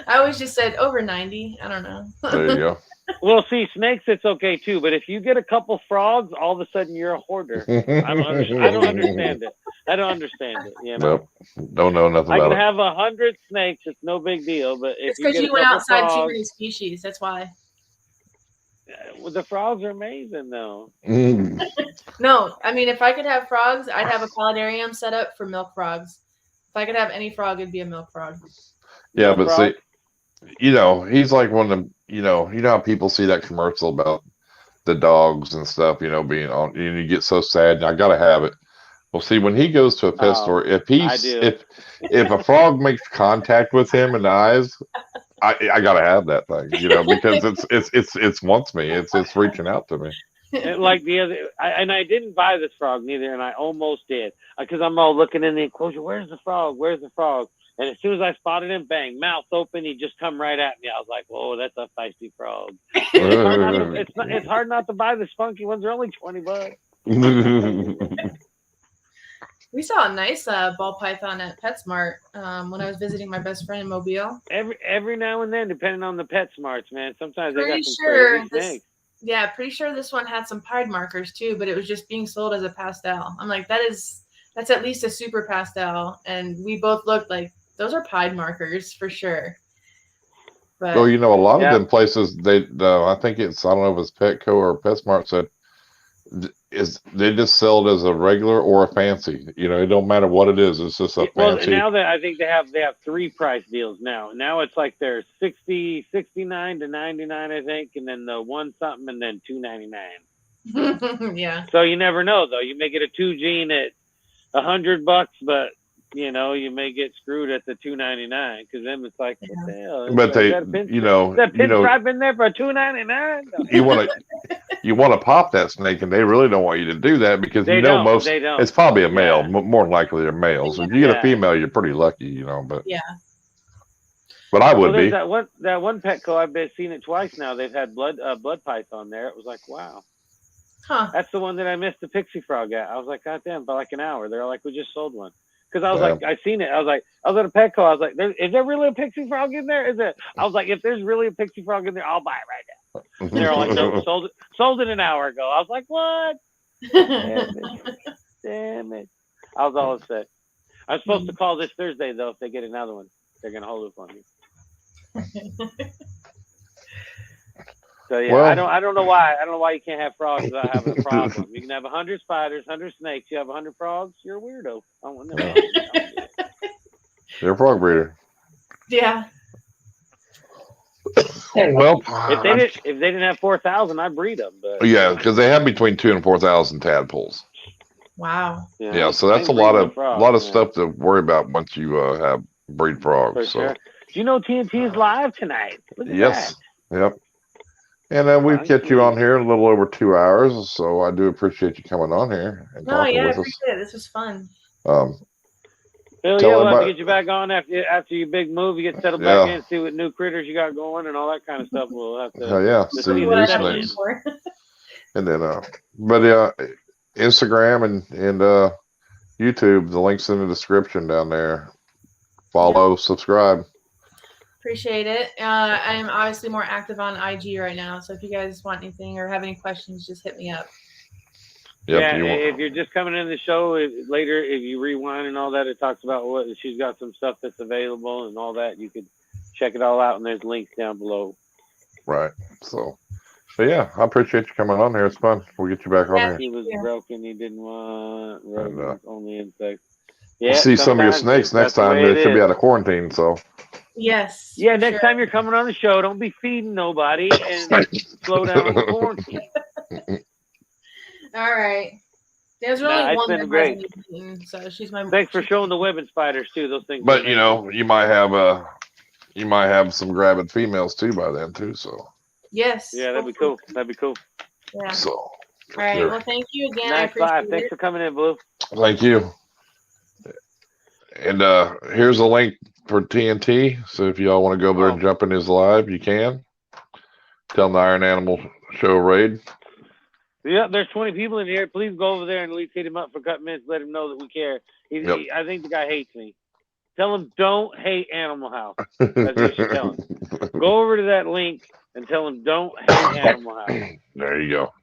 I always just said over 90. I don't know. There you go. Well, see, snakes, it's okay too. But if you get a couple frogs, all of a sudden you're a hoarder. I don't understand it. I don't understand it. Nope. Don't know nothing about it. I can have 100 snakes. It's no big deal. But if it's because you went outside too many species. That's why. The frogs are amazing, though. No, I mean, if I could have frogs, I'd have a paludarium set up for milk frogs. If I could have any frog, it'd be a milk frog. Yeah, Milk but frog? see, he's like one of them. You know how people see that commercial about the dogs and stuff. Being on, and you get so sad. I gotta have it. Well, see, when he goes to a pet store, if a frog makes contact with him in the eyes, I gotta have that thing, because it's wants me. It's reaching out to me. Like the other, I didn't buy this frog neither, and I almost did, because I'm all looking in the enclosure. Where's the frog? Where's the frog? And as soon as I spotted him, bang, mouth open, he just come right at me. I was like, whoa, that's a feisty frog. It's hard not to buy the spunky ones. They're only $20. We saw a nice ball python at PetSmart when I was visiting my best friend in Mobile. Every now and then, depending on the PetSmarts, man. Sometimes they got some crazy snakes. Yeah, pretty sure this one had some pied markers too, but it was just being sold as a pastel. I'm like, that's at least a super pastel, and we both looked like those are pied markers for sure. But well, a lot of them places I think I don't know if it's Petco or PetSmart said they just sell it as a regular or a fancy. It don't matter what it is. It's just a fancy. Well, now that I think they have 3 price deals now. Now it's like they're $60, $69 to $99, I think, and then the one something, and then $2.99. Yeah. So you never know though. You may get a 2 gene at $100, but you may get screwed at the $2.99, because then it's like, what the hell? But they, that pinstripe in there for $2.99. You want to pop that snake, and they really don't want you to do that, because they don't. It's probably a male. More than likely they're males. If you get a female, you're pretty lucky, But yeah. But I would be. That one Petco, I've seen it twice now. They've had blood python there. It was like, wow. Huh. That's the one that I missed the pixie frog at. I was like, God damn, by like an hour. They're like, we just sold one. Because I was like, I seen it. I was at a Petco. I was like, is there really a pixie frog in there? Is it? I was like, if there's really a pixie frog in there, I'll buy it right now. And they're like, no, sold it an hour ago. I was like, what? Damn it. I was all upset. I was supposed to call this Thursday, though. If they get another one, they're going to hold it on me. So yeah, well, I don't know why. I don't know why you can't have frogs without having a problem. You can have 100 spiders, 100 snakes. You have 100 frogs. You're a weirdo. I want to know. You're a frog breeder. Yeah. Well, if they didn't have 4,000, I'd breed them. But yeah, because they have between 2,000 and 4,000 tadpoles. Wow. Yeah, so that's a lot of stuff to worry about once you have breed frogs. For sure. Do you know TNT is live tonight? Look at that. Yep. And then we've kept you on here a little over 2 hours, so I do appreciate you coming on here and talking with us. I appreciate it. This was fun. Phil, we'll have to get you back on after your big move. You get settled back in, see what new critters you got going and all that kind of stuff. We'll have to. See what I'm looking for. And then, Instagram and YouTube, the link's in the description down there. Follow, subscribe. Appreciate it. I am obviously more active on IG right now, so if you guys want anything or have any questions, just hit me up. Yep, if you're just coming in the show later, if you rewind and all that, it talks about what she's got, some stuff that's available and all that. You could check it all out, and there's links down below. Right. So yeah, I appreciate you coming on here. It's fun. We'll get you back on here. He was broken. He didn't want only insects. Yeah, we'll see some of your snakes next time. They should be out of quarantine. So. Yes. Yeah, next time you're coming on the show, don't be feeding nobody and slow down the quarantine. All right. There's really one that hasn't eaten, so she's my. Thanks for showing the webbing spiders too. Those things. But you might have some gravid females too by then too. So. Yes. Yeah, that'd be cool. That'd be cool. Yeah. So. All right. Well, thank you again. Nice live. Thanks for coming in, Blue. Thank you. And here's a link for TNT. So if y'all want to go over there and jump in his live, you can. Tell him the Iron Animal Show raid. Yeah, there's 20 people in here. Please go over there and at least hit him up for a couple minutes. Let him know that we care. I think the guy hates me. Tell him don't hate Animal House. That's what you should tell him. Go over to that link and tell him don't hate Animal House. There you go.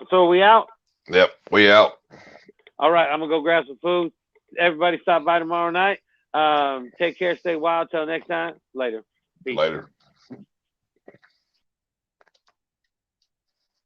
So are we out? Yep, we out. All right, I'm going to go grab some food. Everybody stop by tomorrow night. Take care. Stay wild. Till next time. Later. Peace. Later.